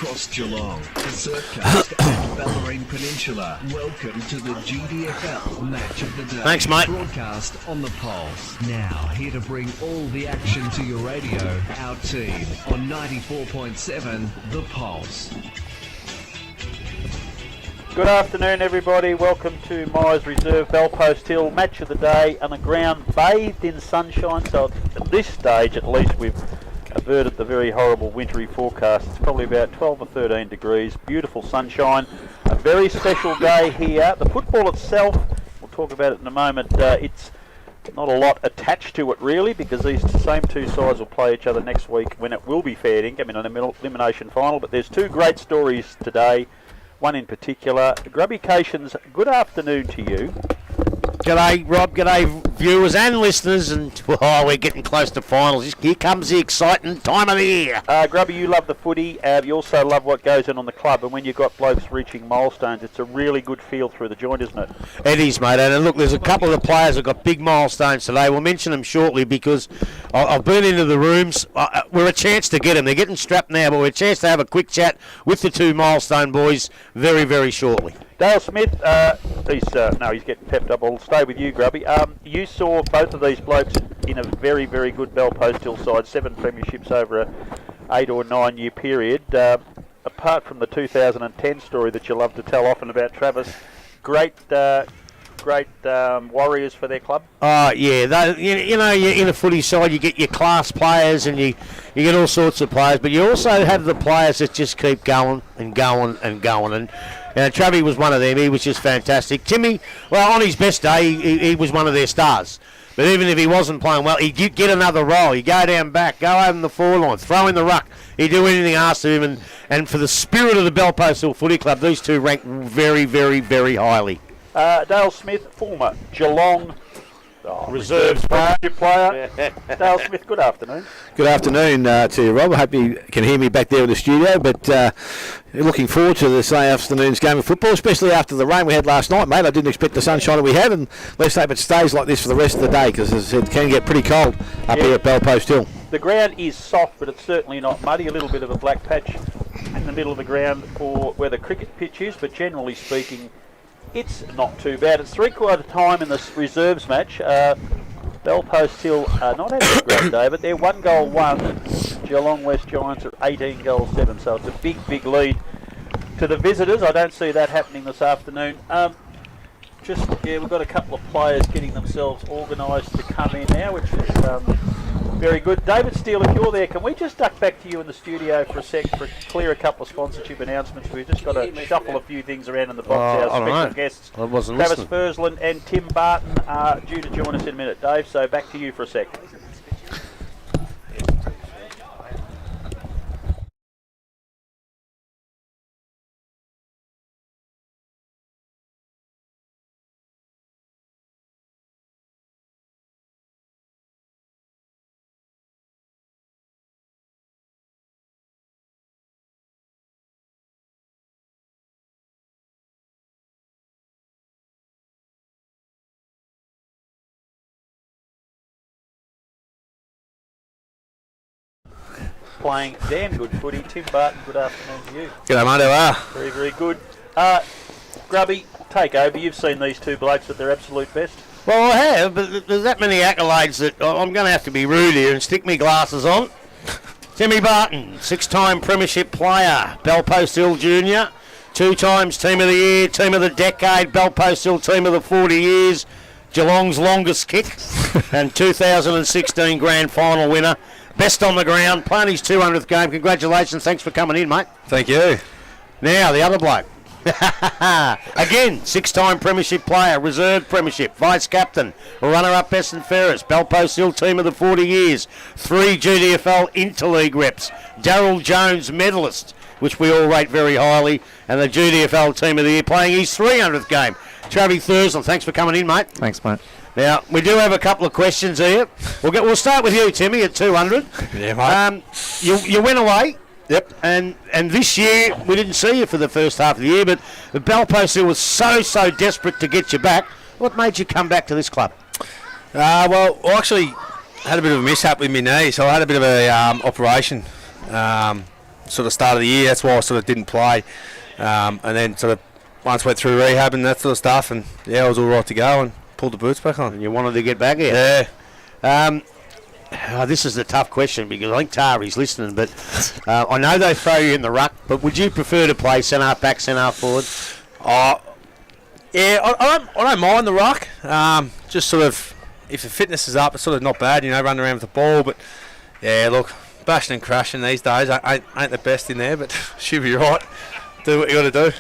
across Geelong, the Surf Coast and Bellarine Peninsula. Welcome to the GDFL Match of the Day. Thanks, mate. Broadcast on the Pulse. Now, here to bring all the action to your radio, our team on 94.7 The Pulse. Good afternoon, everybody. Welcome to Myers Reserve Bellpost Hill Match of the Day on a ground bathed in sunshine. So at this stage, at least, we've averted the very horrible wintry forecast. It's probably about 12 or 13 degrees. Beautiful sunshine. A very special day here. The football itself, we'll talk about it in a moment. It's not a lot attached to it really, because these same two sides will play each other next week when it will be fair dinkum in an elimination final. But there's two great stories today. One in particular. Grubbycations, good afternoon to you. G'day, Rob. G'day, viewers and listeners. And we're getting close to finals. Here comes the exciting time of the year. Grubby, you love the footy. You also love what goes on the club. And when you've got blokes reaching milestones, it's a really good feel through the joint, isn't it? It is, mate. And look, there's a couple of the players that got big milestones today. We'll mention them shortly because I've been into the rooms. We're a chance to get them. They're getting strapped now, but we're a chance to have a quick chat with the two milestone boys very, very shortly. Dale Smith, he's getting pepped up. I'll stay with you, Grubby. You saw both of these blokes in a very, very good Bellpost Hill side, 7 premierships over a 8 or 9 year period. Apart from the 2010 story that you love to tell often about Travis, great warriors for their club. Oh, yeah. You're in a footy side, you get your class players and you get all sorts of players, but you also have the players that just keep going and going and going. And Travis was one of them. He was just fantastic. Timmy, well, on his best day, he was one of their stars. But even if he wasn't playing well, he'd get another role. He'd go down back, go over the forline, throw in the ruck. He'd do anything asked of him. And for the spirit of the Bellpost Hill Footy Club, these two rank very, very, very highly. Dale Smith, former Geelong Reserves player. Dale Smith, good afternoon. Good afternoon to you, Rob. I hope you can hear me back there in the studio, but looking forward to this afternoon's game of football, especially after the rain we had last night, mate. I didn't expect the sunshine that we had, and let's hope it stays like this for the rest of the day, because it can get pretty cold up here at Bellpost Hill. The ground is soft, but it's certainly not muddy. A little bit of a black patch in the middle of the ground for where the cricket pitch is, but generally speaking, it's not too bad. It's 3/4 time in this reserves match. Bellpost Hill not having a great day, but they're 1-1. Geelong West Giants are 18-7, so it's a big, big lead to the visitors. I don't see that happening this afternoon. We've got a couple of players getting themselves organised to come in now, which is very good. David Steele, if you're there, can we just duck back to you in the studio for a sec to clear a couple of sponsorship announcements? We've just got to shuffle a few things around in the box. Our special guests, Travis Fursland and Tim Barton, are due to join us in a minute, Dave, so back to you for a sec. Playing damn good footy. Tim Barton, good afternoon to you. G'day, mate. How are? Very, very good. Grubby, take over. You've seen these two blokes at their absolute best. Well, I have, but there's that many accolades that I'm going to have to be rude here and stick my glasses on. Timmy Barton, 6-time premiership player, Bellpost Hill Junior, 2 times Team of the Year, Team of the Decade, Bellpost Hill Team of the 40 Years, Geelong's longest kick, and 2016 Grand Final winner. Best on the ground, playing his 200th game. Congratulations, thanks for coming in, mate. Thank you. Now, the other bloke. Again, 6-time premiership player, reserve premiership, vice-captain, runner-up best and fairest, Bellpost Hill Team of the 40 Years, 3 GDFL Interleague reps, Darryl Jones medalist, which we all rate very highly, and the GDFL Team of the Year, playing his 300th game. Travis Fursland, thanks for coming in, mate. Thanks, mate. Now, we do have a couple of questions here. We'll start with you, Timmy, at 200. Yeah, mate. You went away. Yep. And this year, we didn't see you for the first half of the year, but the Bellpost Hill was so desperate to get you back. What made you come back to this club? Well, I actually had a bit of a mishap with my knee, so I had a bit of a operation sort of start of the year. That's why I sort of didn't play, and then sort of once went through rehab and that sort of stuff, and I was all right to go and pulled the boots back on. And you wanted to get back here? Yeah. This is a tough question because I think Tari's listening, but I know they throw you in the ruck, but would you prefer to play centre-half back, centre-half forward? Yeah, I don't mind the ruck. Just sort of, if the fitness is up, it's sort of not bad, running around with the ball. But yeah, look, bashing and crashing these days ain't the best in there, but should be right. Do what you got to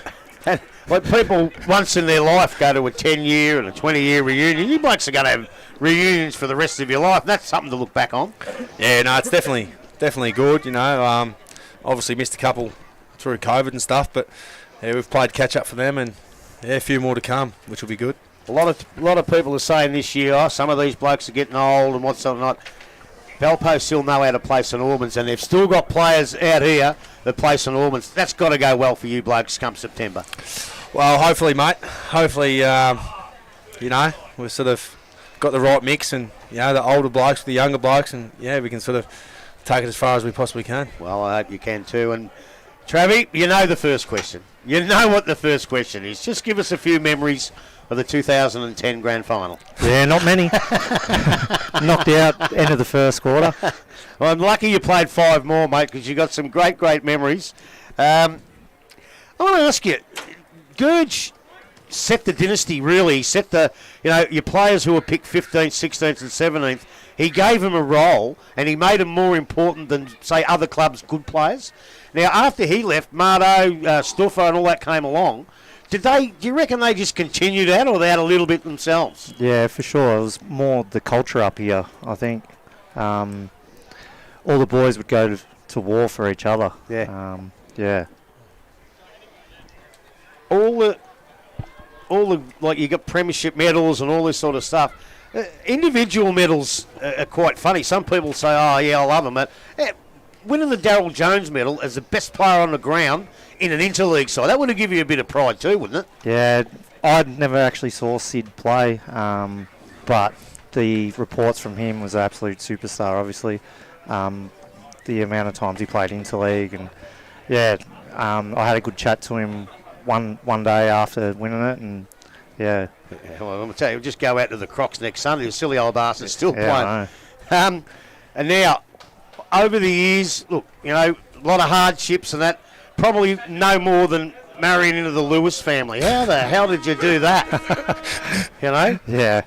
do. Like people once in their life go to a 10-year and a 20-year reunion. You blokes are going to have reunions for the rest of your life. That's something to look back on. Yeah, no, it's definitely good. Obviously missed a couple through COVID and stuff, but yeah, we've played catch up for them, and a few more to come, which will be good. A lot of people are saying this year, some of these blokes are getting old and what's not. Valpo still know how to play St Albans, and they've still got players out here that play St Albans. That's got to go well for you blokes come September. Well, hopefully, mate. Hopefully, we've sort of got the right mix, and the older blokes with the younger blokes, and we can sort of take it as far as we possibly can. Well, I hope you can too. And Travi, you know the first question. You know what the first question is. Just give us a few memories of the 2010 grand final. Yeah, not many. Knocked out end of the first quarter. Well, I'm lucky you played 5 more, mate, because you got some great memories. I want to ask you, Gurge set the dynasty, really. He set the, your players who were picked 15th, 16th and 17th. He gave them a role, and he made them more important than, say, other clubs' good players. Now, after he left, Mardo, Stuffer and all that came along. Do you reckon they just continued that, or they had a little bit themselves? Yeah, for sure. It was more the culture up here, I think. All the boys would go to war for each other. Yeah. Yeah. All the like, you got premiership medals and all this sort of stuff. Individual medals are quite funny. Some people say, "Oh, yeah, I love them," but winning the Darryl Jones medal as the best player on the ground in an interleague side, that would give you a bit of pride too, wouldn't it? Yeah, I never actually saw Sid play, but the reports from him was an absolute superstar, obviously. The amount of times he played interleague, and I had a good chat to him one day after winning it, and yeah. Well, I'm going to tell you, just go out to the Crocs next Sunday. The silly old ass is still playing. I know. And now, over the years, look, a lot of hardships and that. Probably no more than marrying into the Lewis family. How the hell did you do that? Yeah.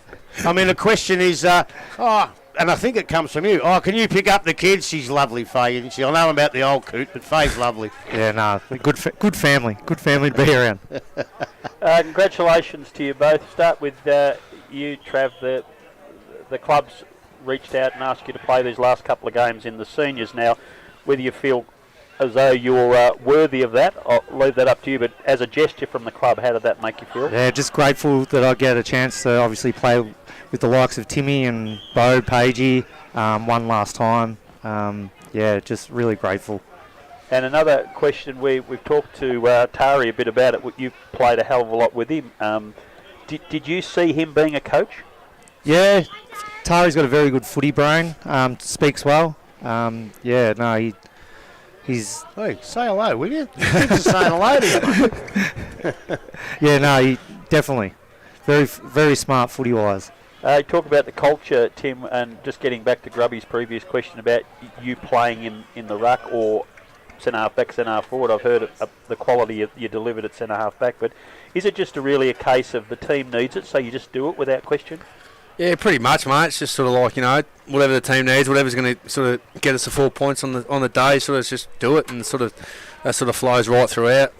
I mean, the question is, and I think it comes from you. Oh, can you pick up the kids? She's lovely, Faye, isn't she? I know about the old coot, but Faye's lovely. Yeah, no, good family. Good family to be around. Congratulations to you both. Start with you, Trav. The club's reached out and asked you to play these last couple of games in the seniors now. Whether you feel as though you're worthy of that, I'll leave that up to you, but as a gesture from the club, how did that make you feel? Yeah, just grateful that I get a chance to obviously play with the likes of Timmy and Bo, Pagey, one last time. Just really grateful. And another question, we've talked to Tari a bit about it. You've played a hell of a lot with him. Did you see him being a coach? Yeah, Tari's got a very good footy brain, speaks well. He's... Hey, say hello, will you? Kids are saying hello to you. He definitely. Very, very smart footy-wise. You talk about the culture, Tim, and just getting back to Grubby's previous question about you playing in the ruck or centre-half back, centre-half forward. I've heard the quality you delivered at centre-half back, but is it just really a case of the team needs it, so you just do it without question? Yeah, pretty much, mate. It's just sort of like, whatever the team needs, whatever's going to sort of get us the 4 points on the day, sort of just do it, and that sort of flows right throughout.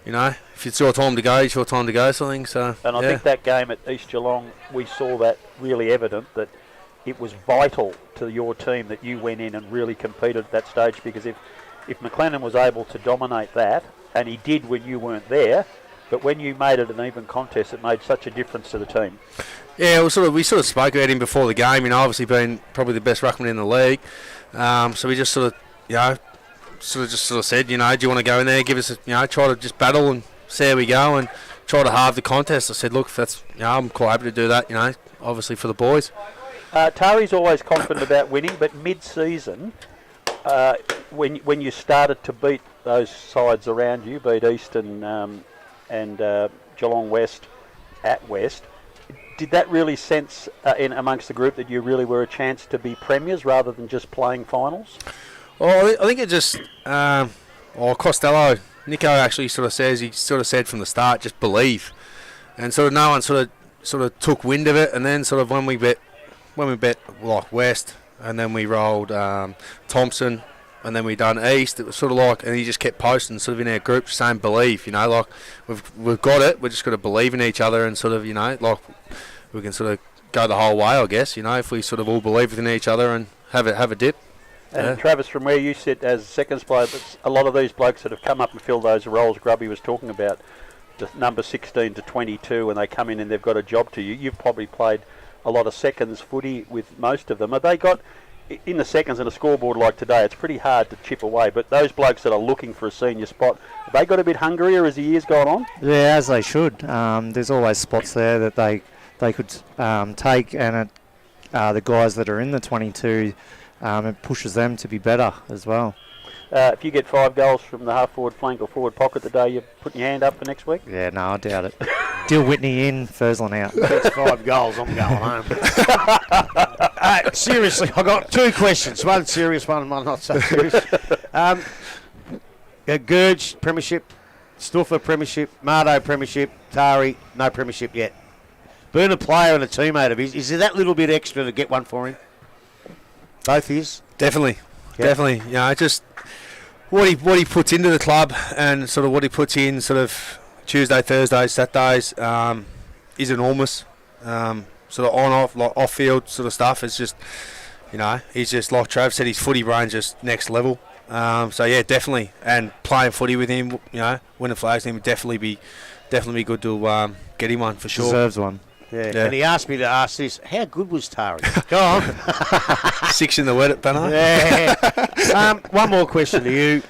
If it's your time to go, it's your time to go, sort of thing. So, and I think that game at East Geelong, we saw that really evident, that it was vital to your team that you went in and really competed at that stage, because if McLennan was able to dominate that, and he did when you weren't there, but when you made it an even contest, it made such a difference to the team. Yeah, we sort of spoke about him before the game. Obviously being probably the best ruckman in the league. So we just sort of said, do you want to go in there, give us try to just battle and see how we go and try to halve the contest. I said, look, if that's, I'm quite happy to do that. Obviously for the boys. Tari's always confident about winning, but mid-season, when you started to beat those sides around you, beat Eastern and Geelong West at West, did that really sense in amongst the group that you really were a chance to be premiers rather than just playing finals? Well, I think it just, Costello, Nico actually sort of said from the start, just believe, and sort of no one sort of took wind of it, and then sort of when we bet like West, and then we rolled Thompson, and then we done East, it was sort of like, and he just kept posting sort of in our group saying believe, like we've got it, we're just got to believe in each other, and sort of like we can sort of go the whole way, I guess, if we sort of all believe in each other and have a dip. And Travis, from where you sit as seconds player, a lot of these blokes that have come up and filled those roles Grubby was talking about, the number 16 to 22, and they come in and they've got a job to you. You've probably played a lot of seconds footy with most of them. Have they got, in the seconds and a scoreboard like today, it's pretty hard to chip away, but those blokes that are looking for a senior spot, have they got a bit hungrier as the year's gone on? Yeah, as they should. There's always spots there that they could take, and the guys that are in the 22, it pushes them to be better as well. If you get 5 goals from the half-forward flank or forward pocket today, you putting your hand up for next week? Yeah, no, I doubt it. Dill Whitney in, Fursland out. That's 5 goals, I'm going home. Seriously, I've got 2 questions. One serious, one not so serious. Gurge, premiership. Stuffer, premiership. Mardo, premiership. Tari, no premiership yet. Being a player and a teammate of his, is there that little bit extra to get one for him? Both his? Definitely. Just what he puts into the club, and sort of what he puts in sort of Tuesday, Thursdays, Saturdays is enormous. Sort of on off field sort of stuff is just, he's just, like Trav said, his footy brain's just next level. So yeah, definitely, and playing footy with him, winning flags with him would definitely be good to get him one for sure. Deserves one. Yeah. And he asked me to ask this: how good was Tari? Go on. 6 in the wet at Penno. Yeah. One more question to you.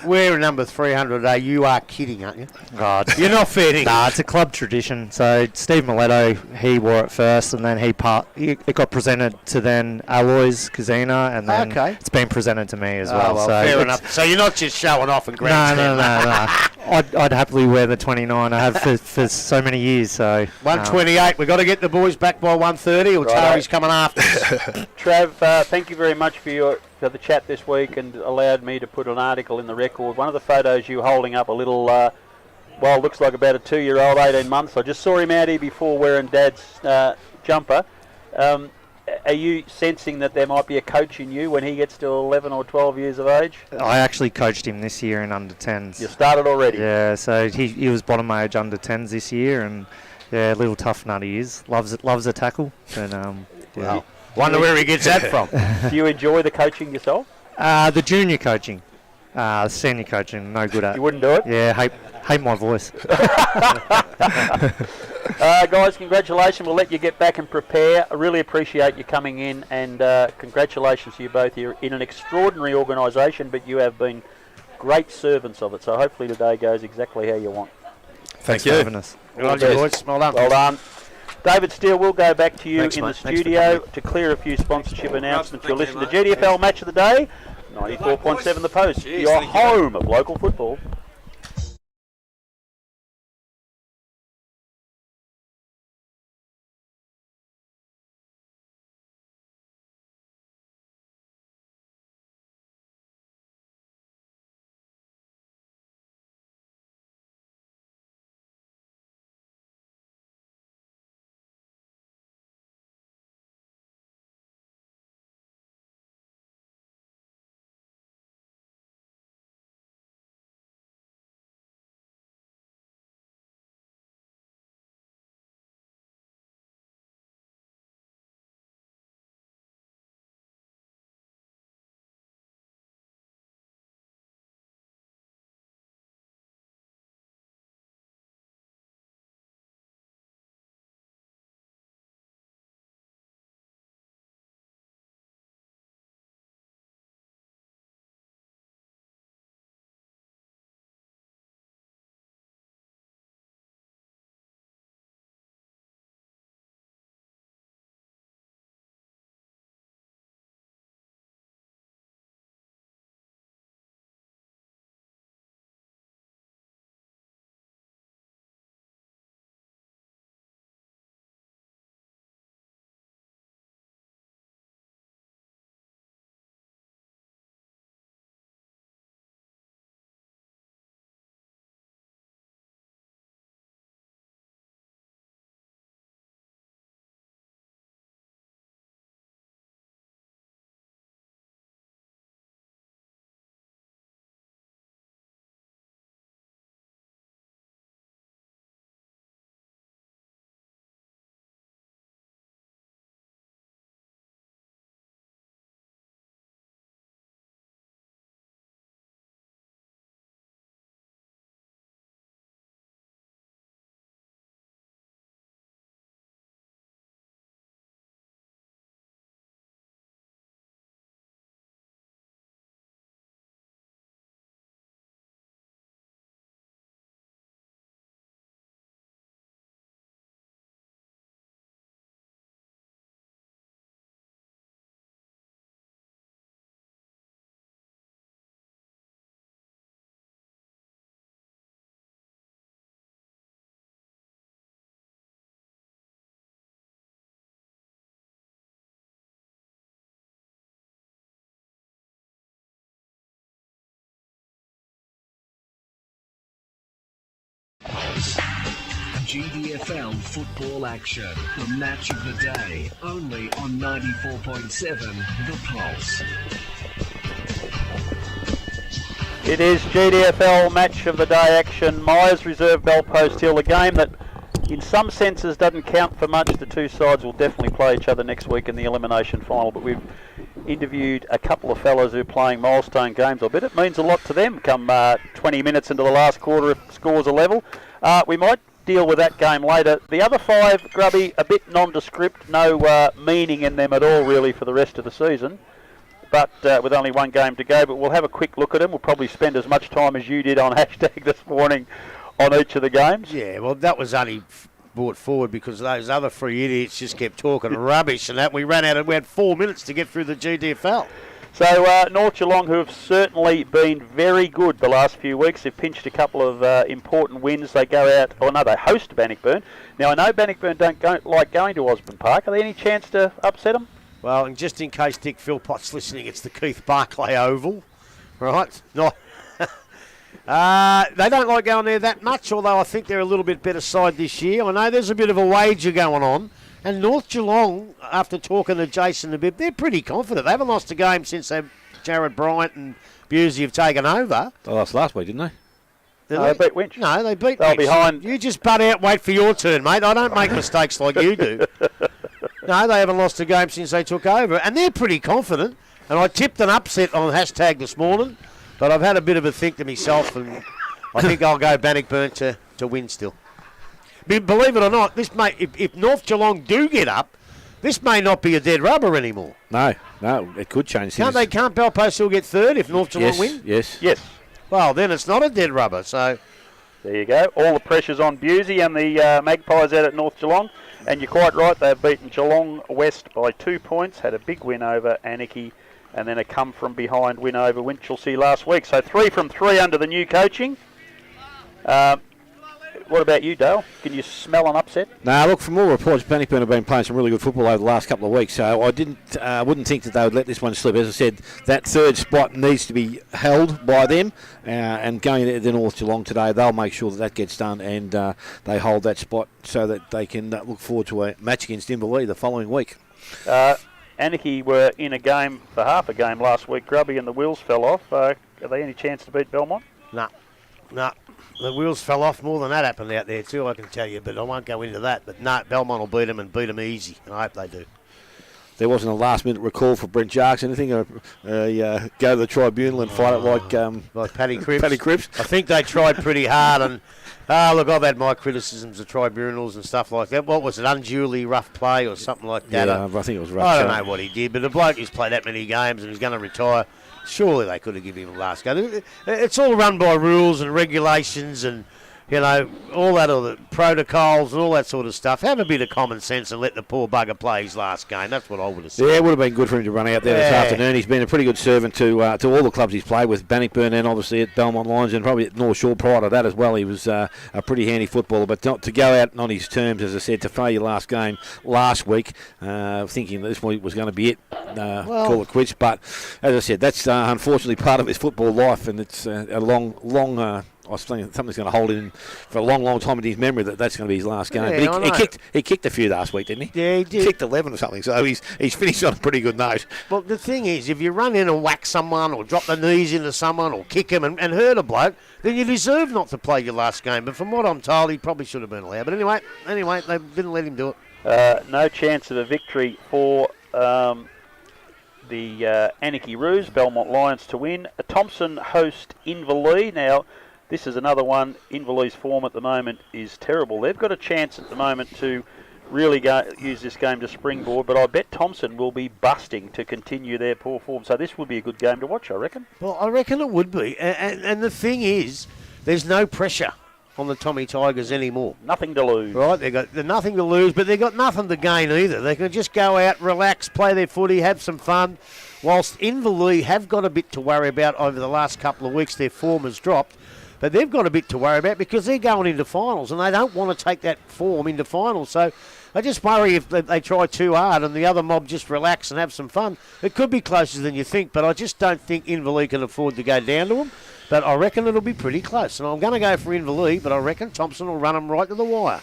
We're number 300 today. You are kidding, aren't you? God. You're not fitting. Nah, it's a club tradition. So Steve Miletto, he wore it first, and then it got presented to then Alois Kazina, and then it's been presented to me as well. Well, so fair enough. So you're not just showing off and No. grandstanding. I'd happily wear the 29. I have for so many years. So 128. We've got to get the boys back by 1:30, or Tari's coming after us. Trav, thank you very much for the chat this week, and allowed me to put an article in the Record. One of the photos you holding up a little, looks like about a 2-year-old, 18 months. I just saw him out here before wearing Dad's jumper. Are you sensing that there might be a coach in you when he gets to 11 or 12 years of age? I actually coached him this year in under 10s. You started already? Yeah, so he was bottom age under 10s this year, and yeah, little tough nut he is. Loves a tackle. And Well, wonder where he gets that from. Do you enjoy the coaching yourself? The junior coaching, senior coaching, no good at. You wouldn't do it? Yeah, hate my voice. Guys, congratulations. We'll let you get back and prepare. I really appreciate you coming in, and congratulations to you both. You're in an extraordinary organisation, but you have been great servants of it. So hopefully today goes exactly how you want. Thank For you. having us. Good on you, boys. Well done. Well done. David Steele, we'll go back to you Thanks, in mate. the Thanks for studio coming. to clear a few sponsorship announcements. You're Thank you, listening to GDFL Match of the Day, 94.7 The Post, Cheers, your thank you. home of local football. GDFL football action. The match of the day, only on 94.7 The Pulse. It is GDFL match of the day action. Myers Reserve Bellpost Hill, a game that in some senses doesn't count for much. The two sides will definitely play each other next week in the elimination final, but we've interviewed a couple of fellas who are playing milestone games. I bet it means a lot to them come 20 minutes into the last quarter if scores are level. We might deal with that game later. The other five, Grubby, a bit nondescript, no meaning in them at all really for the rest of the season. But with only one game to go, but we'll have a quick look at them. We'll probably spend as much time as you did on hashtag this morning on each of the games. Yeah, well, that was only brought forward because those other three idiots just kept talking rubbish and that. We had 4 minutes to get through the GDFL. So North Geelong, who have certainly been very good the last few weeks, have pinched a couple of important wins. They go out, they host Bannockburn. Now, I know Bannockburn don't like going to Osborne Park. Are there any chance to upset them? Well, and just in case Dick Philpott's listening, it's the Keith Barclay Oval, right? No. They don't like going there that much, although I think they're a little bit better side this year. I know there's a bit of a wager going on. And North Geelong, after talking to Jason a bit, they're pretty confident. They haven't lost a game since Jared Bryant and Busey have taken over. They lost last week, didn't they? No, they beat Winch. No, they beat They're Winch. behind. You just butt out, wait for your turn, mate. I don't make mistakes like you do. No, they haven't lost a game since they took over. And they're pretty confident. And I tipped an upset on hashtag this morning, but I've had a bit of a think to myself, and I think I'll go Bannockburn to win still. Believe it or not, this may if North Geelong do get up, this may not be a dead rubber anymore. No, it could change things. Can't Bellpost still get third if North Geelong win? Yes. Well, then it's not a dead rubber, so... There you go. All the pressure's on Busey and the Magpies out at North Geelong. And you're quite right, they've beaten Geelong West by 2 points, had a big win over Anarchy, and then a come-from-behind win over Winchelsea last week. So 3 from 3 under the new coaching. What about you, Dale? Can you smell an upset? No, look, from all reports, Bannockburn have been playing some really good football over the last couple of weeks, so I wouldn't think that they would let this one slip. As I said, that third spot needs to be held by them, and going to North Geelong today, they'll make sure that gets done, and they hold that spot so that they can look forward to a match against Inverleigh the following week. Anarchy were in a game for half a game last week, Grubby, and the wheels fell off. Are they any chance to beat Belmont? No. The wheels fell off. More than that happened out there too, I can tell you, but I won't go into that. But no, Belmont will beat them and beat them easy, and I hope they do. There wasn't a last-minute recall for Brent Jarks, anything? Go to the tribunal and fight it like Paddy Cripps. Paddy Cripps. I think they tried pretty hard, and look, I've had my criticisms of tribunals and stuff like that. What was it, unduly rough play or something like that? Yeah, I think it was rough. I don't know what he did, but the bloke who's played that many games and he's going to retire. Surely they could have given him a last go. It's all run by rules and regulations and, all that other protocols and all that sort of stuff. Have a bit of common sense and let the poor bugger play his last game. That's what I would have said. Yeah, it would have been good for him to run out there this afternoon. He's been a pretty good servant to all the clubs he's played with, Bannockburn and obviously at Belmont Lions and probably at North Shore prior to that as well. He was a pretty handy footballer, but not to go out on his terms, as I said, to fail your last game last week, thinking that this week was going to be it, call it quits. But as I said, that's unfortunately part of his football life, and it's a long I was thinking something's going to hold him for a long, long time in his memory that's going to be his last game. Yeah, but he kicked a few last week, didn't he? Yeah, he did. Kicked 11 or something, so he's finished on a pretty good note. Well, the thing is, if you run in and whack someone or drop the knees into someone or kick him and hurt a bloke, then you deserve not to play your last game. But from what I'm told, he probably should have been allowed. But anyway, they didn't let him do it. No chance of a victory for the Anarchy Roos, Belmont Lions to win. Thompson host Inverleigh. Now, this is another one. Inverleigh's form at the moment is terrible. They've got a chance at the moment to really use this game to springboard, but I bet Thompson will be busting to continue their poor form. So this would be a good game to watch, I reckon. Well, I reckon it would be. And the thing is, there's no pressure on the Tommy Tigers anymore. Nothing to lose. Right, they're nothing to lose, but they've got nothing to gain either. They can just go out, relax, play their footy, have some fun. Whilst Inverleigh have got a bit to worry about over the last couple of weeks, their form has dropped. But they've got a bit to worry about because they're going into finals and they don't want to take that form into finals. So I just worry if they try too hard and the other mob just relax and have some fun. It could be closer than you think, but I just don't think Inverleigh can afford to go down to them. But I reckon it'll be pretty close. And I'm going to go for Inverleigh, but I reckon Thompson will run them right to the wire.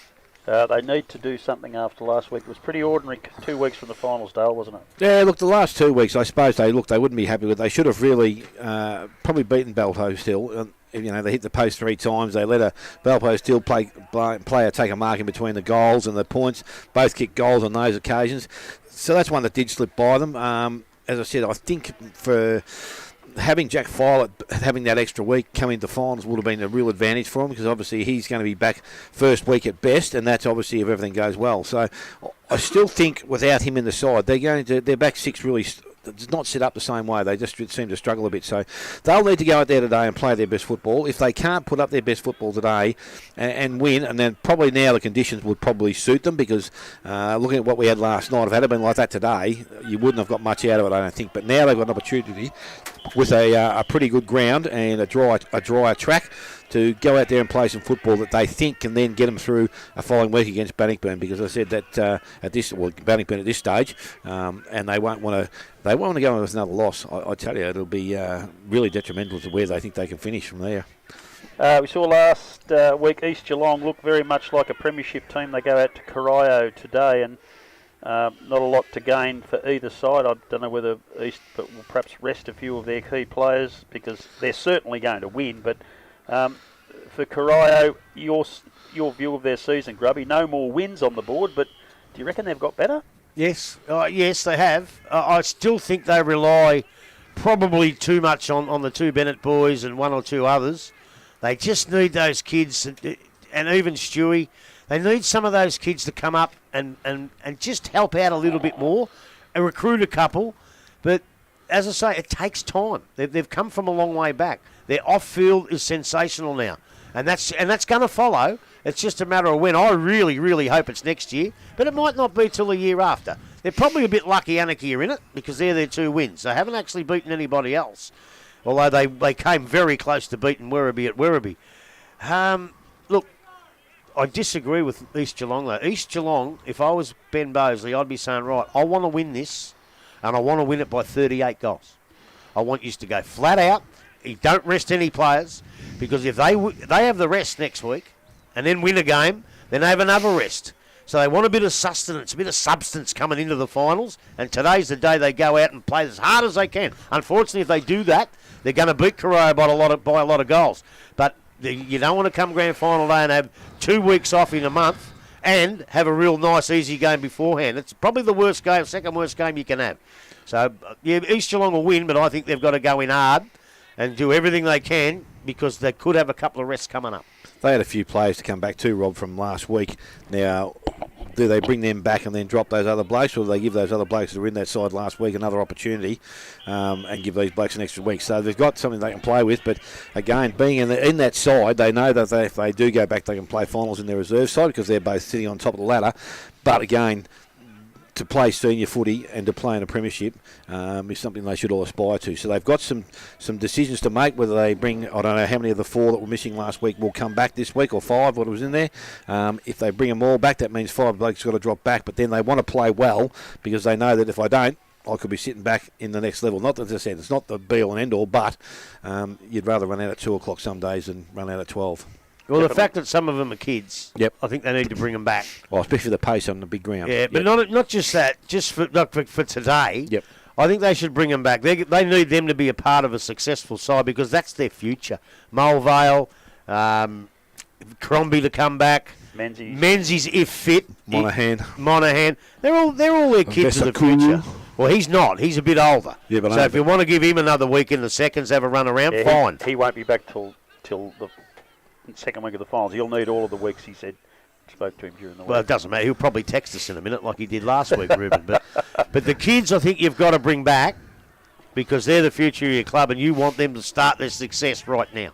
They need to do something after last week. It was pretty ordinary 2 weeks from the finals, Dale, wasn't it? Yeah, look, the last 2 weeks, I suppose they wouldn't be happy with. They should have really probably beaten Balto still. They hit the post 3 times. They let a Balpo still player take a mark in between the goals and the points. Both kicked goals on those occasions. So that's one that did slip by them. As I said, I think for having Jack Filet having that extra week coming into finals would have been a real advantage for him, because obviously he's going to be back first week at best, and that's obviously if everything goes well. So I still think without him in the side, their back six really does not set up the same way. They just seem to struggle a bit. So they'll need to go out there today and play their best football. If they can't put up their best football today and win, and then probably now the conditions would probably suit them, because looking at what we had last night, if it had been like that today, you wouldn't have got much out of it, I don't think. But now they've got an opportunity with a pretty good ground and a drier track to go out there and play some football that they think can then get them through a following week against Bannockburn, because I said that Bannockburn at this stage, and they won't want to go with another loss. I tell you, it'll be really detrimental to where they think they can finish from there. We saw last week East Geelong look very much like a premiership team. They go out to Corio today, and not a lot to gain for either side. I don't know whether East will perhaps rest a few of their key players, because they're certainly going to win, but for Corio, your view of their season, Grubby, no more wins on the board, but do you reckon they've got better? Yes, yes, they have. I still think they rely probably too much on the two Bennett boys and one or two others. They just need those kids, and even Stewie, they need some of those kids to come up and just help out a little bit more and recruit a couple. But as I say, it takes time. They've come from a long way back. Their off-field is sensational now, and that's going to follow. It's just a matter of when. I really, really hope it's next year, but it might not be till the year after. They're probably a bit lucky Anarchy are in it, because they're their 2 wins. They haven't actually beaten anybody else, although they came very close to beating Werribee at Werribee. Look, I disagree with East Geelong, though. East Geelong, if I was Ben Bosley, I'd be saying, right, I want to win this, and I want to win it by 38 goals. I want you to go flat out. You don't rest any players, because if they have the rest next week and then win a game, then they have another rest. So they want a bit of sustenance, a bit of substance coming into the finals, and today's the day they go out and play as hard as they can. Unfortunately, if they do that, they're going to beat Corio by a lot of goals. But you don't want to come grand final day and have 2 weeks off in a month and have a real nice, easy game beforehand. It's probably the second worst game you can have. So, yeah, East Geelong will win, but I think they've got to go in hard and do everything they can, because they could have a couple of rests coming up. They had a few players to come back too, Rob, from last week. Now, do they bring them back and then drop those other blokes, or do they give those other blokes that were in that side last week another opportunity and give these blokes an extra week? So they've got something they can play with, but again, being in that side, they know that if they do go back, they can play finals in their reserve side, because they're both sitting on top of the ladder. But again, to play senior footy and to play in a premiership is something they should all aspire to. So they've got some decisions to make, whether they bring, I don't know how many of the 4 that were missing last week will come back this week, or 5, what was in there. If they bring them all back, that means 5 blokes got to drop back, but then they want to play well, because they know that if I don't, I could be sitting back in the next level. Not that, as I said, it's not the be-all and end-all, but you'd rather run out at 2 o'clock some days than run out at 12. Well, the fact that some of them are kids, yep, I think they need to bring them back. Well, especially the pace on the big ground. Yeah, but not just that, just for today. Yep. I think they should bring them back. They need them to be a part of a successful side, because that's their future. Mulvale, Crombie to come back. Menzies if fit. Monaghan. They're all their kids of the future. Well, he's not. He's a bit older. Yeah, but so if you want to give him another week in the seconds, have a run around, fine. He won't be back till the second week of the finals. He'll need all of the weeks, he said. Spoke to him during the week. Well, it doesn't matter. He'll probably text us in a minute like he did last week, Ruben. But the kids, I think you've got to bring back, because they're the future of your club, and you want them to start their success right now.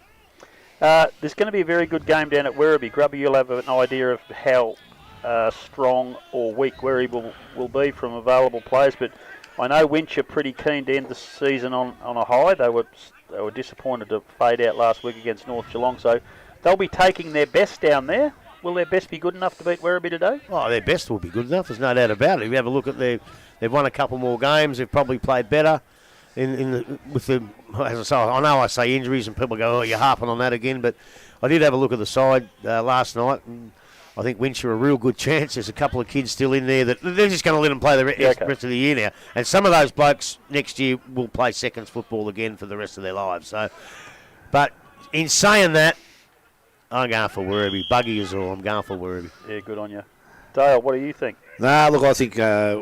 There's going to be a very good game down at Werribee. Grubby, you'll have an idea of how strong or weak Werribee will be from available players. But I know Winch are pretty keen to end the season on a high. They were disappointed to fade out last week against North Geelong. So they'll be taking their best down there. Will their best be good enough to beat Werribee today? Oh, their best will be good enough. There's no doubt about it. If you have a look at they've won a couple more games. They've probably played better. As I say, I know I say injuries and people go, oh, you're harping on that again. But I did have a look at the side last night, and I think Winch are a real good chance. There's a couple of kids still in there that they're just going to let them play the rest of the year now. And some of those blokes next year will play seconds football again for the rest of their lives. So, but in saying that, I'm going for Werribee. Buggy is all. I'm going for Werribee. Yeah, good on you. Dale, what do you think? Nah, look, I think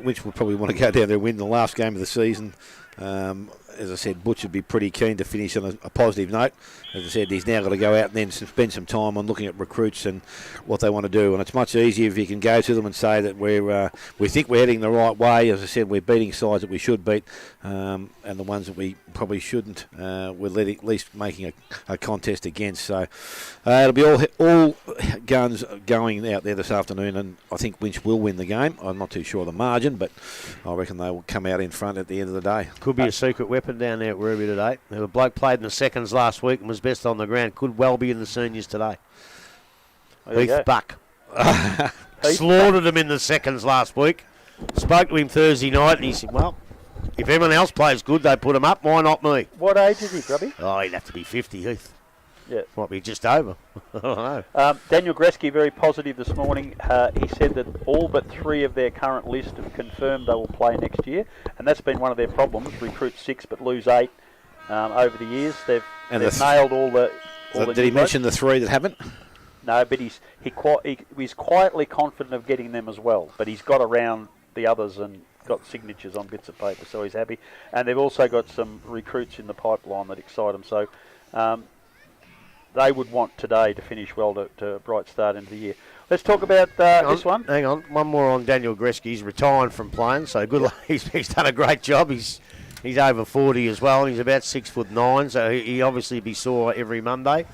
Winch will probably want to go down there and win the last game of the season. As I said, Butch would be pretty keen to finish on a positive note. As I said, he's now got to go out and then spend some time on looking at recruits and what they want to do. And it's much easier if you can go to them and say that we think we're heading the right way. As I said, we're beating sides that we should beat, and the ones that we probably shouldn't, we're at least making a contest against. So it'll be all guns going out there this afternoon, and I think Winch will win the game. I'm not too sure of the margin, but I reckon they will come out in front at the end of the day. Could be a secret weapon down there at Werribee today. The bloke played in the seconds last week and was best on the ground. Could well be in the seniors today. Heath Buck. Slaughtered him in the seconds last week. Spoke to him Thursday night and he said, well, if everyone else plays good, they put him up. Why not me? What age is he, Grubby? Oh, he'd have to be 50, Heath. Yeah. Might be just over. I don't know. Daniel Greske, very positive this morning. He said that all but 3 of their current list have confirmed they will play next year, and that's been one of their problems. Recruit 6 but lose 8 over the years. They've nailed all the. Did he mention the 3 that haven't? No, but he's quietly confident of getting them as well. But he's got around the others and got signatures on bits of paper, so he's happy. And they've also got some recruits in the pipeline that excite them. So. They would want today to finish well to a bright start into the year. Let's talk about this one. Hang on, one more on Daniel Greske. He's retiring from playing, so good luck. He's done a great job. He's over 40 as well. He's about 6'9", so he obviously be sore every Monday.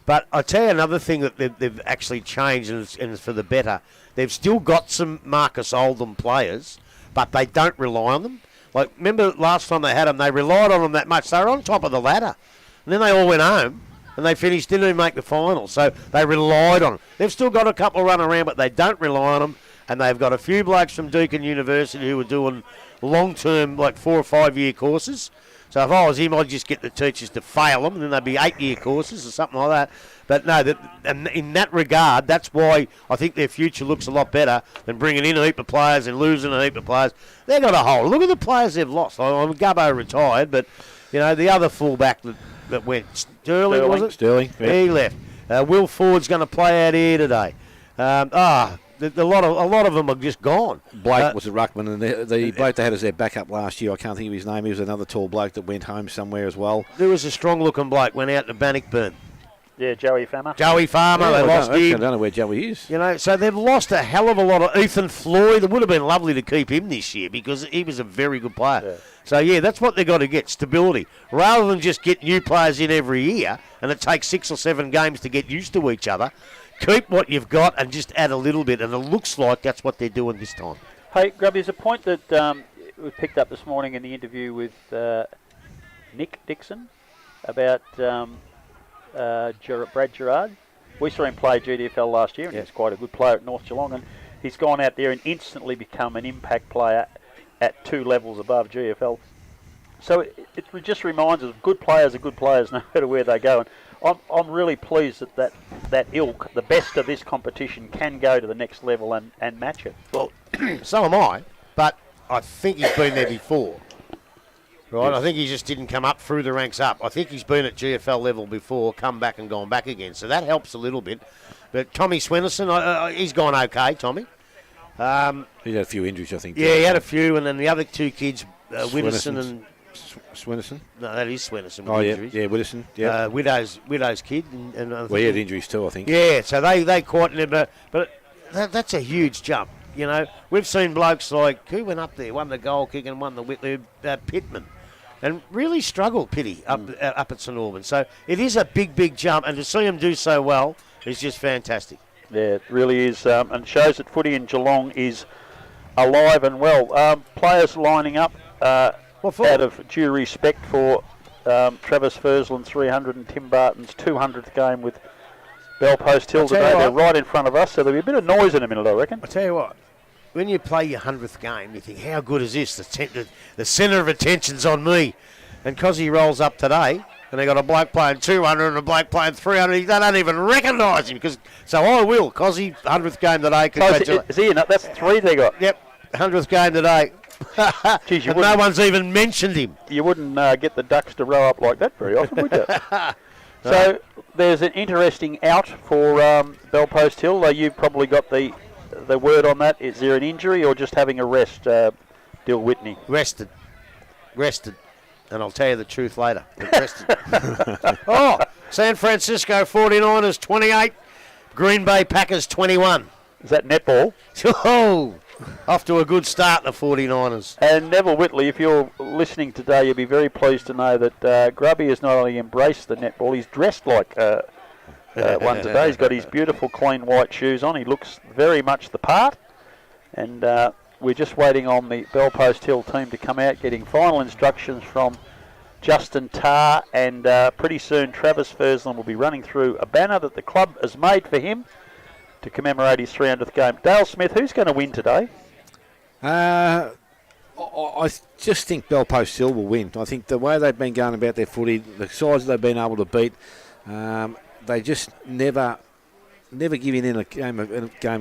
But I tell you another thing that they've actually changed, and it's for the better. They've still got some Marcus Oldham players, but they don't rely on them. Like, remember last time they had them, they relied on them that much. They were on top of the ladder, and then they all went home. And they finished, didn't even make the final. So they relied on them. They've still got a couple run around, but they don't rely on them. And they've got a few blokes from Deakin University who are doing long-term, like 4 or 5 year courses. So if I was him, I'd just get the teachers to fail them, and then they'd be 8-year courses or something like that. But no, and in that regard, that's why I think their future looks a lot better than bringing in a heap of players and losing a heap of players. They've got a hole. Look at the players they've lost. I'm Gubbo retired, but, you know, the other fullback that went, Sterling, was it? Sterling, yeah. He left. Will Ford's going to play out here today. A lot of them are just gone. Blake was a ruckman, and the bloke they had as their backup last year, I can't think of his name. He was another tall bloke that went home somewhere as well. There was a strong-looking bloke, went out to Bannockburn. Yeah, Joey Farmer. They lost him. I don't know where Joey is. You know, so they've lost a hell of a lot of Ethan Floyd. It would have been lovely to keep him this year because he was a very good player. Yeah. So, yeah, that's what they've got to get, stability. Rather than just get new players in every year, and it takes 6 or 7 games to get used to each other, keep what you've got and just add a little bit. And it looks like that's what they're doing this time. Hey, Grub, there's a point that we picked up this morning in the interview with Nick Dixon about Brad Gerard. We saw him play GDFL last year, and he was quite a good player at North Geelong. And he's gone out there and instantly become an impact player at 2 levels above GFL. So it just reminds us good players are good players no matter where they go. And I'm really pleased that ilk, the best of this competition, can go to the next level and match it. Well, so am I, but I think he's been there before. Right, yes. I think he just didn't come up through the ranks up. I think he's been at GFL level before, come back and gone back again. So that helps a little bit. But Tommy Swennerson, he's gone okay, Tommy. He's had a few injuries, I think. Yeah, he had a few, and then the other 2 kids, Widdowson and... Swennerson? No, that is Swennerson with injuries. Yeah, Widdowson. Yeah. Widow's kid. And well, he had injuries too, I think. Yeah, so they quietened him, but that's a huge jump. You know, we've seen blokes like, who went up there, won the goal kick and won the Whitley, Pittman, and really struggled, Pitty, up at St Albans. So it is a big jump, and to see him do so well is just fantastic. Yeah, it really is, and shows that footy in Geelong is alive and well. Players lining up out of due respect for Travis Fursland's 300 and Tim Barton's 200th game with Bellpost Hill today. They're right in front of us, so there'll be a bit of noise in a minute, I reckon. I tell you what, when you play your 100th game, you think, how good is this? The centre of attention's on me. And because he rolls up today, and they got a bloke playing 200 and a bloke playing 300. They don't even recognise him. So I will, Cosy, 100th game today. Is he in it? That's 3 they got. Yep, 100th game today. Jeez, and no one's even mentioned him. You wouldn't get the Ducks to row up like that very often, would you? So there's an interesting out for Bellpost Hill. You've probably got the word on that. Is there an injury or just having a rest, Dill Whitney? Rested. And I'll tell you the truth later. Rested. Oh, San Francisco 49ers 28, Green Bay Packers 21. Is that netball? Oh, off to a good start, the 49ers. And Neville Whitley, if you're listening today, you'll be very pleased to know that Grubby has not only embraced the netball, he's dressed like one today. He's got his beautiful clean white shoes on. He looks very much the part. And we're just waiting on the Bellpost Hill team to come out, getting final instructions from Justin Tarr. And pretty soon Travis Fursland will be running through a banner that the club has made for him to commemorate his 300th game. Dale Smith, who's going to win today? I just think Bellpost Hill will win. I think the way they've been going about their footy, the sides they've been able to beat, they just never give in a game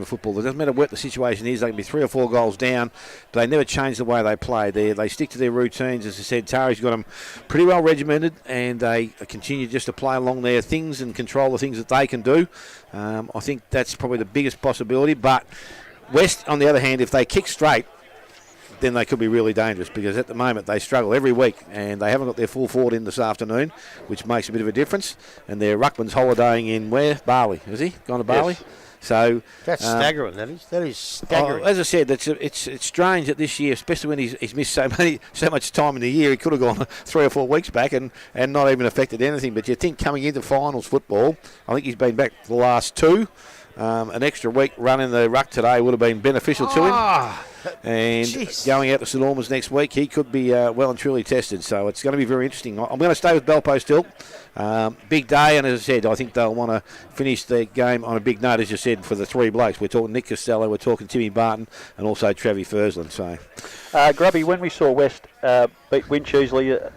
of football. It doesn't matter what the situation is. They can be 3 or 4 goals down, but they never change the way they play. They stick to their routines. As I said, Tari's got them pretty well regimented, and they continue just to play along their things and control the things that they can do. I think that's probably the biggest possibility. But West, on the other hand, if they kick straight, then they could be really dangerous, because at the moment they struggle every week, and they haven't got their full forward in this afternoon, which makes a bit of a difference. And their ruckman's holidaying in where? Bali, is he? Gone to Bali? Yes. So that's staggering. That is staggering. As I said, it's strange that this year, especially when he's missed so much time in the year, he could have gone 3 or 4 weeks back and not even affected anything. But you think coming into finals football, I think he's been back for the last 2. An extra week running the ruck today would have been beneficial to him. And going out to St Albans next week, he could be well and truly tested. So it's going to be very interesting. I'm going to stay with Bellpost Hill. Big day, and as I said, I think they'll want to finish the game on a big note, as you said, for the 3 blokes. We're talking Nick Costello, we're talking Timmy Barton, and also Travis Fursland. So, Grubby, when we saw West beat Winchelsea,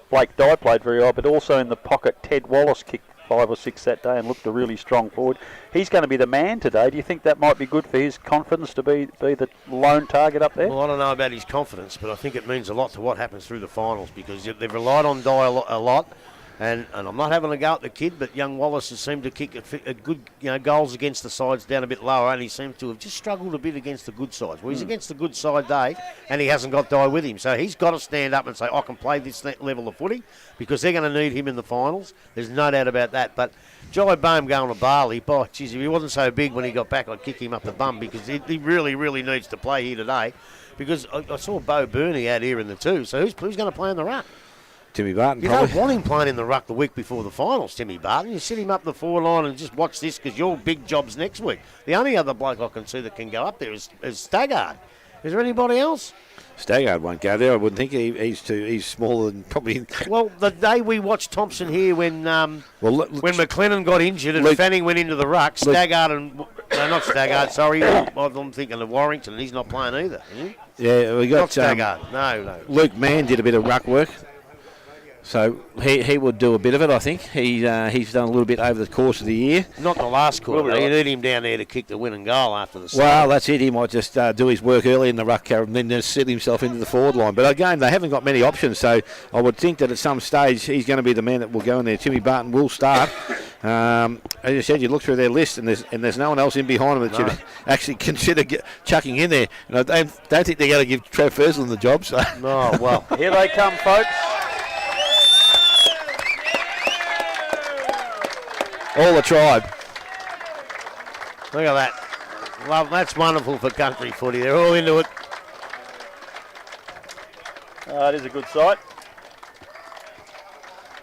Blake Dye played very well, but also in the pocket, Ted Wallace kicked 5 or 6 that day and looked a really strong forward. He's going to be the man today. Do you think that might be good for his confidence to be the lone target up there? Well, I don't know about his confidence, but I think it means a lot to what happens through the finals, because they've relied on Dye a lot. And I'm not having a go at the kid, but young Wallace has seemed to kick a good, goals against the sides down a bit lower, and he seems to have just struggled a bit against the good sides. Well, he's against the good side day, and he hasn't got Dye with him, so he's got to stand up and say, I can play this level of footy, because they're going to need him in the finals. There's no doubt about that. But Jai Bohm going to Bali, geez, if he wasn't so big when he got back, I'd kick him up the bum, because he really, really needs to play here today. Because I saw Bo Burney out here in the 2, so who's going to play in the ruck? Timmy Barton. You don't want him playing in the ruck the week before the finals, Timmy Barton. You sit him up the 4 line and just watch this, because your big job's next week. The only other bloke I can see that can go up there is Staggard. Is there anybody else? Staggard won't go there. I wouldn't think he's smaller than probably. Well, the day we watched Thompson here when McLennan got injured and Fanning went into the ruck, Staggard and not Staggard. Sorry, I'm thinking of Warrington. He's not playing either. Yeah, we got not Staggard. No. Luke Mann did a bit of ruck work. So he would do a bit of it, I think. He's done a little bit over the course of the year. Not the last quarter. You need him down there to kick the winning goal after the Well, that's it. He might just do his work early in the ruck and then just set himself into the forward line. But again, they haven't got many options, so I would think that at some stage he's going to be the man that will go in there. Timmy Barton will start. As you said, you look through their list and there's no one else in behind them that you actually consider chucking in there. And I don't think they're going to give Trev Fursland the job. So. No, well, here they come, folks. All the tribe. Look at that. Well, that's wonderful for country footy. They're all into it. It is a good sight.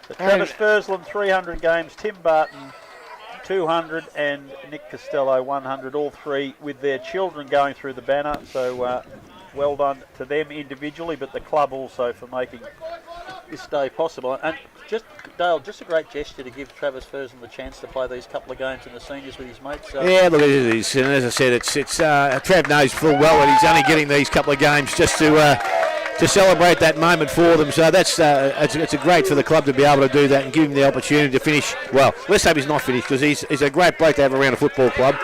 So Travis Fursland, 300 games. Tim Barton, 200. And Nick Costello, 100. All 3 with their children going through the banner. So well done to them individually, but the club also for making this day possible. And Dale, just a great gesture to give Travis Fursland the chance to play these couple of games in the seniors with his mates. Yeah, look, it is. And as I said, it's Trav knows full well that he's only getting these couple of games just to to celebrate that moment for them. So that's it's a great for the club to be able to do that and give him the opportunity to finish. Well, let's hope he's not finished, because he's a great bloke to have around a football club.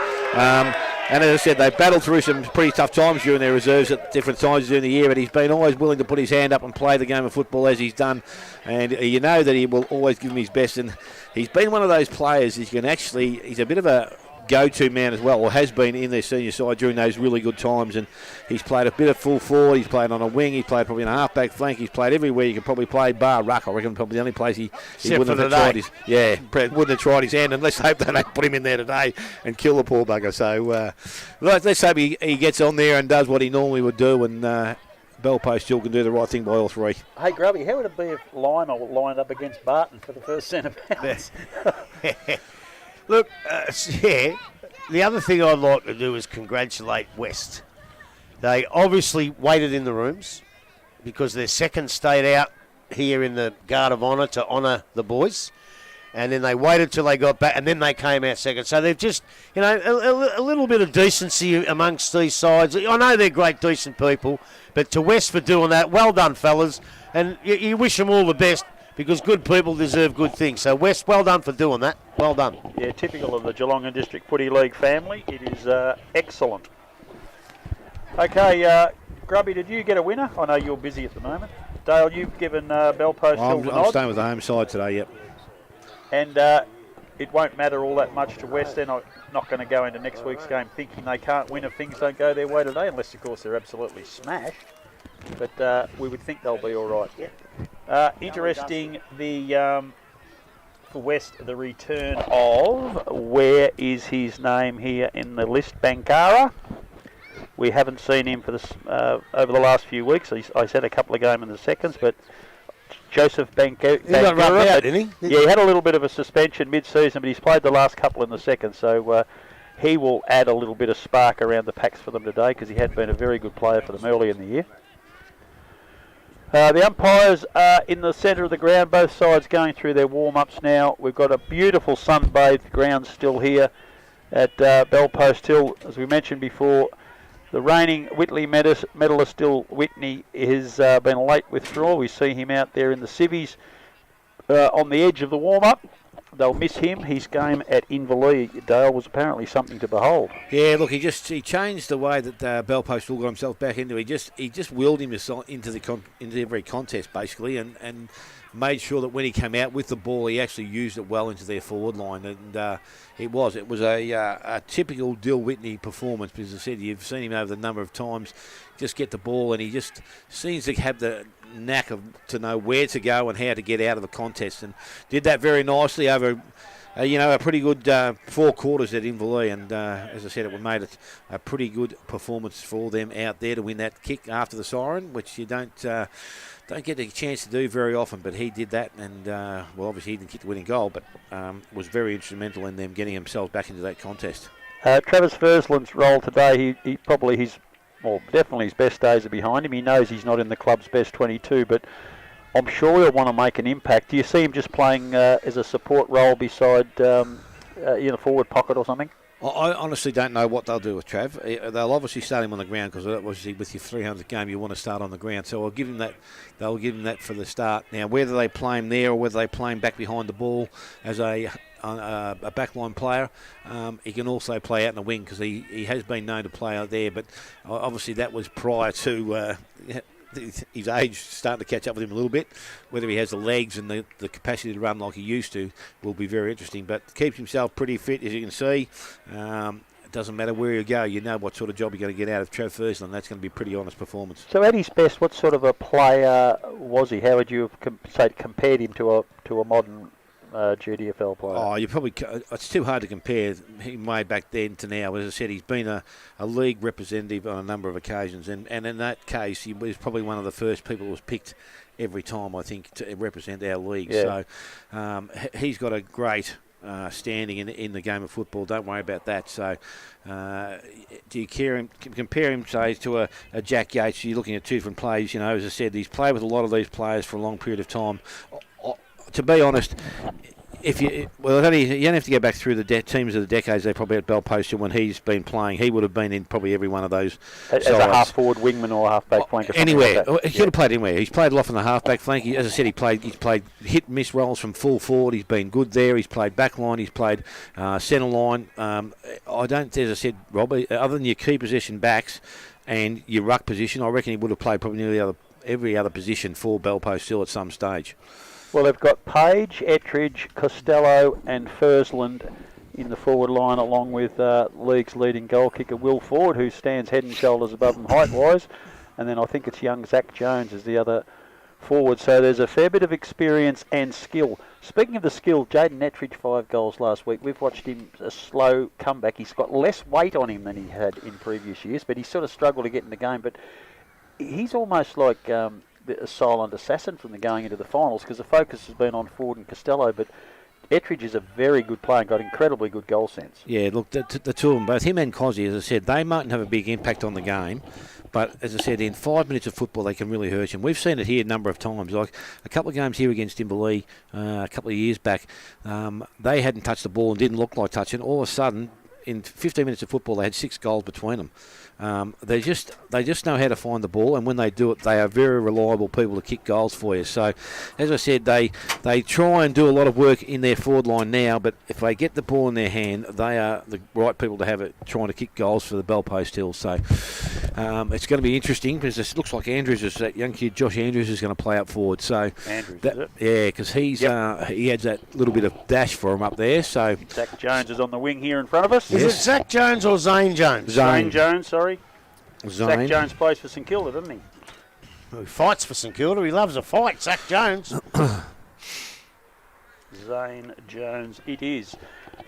And as I said, they've battled through some pretty tough times during their reserves at different times during the year, but he's been always willing to put his hand up and play the game of football as he's done. And you know that he will always give him his best. And he's been one of those players, he's a bit of a go-to man as well, or has been in their senior side during those really good times. And he's played a bit of full forward, he's played on a wing, he's played probably in a half-back flank, he's played everywhere you could probably play, bar ruck. I reckon probably the only place he wouldn't have tried his wouldn't have tried his hand, and let's hope they don't put him in there today and kill the poor bugger. So let's hope he gets on there and does what he normally would do, and Bellpost still can do the right thing by all three. Hey, Grubby, how would it be if Lionel lined up against Barton for the first centre bounce? Look, the other thing I'd like to do is congratulate West. They obviously waited in the rooms because their second stayed out here in the Guard of Honour to honour the boys. And then they waited till they got back, and then they came out second. So they've just, a little bit of decency amongst these sides. I know they're great, decent people, but to West for doing that, well done, fellas. And you wish them all the best, because good people deserve good things. So West, well done for doing that. Well done. Yeah, typical of the Geelong and District Footy League family. It is excellent. Okay, Grubby, did you get a winner? I know you're busy at the moment. Dale, you've given Bellpost Hill the nod. I'm staying with the home side today, yep. And it won't matter all that much to West. They're not going to go into next week's game thinking they can't win if things don't go their way today, unless, of course, they're absolutely smashed. But we would think they'll be all right. Interesting, for West, the return of, where is his name here in the list, Bankara. We haven't seen him for this over the last few weeks. He's had a couple of games in the seconds, but Joseph Bankara. He got rubbed out, didn't he? Yeah, he had a little bit of a suspension mid-season, but he's played the last couple in the second, so he will add a little bit of spark around the packs for them today, because he had been a very good player for them early in the year. The umpires are in the centre of the ground, both sides going through their warm-ups now. We've got a beautiful sun-bathed ground still here at Bellpost Hill. As we mentioned before, the reigning Whitley medalist Dill Whitney has been late withdrawal. We see him out there in the civvies on the edge of the warm-up. They'll miss him. His game at Inverleigh, Dale, was apparently something to behold. Yeah, look, he changed the way that Bellpost will got himself back into. He just willed him into every contest basically, and made sure that when he came out with the ball, he actually used it well into their forward line, and it was a typical Dill Whitney performance. Because as I said, you've seen him over the number of times just get the ball, and he just seems to have the knack to know where to go and how to get out of the contest, and did that very nicely over a pretty good 4 quarters at Inverleigh, and as I said, it made it a pretty good performance for them out there to win that kick after the siren, which you don't get a chance to do very often, but he did that, and obviously he didn't kick the winning goal, but was very instrumental in them getting themselves back into that contest. Travis Fursland's role today, he probably definitely his best days are behind him. He knows he's not in the club's best 22, but I'm sure he'll want to make an impact. Do you see him just playing as a support role beside in a forward pocket or something? I honestly don't know what they'll do with Trav. They'll obviously start him on the ground, because obviously with your 300th game you want to start on the ground. So I'll give him that. They'll give him that for the start. Now, whether they play him there or whether they play him back behind the ball as a backline player, he can also play out in the wing, because he has been known to play out there. But obviously that was prior to his age starting to catch up with him a little bit. Whether he has the legs and the capacity to run like he used to will be very interesting. But keeps himself pretty fit, as you can see. It doesn't matter where you go, you know what sort of job you're going to get out of Trev Fursland. That's going to be a pretty honest performance. So at his best, what sort of a player was he? How would you have compared him to a modern GDFL player? Oh, it's too hard to compare him way back then to now. As I said, he's been a league representative on a number of occasions, and in that case, he was probably one of the first people who was picked every time, I think, to represent our league. Yeah. So he's got a great standing in the game of football. Don't worry about that. So do you compare him, say, to a Jack Yates? You're looking at two different players. As I said, he's played with a lot of these players for a long period of time. To be honest, you don't have to go back through the teams of the decades. They probably at Belpost when he's been playing. He would have been in probably every one of those. As a half-forward wingman or a half-back flank or something anywhere. like that. He could have played anywhere. He's played a lot from the half-back flank. As I said, he's played hit-and-miss roles from full forward. He's been good there. He's played back line. He's played centre line. I don't, as I said, Rob, other than your key possession backs and your ruck position, I reckon he would have played probably nearly every other position for Belpost still at some stage. Well, they've got Page, Ettridge, Costello and Fursland in the forward line, along with league's leading goal kicker Will Ford, who stands head and shoulders above them height-wise. And then I think it's young Zach Jones is the other forward. So there's a fair bit of experience and skill. Speaking of the skill, Jaden Ettridge, 5 goals last week. We've watched him a slow comeback. He's got less weight on him than he had in previous years, but he sort of struggled to get in the game. But he's almost like a silent assassin from the going into the finals, because the focus has been on Ford and Costello, but Ettridge is a very good player and got incredibly good goal sense. Yeah, look, the two of them, both him and Cozzy, as I said, they mightn't have a big impact on the game, but as I said, in 5 minutes of football they can really hurt you. We've seen it here a number of times, like a couple of games here against Timberlea a couple of years back. They hadn't touched the ball and didn't look like touching. All of a sudden, in 15 minutes of football, they had 6 goals between them. They just know how to find the ball, and when they do it, they are very reliable people to kick goals for you. So, as I said, they try and do a lot of work in their forward line now, but if they get the ball in their hand, they are the right people to have it trying to kick goals for the Belpost Hills. So, it's going to be interesting, because it looks like Andrews is that young kid, Josh Andrews, is going to play up forward. So, Andrews, yeah, because he adds that little bit of dash for him up there. So, Zach Jones is on the wing here in front of us. Is it Zach Jones or Zane Jones? Zane Jones, sorry. Zane. Zach Jones plays for St Kilda, doesn't he? He fights for St Kilda. He loves a fight, Zach Jones. Zane Jones it is.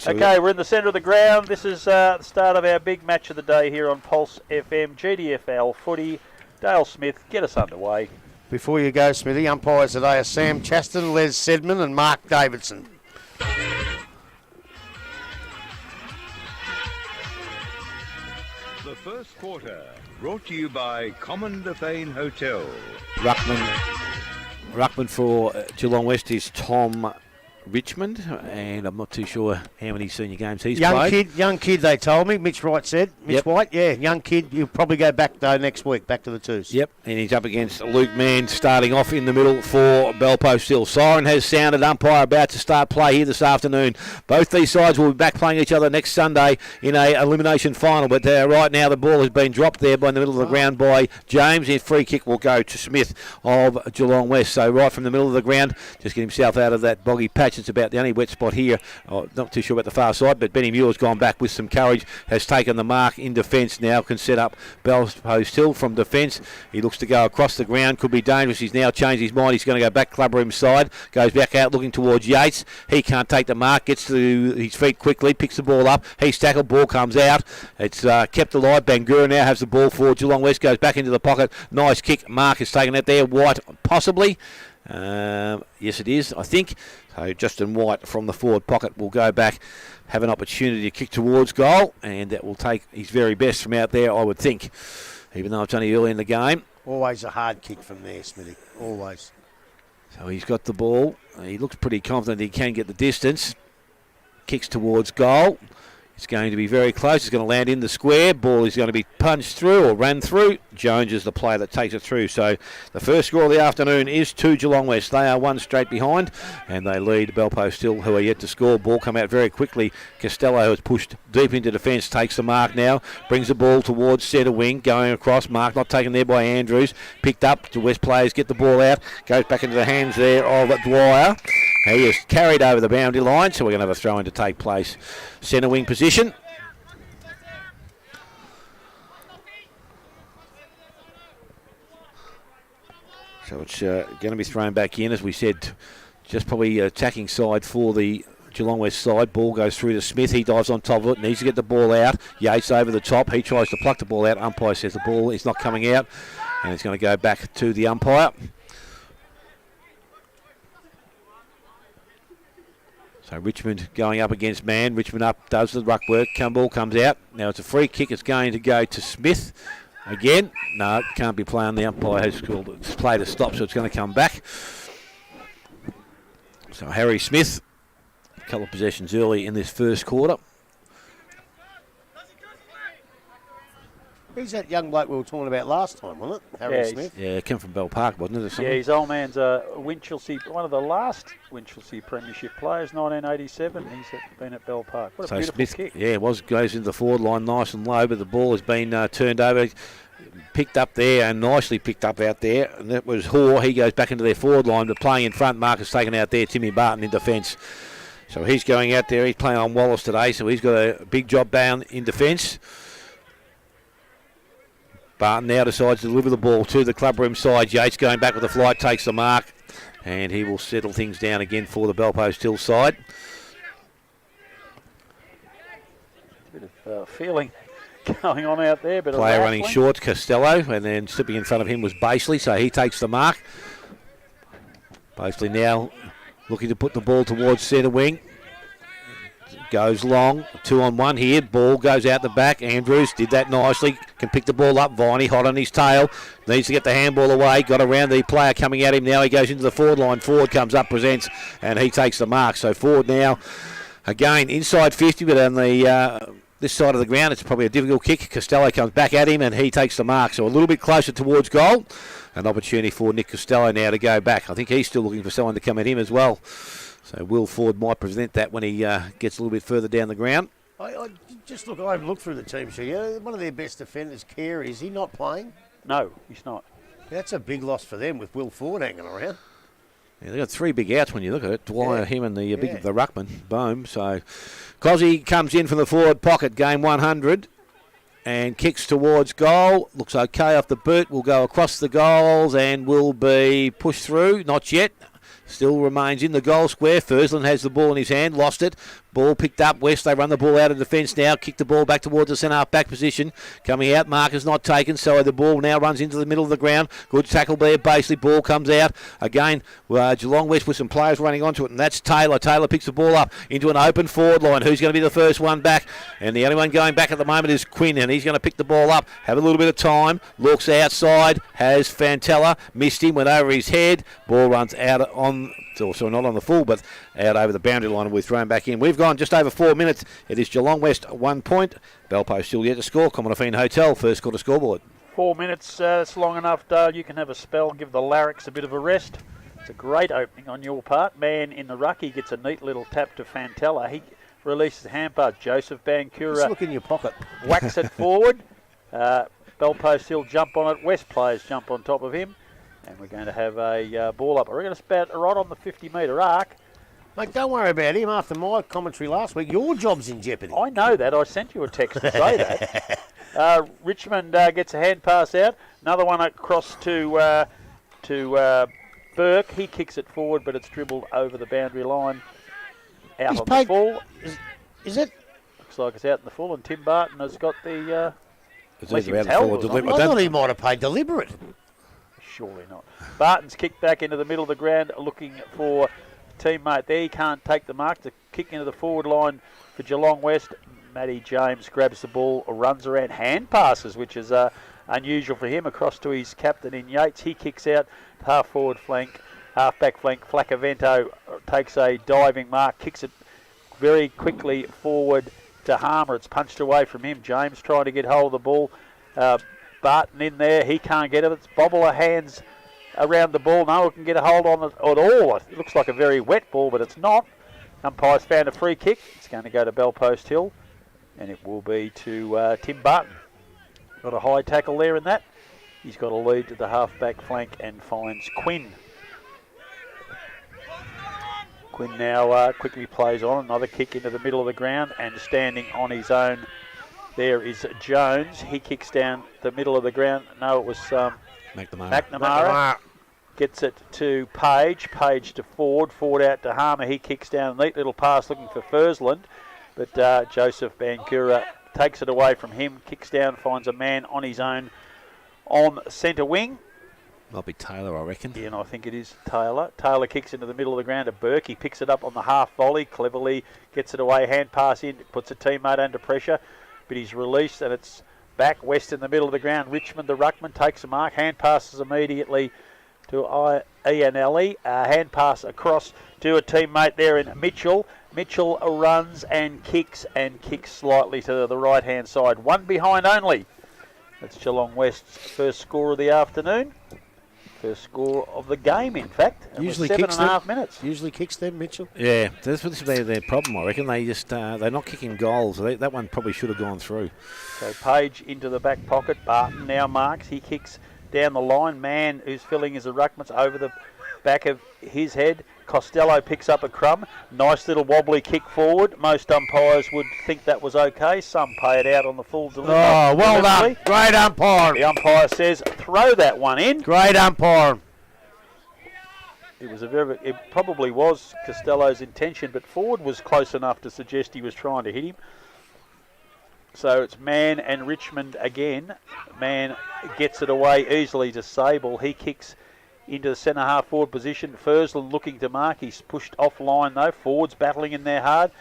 Okay, we're in the centre of the ground. This is the start of our big match of the day here on Pulse FM, GDFL footy. Dale Smith, get us underway. Before you go, Smithy, umpires today are Sam Chaston, Les Sedman and Mark Davidson. The first quarter, brought to you by Common Fane Hotel. Ruckman for Geelong West is Tom Richmond, and I'm not too sure how many senior games he's played. Young kid, they told me. Mitch Wright said. Mitch White, yeah, young kid. You'll probably go back, though, next week, back to the twos. Yep, and he's up against Luke Mann, starting off in the middle for Belpost Hill. Siren has sounded, umpire about to start play here this afternoon. Both these sides will be back playing each other next Sunday in a elimination final, but right now the ball has been dropped there by in the middle of the ground by James. His free kick will go to Smith of Geelong West. So right from the middle of the ground, just get himself out of that boggy patch. It's about the only wet spot here. Not too sure about the far side, but Benny Muir's gone back with some courage, has taken the mark in defence now, can set up Belpost Hill from defence. He looks to go across the ground, could be dangerous. He's now changed his mind. He's going to go back Clubroom's side, goes back out looking towards Yates. He can't take the mark, gets to his feet quickly, picks the ball up. He's tackled, ball comes out. It's kept alive. Bangura now has the ball for Geelong West, goes back into the pocket. Nice kick. Mark has taken it there. White possibly. Yes, it is, I think. So Justin White from the forward pocket will go back, have an opportunity to kick towards goal, and that will take his very best from out there, I would think, even though it's only early in the game. Always a hard kick from there, Smithy. Always. So he's got the ball. He looks pretty confident he can get the distance. Kicks towards goal. It's going to be very close. It's going to land in the square. Ball is going to be punched through or run through. Jones is the player that takes it through. So the first score of the afternoon is to Geelong West. They are one straight behind, and they lead Belpost Hill, who are yet to score. Ball come out very quickly. Costello has pushed deep into defence, takes the mark now, brings the ball towards centre wing, going across. Mark not taken there by Andrews. Picked up to West players, get the ball out. Goes back into the hands there of Dwyer. He is carried over the boundary line, so we're going to have a throw-in to take place. Centre wing position. So it's going to be thrown back in, as we said, just probably attacking side for the Geelong West side. Ball goes through to Smith. He dives on top of it, needs to get the ball out. Yates over the top. He tries to pluck the ball out. Umpire says the ball is not coming out, and it's going to go back to the umpire. So Richmond going up against Mann. Richmond up, does the ruck work. Ball comes out. Now it's a free kick. It's going to go to Smith again. No, it can't be playing. The umpire has called it. It's played a stop, so it's going to come back. So Harry Smith couple of possessions early in this first quarter. He's that young bloke we were talking about last time, wasn't it? Harry Smith. Yeah, came from Bell Park, wasn't it? Or something? Yeah, his old man's Winchelsea, one of the last Winchelsea Premiership players, 1987. He's been at Bell Park. What a beautiful Smith, kick. yeah, goes into the forward line nice and low, but the ball has been turned over, picked up there and nicely picked up out there. And that was Hoare. He goes back into their forward line, but playing in front, Marcus taken out there, Timmy Barton in defence. So he's going out there. He's playing on Wallace today, so he's got a big job down in defence. Barton now decides to deliver the ball to the clubroom side. Yates going back with the flight, takes the mark, and he will settle things down again for the Bellpost Hill side. Bit of feeling going on out there. But Player running short, Costello, and then slipping in front of him was Baseley, so he takes the mark. Baseley now looking to put the ball towards centre wing. Goes long, 2-on-1 here. Ball goes out the back. Andrews did that nicely. Can pick the ball up. Viney hot on his tail. Needs to get the handball away. Got around the player coming at him. Now he goes into the forward line. Ford comes up, presents, and he takes the mark. So Ford now, again, inside 50, but on the this side of the ground, it's probably a difficult kick. Costello comes back at him, and he takes the mark. So a little bit closer towards goal. An opportunity for Nick Costello now to go back. I think he's still looking for someone to come at him as well. So Will Ford might present that when he gets a little bit further down the ground. I just look. I've looked through the team sheet. Yeah, one of their best defenders, Carey, is he not playing? No, he's not. That's a big loss for them with Will Ford hanging around. Yeah, they've got three big outs when you look at it. Dwyer, him, and the ruckman. Boom. So Cozzy comes in from the forward pocket, game 100, and kicks towards goal. Looks okay off the boot. Will go across the goals and will be pushed through. Not yet. Still remains in the goal square. Fursland has the ball in his hand, lost it. Ball picked up. West, they run the ball out of defence now. Kick the ball back towards the centre half back position. Coming out, Marcus not taken, so the ball now runs into the middle of the ground. Good tackle there, basically. Ball comes out. Again, Geelong West with some players running onto it, and that's Taylor. Taylor picks the ball up into an open forward line. Who's going to be the first one back? And the only one going back at the moment is Quinn, and he's going to pick the ball up. Have a little bit of time. Looks outside. Has Fantella. Missed him, went over his head. Ball runs out on... So not on the full, but out over the boundary line, and we're thrown back in. We've gone just over 4 minutes. It is Geelong West 1 point. Bellpost still yet to score. Commonwealth Hotel, first quarter scoreboard. 4 minutes, that's long enough, Dale. You can have a spell, give the Larricks a bit of a rest. It's a great opening on your part. Man in the ruck, he gets a neat little tap to Fantella. He releases the hand pass. Joseph Bankura. Just look in your pocket. Whacks it forward. Bellpost Hill jump on it. West players jump on top of him. And we're going to have a ball up. We're going to spout right on the 50-metre arc. Mate, don't worry about him. After my commentary last week, your job's in jeopardy. I know that. I sent you a text to say that. Richmond gets a hand pass out. Another one across to Burke. He kicks it forward, but it's dribbled over the boundary line. Out on the full. Is it? Looks like it's out in the full, and Tim Barton has got the... I thought he might have paid deliberate. Surely not. Barton's kicked back into the middle of the ground looking for a teammate there. He can't take the mark. To kick into the forward line for Geelong West. Matty James grabs the ball, runs around, hand passes, which is unusual for him, across to his captain in Yates. He kicks out half forward flank, half back flank. Flacavento takes a diving mark, kicks it very quickly forward to Harmer. It's punched away from him. James trying to get hold of the ball. Barton in there, he can't get it. It's bobble of hands around the ball. No one can get a hold on it at all. It looks like a very wet ball, but it's not. Umpire's found a free kick. It's going to go to Bellpost Hill, and it will be to Tim Barton. Got a high tackle there in that. He's got a lead to the half-back flank and finds Quinn. Quinn now quickly plays on. Another kick into the middle of the ground, and standing on his own there is Jones. He kicks down the middle of the ground. No, it was McNamara. Gets it to Page. Page to Ford. Ford out to Harmer. He kicks down a neat little pass looking for Fursland. But Joseph Bankura takes it away from him. Kicks down, finds a man on his own on centre wing. Might be Taylor, I reckon. Yeah, and I think it is Taylor. Taylor kicks into the middle of the ground to Burke. He picks it up on the half volley. Cleverly gets it away. Hand pass in. Puts a teammate under pressure. But he's released, and it's back West in the middle of the ground. Richmond, the ruckman, takes a mark. Hand passes immediately to Ian Ellie. Hand pass across to a teammate there in Mitchell. Mitchell runs and kicks slightly to the right-hand side. One behind only. That's Geelong West's first score of the afternoon. First score of the game, in fact. Usually seven kicks and a them. half minutes. Usually kicks them, Mitchell. Yeah, that's their problem, I reckon. They just they're not kicking goals. That one probably should have gone through. So Page into the back pocket. Barton now marks. He kicks down the line. Man who's filling his ruckmans over the back of his head. Costello picks up a crumb. Nice little wobbly kick forward. Most umpires would think that was okay. Some pay it out on the full delivery. Oh, well done. Great umpire. The umpire says, throw that one in. Great umpire. It probably was Costello's intention, but Ford was close enough to suggest he was trying to hit him. So it's Mann and Richmond again. Mann gets it away easily to Sable. He kicks into the centre half forward position. Fursland looking to mark. He's pushed offline though. Ford's battling in there hard.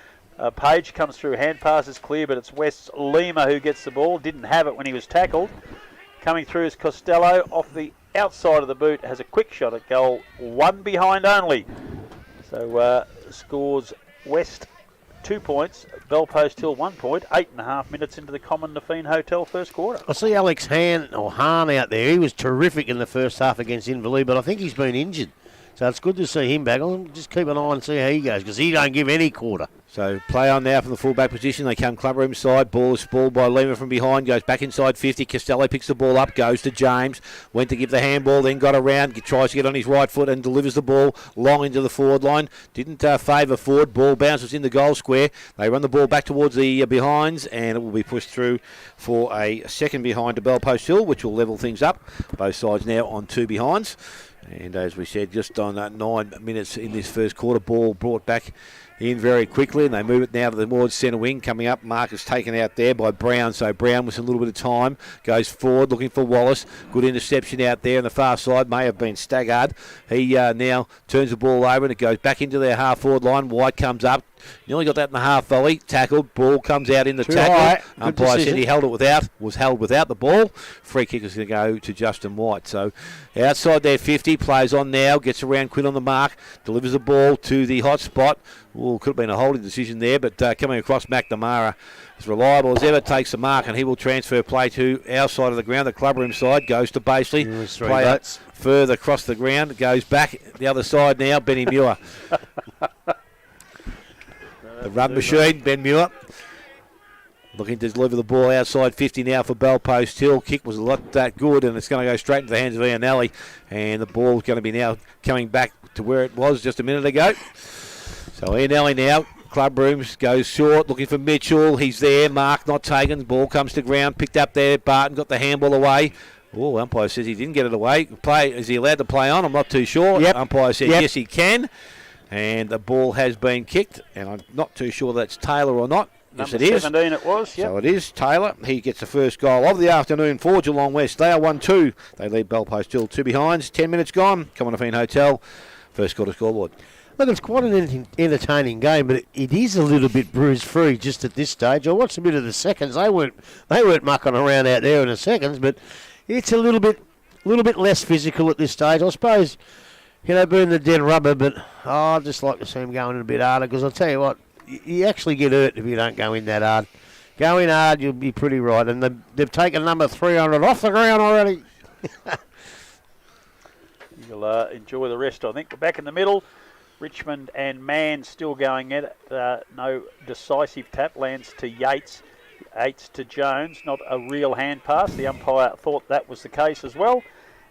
Page comes through. Hand pass is clear, but it's West's Lima who gets the ball. Didn't have it when he was tackled. Coming through is Costello off the outside of the boot. Has a quick shot at goal. One behind only. So scores West 2 points. Bellpost Hill 1 point. 8.5 minutes into the Common Nafeen Hotel first quarter. I see Alex Hahn out there. He was terrific in the first half against Inverleigh, but I think he's been injured. So it's good to see him back. I'll just keep an eye and see how he goes, because he don't give any quarter. So play on now from the fullback position. They come clubroom side. Ball is spoiled by Lima from behind. Goes back inside 50. Costello picks the ball up. Goes to James. Went to give the handball. Then got around. Tries to get on his right foot and delivers the ball long into the forward line. Didn't favour Ford. Ball bounces in the goal square. They run the ball back towards the behinds, and it will be pushed through for a second behind to Bellpost Hill, which will level things up. Both sides now on two behinds. And as we said, just on 9 minutes in this first quarter, ball brought back in very quickly, and they move it now to the towards centre wing. Coming up, Marcus taken out there by Brown, so Brown with a little bit of time goes forward looking for Wallace. Good interception out there on the far side, may have been Staggard. He now turns the ball over and it goes back into their half forward line. White comes up, nearly got that in the half volley, tackled, ball comes out in the tackle. Umpire said he held it without, was held without the ball. Free kick is going to go to Justin White. So outside there 50, plays on now, gets around Quinn on the mark, delivers the ball to the hot spot. Could have been a holding decision there, but coming across McNamara, as reliable as ever, takes the mark, and he will transfer play to our side of the ground. The clubroom side goes to Basely. Play out further across the ground, goes back the other side now. Benny Muir. The run machine, Ben Muir. Looking to deliver the ball outside 50 now for Bellpost Hill. Kick was a lot that good, and it's going to go straight into the hands of Iannelli. And the ball's going to be now coming back to where it was just a minute ago. So Iannelli now, club rooms, goes short, looking for Mitchell. He's there, mark not taken. Ball comes to ground, picked up there. Barton got the handball away. Oh, umpire says he didn't get it away. Is he allowed to play on? I'm not too sure. Yep. Umpire said yes, he can. And the ball has been kicked, and I'm not too sure that's Taylor or not. Yes, Number it is. 17 it was, yep. So it is Taylor. He gets the first goal of the afternoon for Geelong West. They are 1-2. They lead Bellpost Hill 2 behinds. 10 minutes gone. Come on, Nafeen Hotel. First quarter scoreboard. Look, it's quite an entertaining game, but it is a little bit bruise-free just at this stage. I watched a bit of the seconds. They weren't mucking around out there in the seconds, but it's a little bit less physical at this stage. I suppose, being the dead rubber, but I'd just like to see them going in a bit harder, because I'll tell you what, you actually get hurt if you don't go in that hard. Go in hard, you'll be pretty right. And they've taken number 300 off the ground already. You'll enjoy the rest, I think. We're back in the middle. Richmond and Mann still going at it. No decisive tap. Lands to Yates. Yates to Jones. Not a real hand pass. The umpire thought that was the case as well.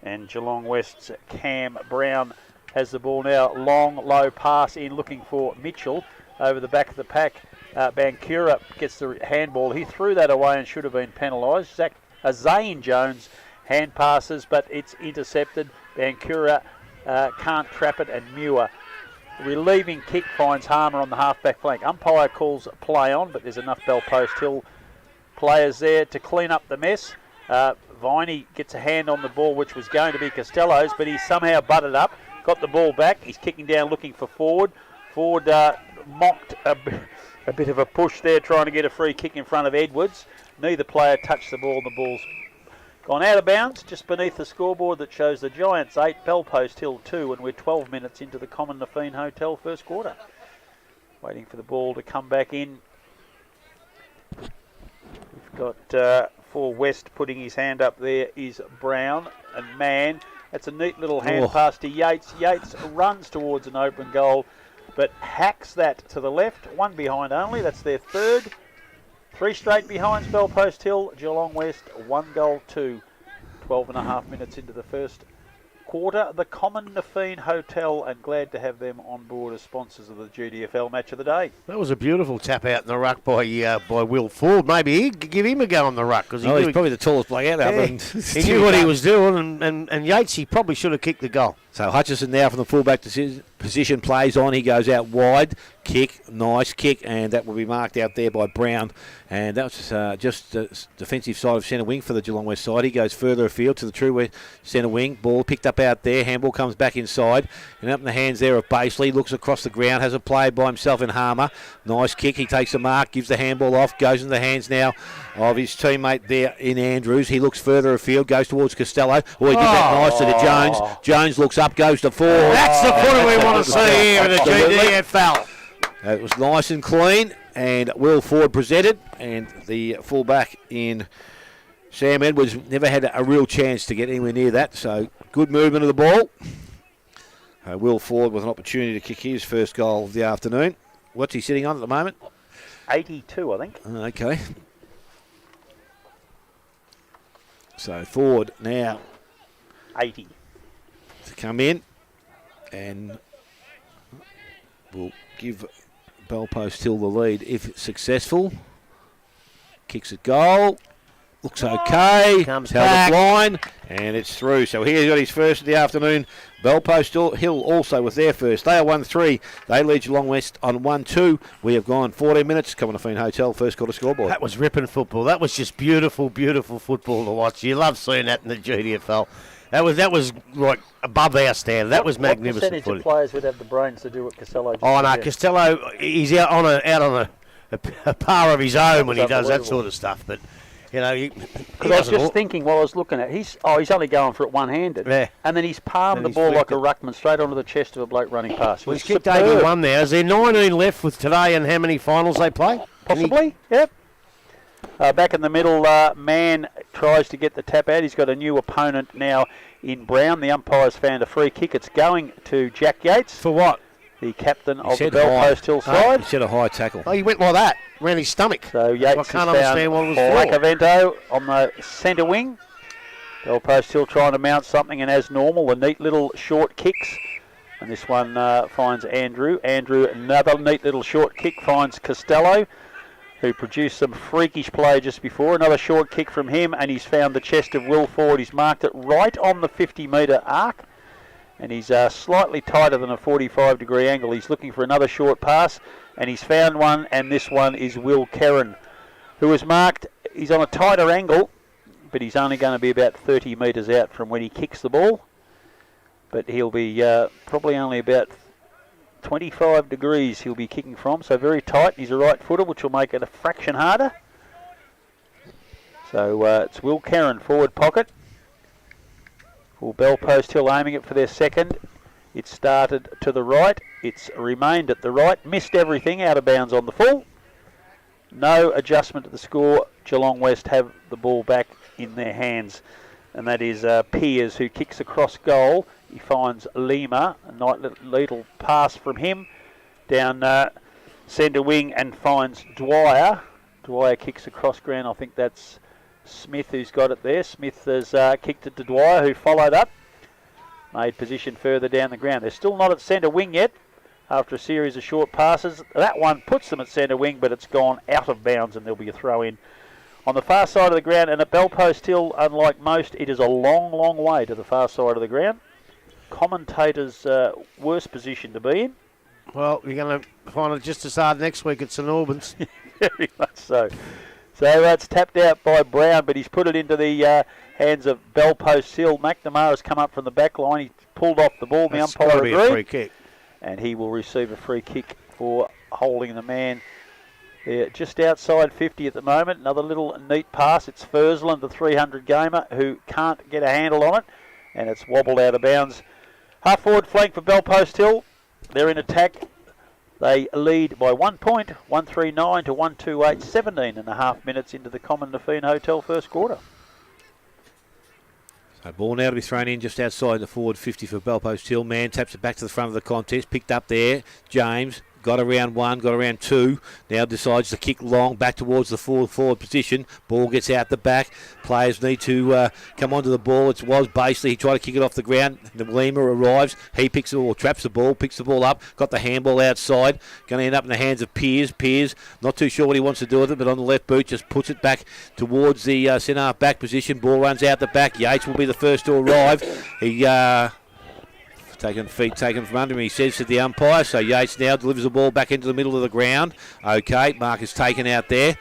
And Geelong West's Cam Brown has the ball now. Long, low pass in looking for Mitchell over the back of the pack. Bankura gets the handball. He threw that away and should have been penalised. Zane Jones hand passes, but it's intercepted. Bankura can't trap it, and Muir. Relieving kick finds Harmer on the half-back flank. Umpire calls play on, but there's enough Bellpost Hill players there to clean up the mess. Viney gets a hand on the ball, which was going to be Costello's, but he somehow butted up, got the ball back. He's kicking down looking for Ford. Ford mocked a bit of a push there, trying to get a free kick in front of Edwards. Neither player touched the ball, and the ball's gone out of bounds, just beneath the scoreboard that shows the Giants 8, Bellpost Hill 2, and we're 12 minutes into the Common Nafeen Hotel first quarter. Waiting for the ball to come back in. We've got for West putting his hand up there is Brown and Mann. That's a neat little hand pass to Yates. Yates runs towards an open goal, but hacks that to the left. One behind only. That's their third. 3 straight behinds, Bellpost Hill. Geelong West, 1-2. 12.5 minutes into the first quarter. The Common Nafeen Hotel, and glad to have them on board as sponsors of the GDFL Match of the Day. That was a beautiful tap out in the ruck by Will Ford. Maybe he'd give him a go on the ruck. Cause he's probably the tallest player out there. He knew what he was doing, and Yates, he probably should have kicked the goal. So Hutchison now from the fullback position plays on. He goes out wide. Kick, nice kick, and that will be marked out there by Brown. And that was just the defensive side of centre wing for the Geelong West side. He goes further afield to the true west centre wing. Ball picked up out there. Handball comes back inside. And up in the hands there of Baseley. Looks across the ground. Has a play by himself in Harmer. Nice kick. He takes the mark. Gives the handball off. Goes in the hands now of his teammate there in Andrews. He looks further afield. Goes towards Costello. Oh, he did that nicely to Jones. Jones looks up. Goes to forward. That's the footer we want to see here in the GDFL. It was nice and clean, and Will Ford presented, and the fullback in Sam Edwards never had a real chance to get anywhere near that, so good movement of the ball. Will Ford with an opportunity to kick his first goal of the afternoon. What's he sitting on at the moment? 82, I think. Okay. So Ford now 80 to come in, and will give Bellpost Hill the lead if successful. Kicks a goal. Looks okay. Comes held back. the line, and it's through. So he's got his first of the afternoon. Bellpost Hill also with their first. They are 1-3. They lead Geelong West on 1-2. We have gone 14 minutes. Common Nafeen Hotel, first quarter scoreboard. That was ripping football. That was just beautiful, beautiful football to watch. You love seeing that in the GDFL. That was like above our standard. That was magnificent. What percentage of players would have the brains to do what Costello just Oh no, did? Costello, he's out on a par of his own when he does that sort of stuff. But you know, because I was just thinking while I was looking at, he's only going for it one-handed, and then he's palmed the ball like a ruckman straight onto the chest of a bloke running past. Well, he's kicked 81 there. Is there 19 left with today, and how many finals they play? Possibly, yep. Back in the middle, Mann tries to get the tap out. He's got a new opponent now in Brown. The umpire's found a free kick. It's going to Jack Yates. For what? The captain of the Bellpost Hill side. He said a high tackle. Oh, he went like that, around his stomach. So Yates I can't understand what it was for. Lacavento on the centre wing. Bellpost Hill trying to mount something, and as normal, the neat little short kicks. And this one finds Andrew. Andrew, another neat little short kick, finds Costello, who produced some freakish play just before. Another short kick from him, and he's found the chest of Will Ford. He's marked it right on the 50-metre arc, and he's slightly tighter than a 45-degree angle. He's looking for another short pass, and he's found one, and this one is Will Kerrin, who is marked. He's on a tighter angle, but he's only going to be about 30 metres out from when he kicks the ball. But he'll be probably only about 25 degrees he'll be kicking from, so very tight. He's a right footer, which will make it a fraction harder. So it's Will Kerrin, forward pocket. For Bellpost Hill aiming it for their second. It started to the right. It's remained at the right. Missed everything, out of bounds on the full. No adjustment to the score. Geelong West have the ball back in their hands. And that is Piers, who kicks across goal. He finds Lima, a nice little pass from him down centre wing, and finds Dwyer. Dwyer kicks across ground. I think that's Smith who's got it there. Smith has kicked it to Dwyer, who followed up. Made position further down the ground. They're still not at centre wing yet after a series of short passes. That one puts them at centre wing, but it's gone out of bounds, and there'll be a throw in on the far side of the ground. And at Bellpost Hill, unlike most, it is a long, long way to the far side of the ground. Commentator's worst position to be in. Well, you're going to find it just as hard next week at St Albans. Very much so. So it's tapped out by Brown, but he's put it into the hands of Bellpost Hill. McNamara has come up from the back line. He pulled off the ball. That's the umpire gotta be agreed. a free kick. And he will receive a free kick for holding the man. They're just outside 50 at the moment. Another little neat pass. It's Fursland, the 300 gamer, who can't get a handle on it. And it's wobbled out of bounds. Half forward flank for Bellpost Hill. They're in attack. They lead by 1 point, 139 to 128, 17 and a half minutes into the Common Nafeen Hotel first quarter. So ball now to be thrown in just outside the forward 50 for Bellpost Hill. Man taps it back to the front of the contest. Picked up there. James got around one, got around two. Now decides to kick long back towards the forward position. Ball gets out the back. Players need to come onto the ball. It was Basley. He tried to kick it off the ground. The Lima arrives. He picks it or traps the ball, picks the ball up. Got the handball outside. Going to end up in the hands of Piers. Piers, not too sure what he wants to do with it, but on the left boot, just puts it back towards the centre half back position. Ball runs out the back. Yates will be the first to arrive. He taken from under him, he says to the umpire. So Yates now delivers the ball back into the middle of the ground. Okay, mark is taken out there.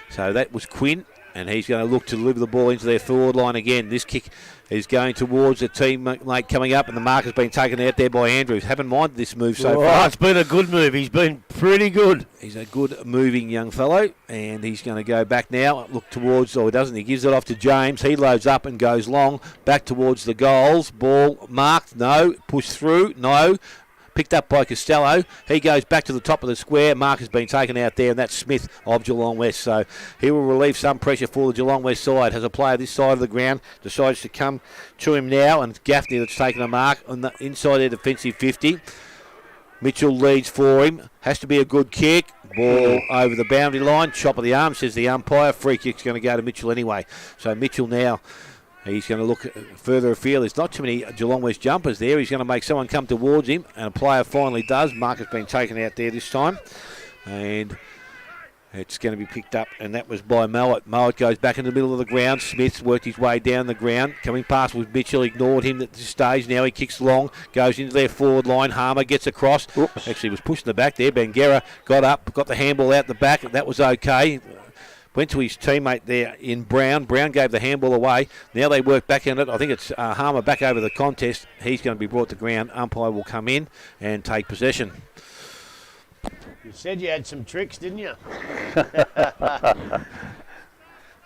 So that was Quinn, and he's going to look to deliver the ball into their forward line again. This kick is going towards a teammate coming up, and the mark has been taken out there by Andrews. Haven't minded this move so far. It's been a good move. He's been pretty good. He's a good moving young fellow, and he's going to go back now. Look towards, he doesn't. He gives it off to James. He loads up and goes long, back towards the goals. Ball marked, no. Pushed through, no. Picked up by Costello. He goes back to the top of the square. Mark has been taken out there, and that's Smith of Geelong West. So he will relieve some pressure for the Geelong West side. Has a player this side of the ground, decides to come to him now, and Gaffney that's taken a mark on the inside their defensive 50. Mitchell leads for him. Has to be a good kick. Ball over the boundary line. Chop of the arm, says the umpire. Free kick's going to go to Mitchell anyway. So Mitchell now, he's going to look further afield. There's not too many Geelong West jumpers there. He's going to make someone come towards him, and a player finally does. Mark has been taken out there this time, and it's going to be picked up, and that was by Mowat. Mowat goes back in the middle of the ground. Smith's worked his way down the ground. Coming past with Mitchell, ignored him at this stage. Now he kicks long, goes into their forward line. Harmer gets across. Oops. Actually was pushed in the back there. Bangera got up, got the handball out the back. That was okay. Went to his teammate there in Brown. Brown gave the handball away. Now they work back in it. I think it's Harmer back over the contest. He's going to be brought to ground. Umpire will come in and take possession. You said you had some tricks, didn't you?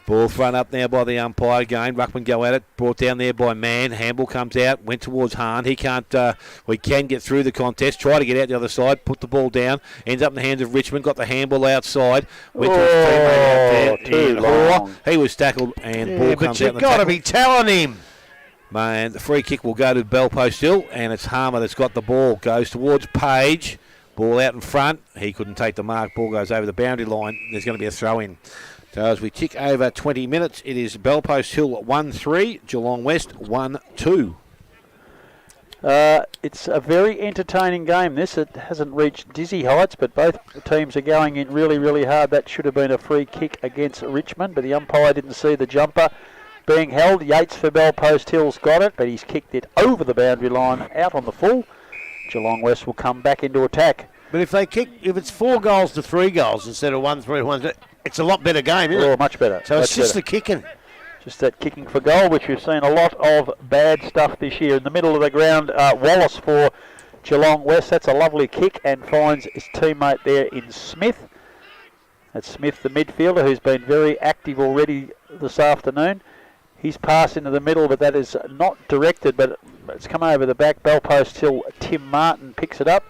Ball thrown up now by the umpire again. Ruckman go at it. Brought down there by Mann. Handball comes out. Went towards Hahn. He can't. We can get through the contest. Try to get out the other side. Put the ball down. Ends up in the hands of Richmond. Got the handball outside. Went to his teammate out there. Too long. He was tackled, and ball comes out. But you've got to be telling him. Man, the free kick will go to Bellpost Hill, and it's Harmer that's got the ball. Goes towards Page. Ball out in front. He couldn't take the mark. Ball goes over the boundary line. There's going to be a throw in. So as we tick over 20 minutes, it is Bellpost Hill 1-3, Geelong West 1-2. It's a very entertaining game, this. It hasn't reached dizzy heights, but both teams are going in really, really hard. That should have been a free kick against Richmond, but the umpire didn't see the jumper being held. Yates for Bellpost Hill's got it, but he's kicked it over the boundary line, out on the full. Geelong West will come back into attack. But if it's 4 goals to 3 goals instead of 1-3, it's a lot better game, isn't it? Much better. So much it's just better. the kicking. Just that kicking for goal, which we've seen a lot of bad stuff this year. In the middle of the ground, Wallace for Geelong West. That's a lovely kick and finds his teammate there in Smith. That's Smith, the midfielder, who's been very active already this afternoon. He's passed into the middle, but that is not directed, but it's come over the back. Bellpost Hill, Tim Martin picks it up.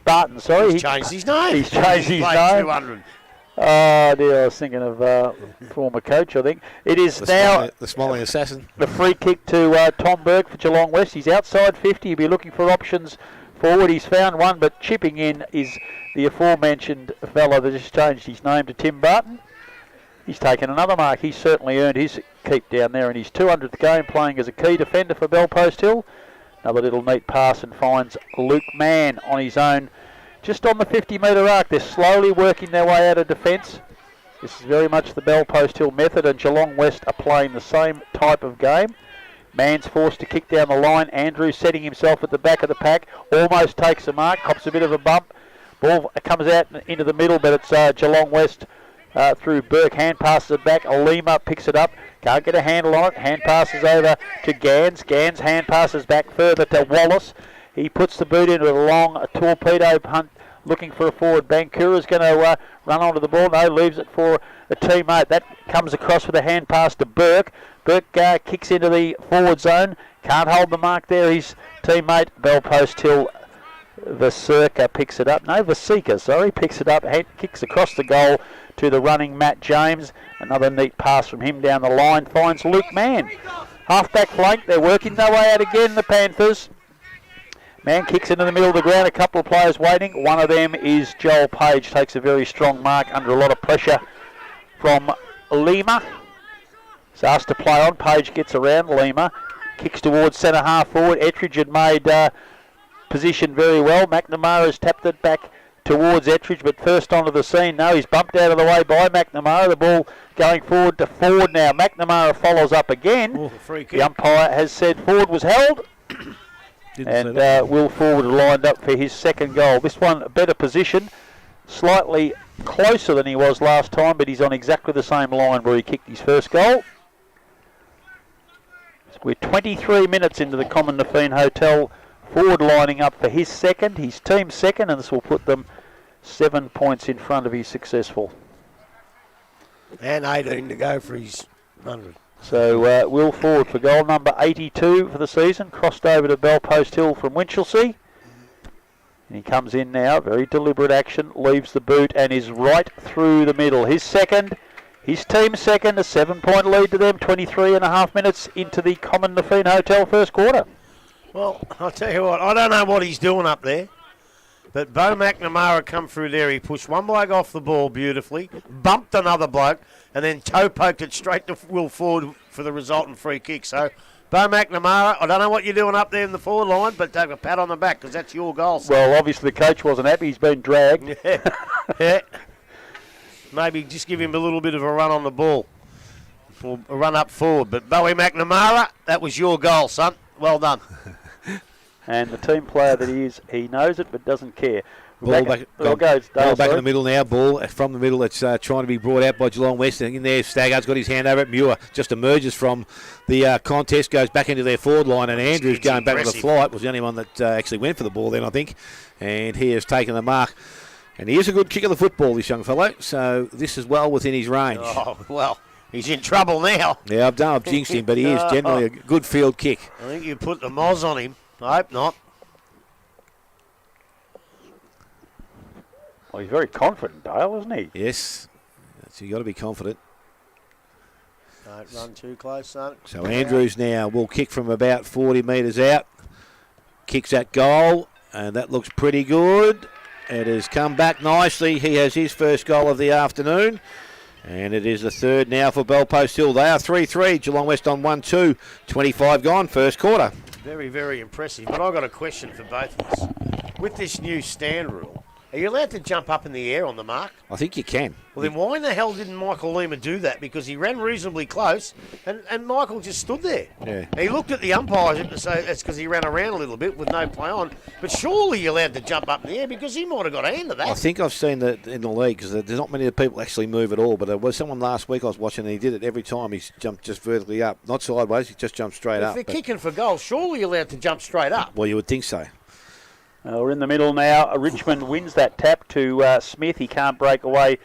Barton, sorry. He's changed his name. He's changed his name. 200. Oh dear, I was thinking of former coach, I think. It is The smiling assassin. the free kick to Tom Burke for Geelong West. He's outside 50. He'll be looking for options forward. He's found one, but chipping in is the aforementioned fellow that just changed his name to Tim Barton. He's taken another mark. He's certainly earned his keep down there in his 200th game, playing as a key defender for Bellpost Hill. Another little neat pass and finds Luke Mann on his own. Just on the 50-metre arc, they're slowly working their way out of defence. This is very much the Bellpost Hill method, and Geelong West are playing the same type of game. Mann's forced to kick down the line. Andrews setting himself at the back of the pack. Almost takes a mark, cops a bit of a bump. Ball comes out into the middle, but it's Geelong West through Burke. Hand passes it back. Lima picks it up. Can't get a handle on it. Hand passes over to Gans. Gans hand passes back further to Wallace. He puts the boot into a long torpedo punt, looking for a forward. Bankura's going to run onto the ball. No, leaves it for a teammate. That comes across with a hand pass to Burke. Burke kicks into the forward zone. Can't hold the mark there. His teammate, Bellpost Hill, Vasika picks it up. No, Vasika, sorry, picks it up. Kicks across the goal to the running Matt James. Another neat pass from him down the line. Finds Luke Mann. Half-back flank. They're working their way out again, the Panthers. Mann kicks into the middle of the ground. A couple of players waiting. One of them is Joel Page. Takes a very strong mark under a lot of pressure from Lima. He's asked to play on. Page gets around Lima. Kicks towards centre half forward. Ettridge had made position very well. McNamara has tapped it back towards Ettridge, but first onto the scene. No, he's bumped out of the way by McNamara. The ball going forward to Ford now. McNamara follows up again. Ooh, free kick. The umpire has said Ford was held. And Will Ford lined up for his second goal. This one a better position, slightly closer than he was last time, but he's on exactly the same line where he kicked his first goal. So we're 23 minutes into the Common Nafeen Hotel. Ford lining up for his second, his team's second, and this will put them 7 points in front of his successful. And 18 to go for his 100. So Will Ford for goal number 82 for the season, crossed over to Bellpost Hill from Winchelsea. And he comes in now, very deliberate action, leaves the boot and is right through the middle. His second, his team's second, a 7-point lead to them, 23 and a half minutes into the Common Nafeen Hotel first quarter. Well, I'll tell you what, I don't know what he's doing up there, but Bo McNamara come through there. He pushed one bloke off the ball beautifully, bumped another bloke, and then toe poked it straight to Will Ford for the resultant free kick. So, Bo McNamara, I don't know what you're doing up there in the forward line, but take a pat on the back because that's your goal. So. Well, obviously the coach wasn't happy. He's been dragged. Yeah. Maybe just give him a little bit of a run on the ball, or a run up forward. But Bowie McNamara, that was your goal, son. Well done. And the team player that he is, he knows it but doesn't care. Ball back in the middle now. Ball from the middle. It's trying to be brought out by Geelong West. In there, Staggart's got his hand over it. Muir just emerges from the contest, goes back into their forward line, and Andrews going back with the flight was the only one that actually went for the ball then, I think. And he has taken the mark. And he is a good kick of the football, this young fellow. So this is well within his range. Oh, well, he's in trouble now. Yeah, I've jinxed him, but he is generally a good field kick. I think you put the moz on him. I hope not. Well, he's very confident, Dale, isn't he? Yes. So you've got to be confident. Don't run too close, son. So Andrews now will kick from about 40 metres out. Kicks at goal, and that looks pretty good. It has come back nicely. He has his first goal of the afternoon. And it is the third now for Bellpost Hill. They are 3-3. Geelong West on 1-2. 25 gone, first quarter. Very, very impressive. But I've got a question for both of us. With this new stand rule, are you allowed to jump up in the air on the mark? I think you can. Well, then why in the hell didn't Michael Lima do that? Because he ran reasonably close, and Michael just stood there. Yeah. He looked at the umpires and say that's because he ran around a little bit with no play on. But surely you're allowed to jump up in the air because he might have got a hand of that. I think I've seen that in the league because there's not many people actually move at all. But there was someone last week I was watching and he did it every time. He's jumped just vertically up. Not sideways, he just jumped straight up. If they're kicking for goal, surely you're allowed to jump straight up. Well, you would think so. We're in the middle now. Richmond wins that tap to Smith. He can't break away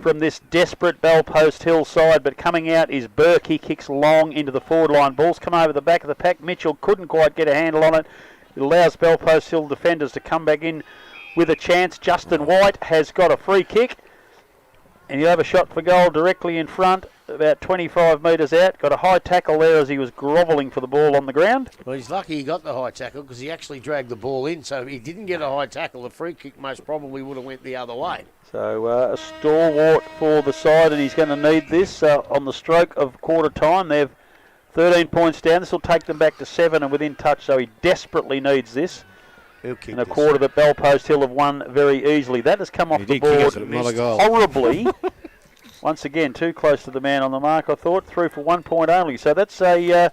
from this desperate Bellpost Hill side, but coming out is Burke. He kicks long into the forward line. Ball's come over the back of the pack. Mitchell couldn't quite get a handle on it. It allows Bellpost Hill defenders to come back in with a chance. Justin White has got a free kick, and he'll have a shot for goal directly in front, about 25 metres out. Got a high tackle there as he was grovelling for the ball on the ground. Well, he's lucky he got the high tackle because he actually dragged the ball in. So if he didn't get a high tackle, the free kick most probably would have went the other way. So a stalwart for the side, and he's going to need this on the stroke of quarter time. They've 13 points down. This will take them back to 7 and within touch, so he desperately needs this. In a quarter that Bellpost Hill have won very easily. That has come off the board horribly. Once again, too close to the man on the mark, I thought. Through for 1 point only. So that's a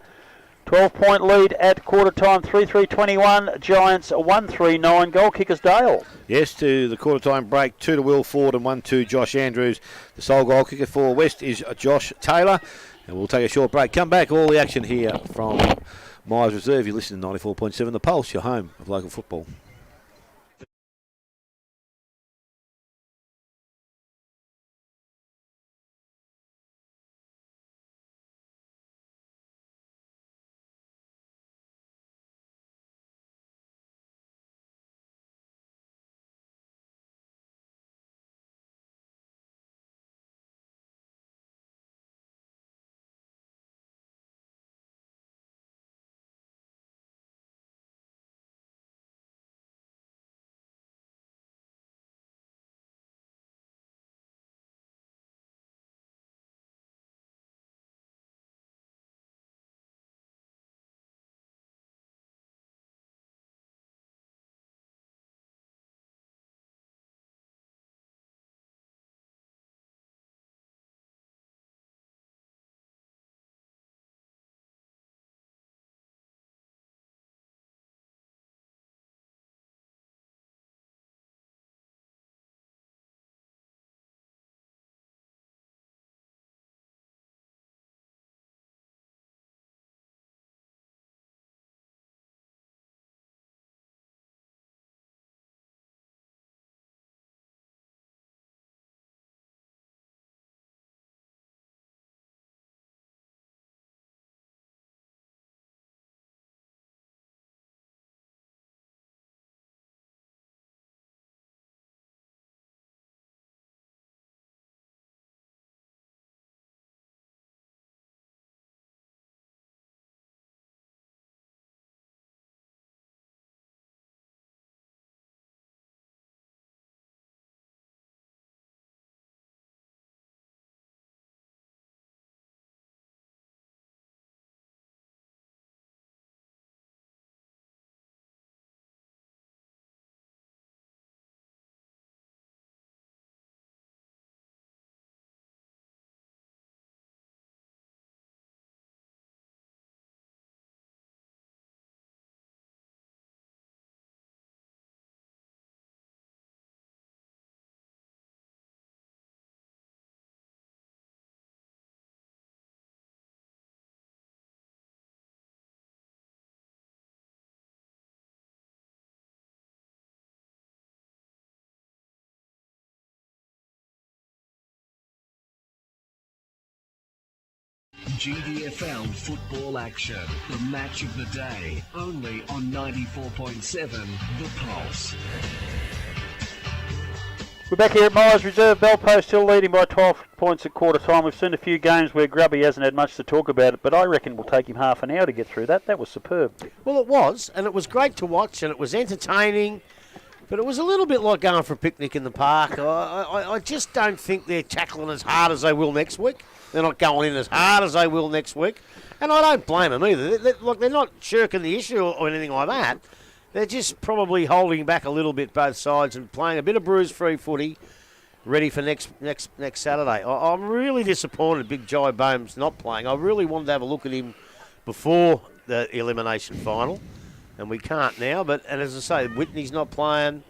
12-point lead at quarter time. 3-3-21. Giants 1-3-9. Goal kickers Dale. Yes, to the quarter time break. 2 to Will Ford and 1 to Josh Andrews. The sole goal kicker for West is Josh Taylor. And we'll take a short break. Come back. All the action here from Myers Reserve. You listen to 94.7 The Pulse, your home of local football. GDFL football action. The match of the day. Only on 94.7 The Pulse. We're back here at Myers Reserve. Belpost still leading by 12 points at quarter time. We've seen a few games where Grubby hasn't had much to talk about it, but I reckon it will take him half an hour to get through that. That was superb. Well, it was, and it was great to watch, and it was entertaining, but it was a little bit like going for a picnic in the park. I just don't think they're tackling as hard as they will next week. They're not going in as hard as they will next week, and I don't blame them either. They're not shirking the issue or anything like that. They're just probably holding back a little bit both sides and playing a bit of bruise-free footy, ready for next Saturday. I'm really disappointed Big Jai Bohm's not playing. I really wanted to have a look at him before the elimination final, and we can't now. And as I say, Whitney's not playing.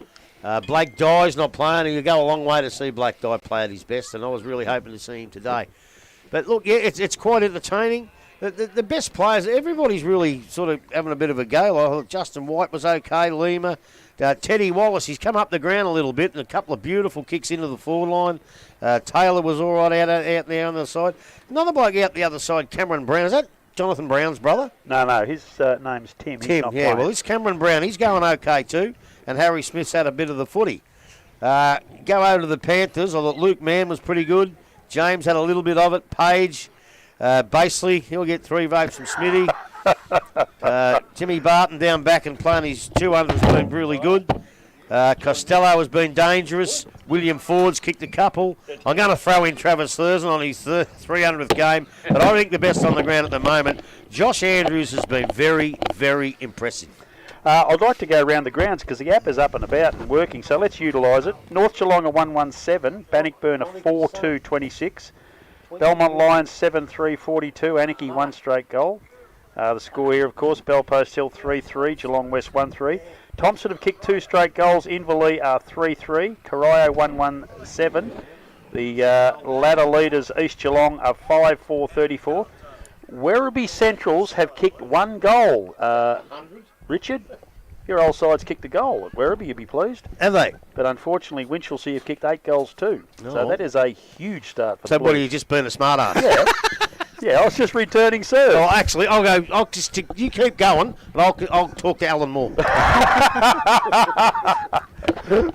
Blake Dye's not playing, and you go a long way to see Blake Dye play at his best, and I was really hoping to see him today. But look, yeah, it's quite entertaining. The best players, everybody's really sort of having a bit of a go. I thought Justin White was okay, Lima. Teddy Wallace, he's come up the ground a little bit and a couple of beautiful kicks into the forward line. Taylor was all right out there on the side. Another bloke out the other side, Cameron Brown. Is that Jonathan Brown's brother? No, his name's Tim. Tim, yeah, well, it's Cameron Brown. He's going okay too. And Harry Smith's had a bit of the footy. Go over to the Panthers. I thought Luke Mann was pretty good. James had a little bit of it. Page. Basely, he'll get 3 votes from Smithy. Jimmy Barton down back and playing his 200 has been really good. Costello has been dangerous. William Ford's kicked a couple. I'm going to throw in Travis Thurston on his 300th game, but I think the best on the ground at the moment. Josh Andrews has been very, very impressive. I'd like to go around the grounds because the app is up and about and working, so let's utilise it. North Geelong a 117, Bannockburn a 4-2-26. Belmont Lions 7-3-42, Anarchy 1 straight goal. The score here, of course, Belpost Hill 3-3, Geelong West 1-3. Thompson have kicked 2 straight goals, Inverleigh are 3-3, Corio 1-1-7. The ladder leaders, East Geelong, are 5-4-34. Werribee Centrals have kicked 1 goal. Richard, your old side's kicked a goal at Werribee, you'd be pleased. Have they? But unfortunately, Winchelsea have kicked 8 goals too. Oh. So that is a huge start for So the what, Blues. are you just being a smart ass? Yeah. Yeah, I was just returning serve. Oh, actually, I'll just you keep going, and I'll talk to Alan Moore.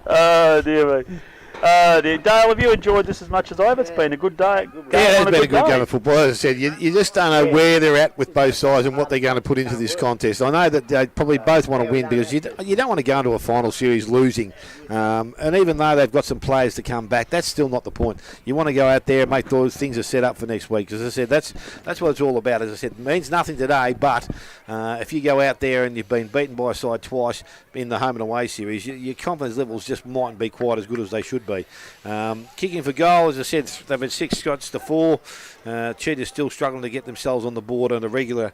Oh, dear me. Dale, have you enjoyed this as much as I have? It's been a good day. Yeah, it's been a good game of football. As I said, you just don't know where they're at with both sides and what they're going to put into this contest. I know that they probably both want to win because you don't want to go into a final series losing. And even though they've got some players to come back, that's still not the point. You want to go out there and make those things are set up for next week. As I said, that's what it's all about. As I said, it means nothing today, but if you go out there and you've been beaten by a side twice in the home and away series, your confidence levels just mightn't be quite as good as they should be. Kicking for goal, as I said, they've had 6 shots to 4. Cheetah's still struggling to get themselves on the board on a regular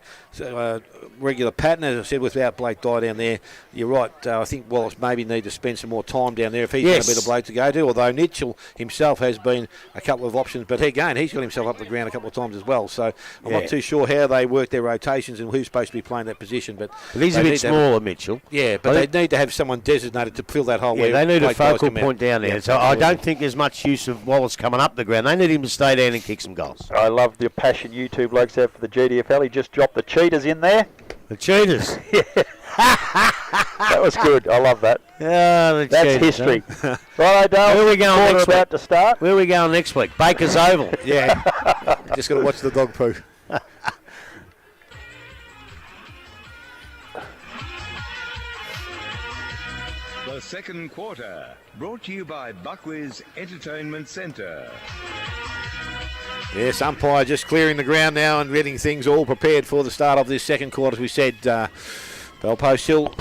pattern. As I said, without Blake Dye down there, you're right. I think Wallace maybe need to spend some more time down there if he's going to be the bloke to go to. Although Mitchell himself has been a couple of options, but again, he's got himself up the ground a couple of times as well. So I'm not too sure how they work their rotations and who's supposed to be playing that position. But he's a bit smaller, Mitchell. Yeah, but they need to have someone designated to fill that hole. Yeah, they need a focal point down there. Yeah, so I don't think there's much use of Wallace coming up the ground. They need him to stay down and kick some goals. I love the passion you two blokes have for the GDFL. He just dropped the Cheetahs in there. The Cheetahs. That was good. I love that. That's history. Right, Dale. Where are we going next about week? To start. Where are we going next week? Baker's Oval. Yeah. Just got to watch the dog poo. The second quarter, brought to you by Buckwheats Entertainment Centre. Yes, umpire just clearing the ground now and getting things all prepared for the start of this second quarter. As we said, Belpost Hill,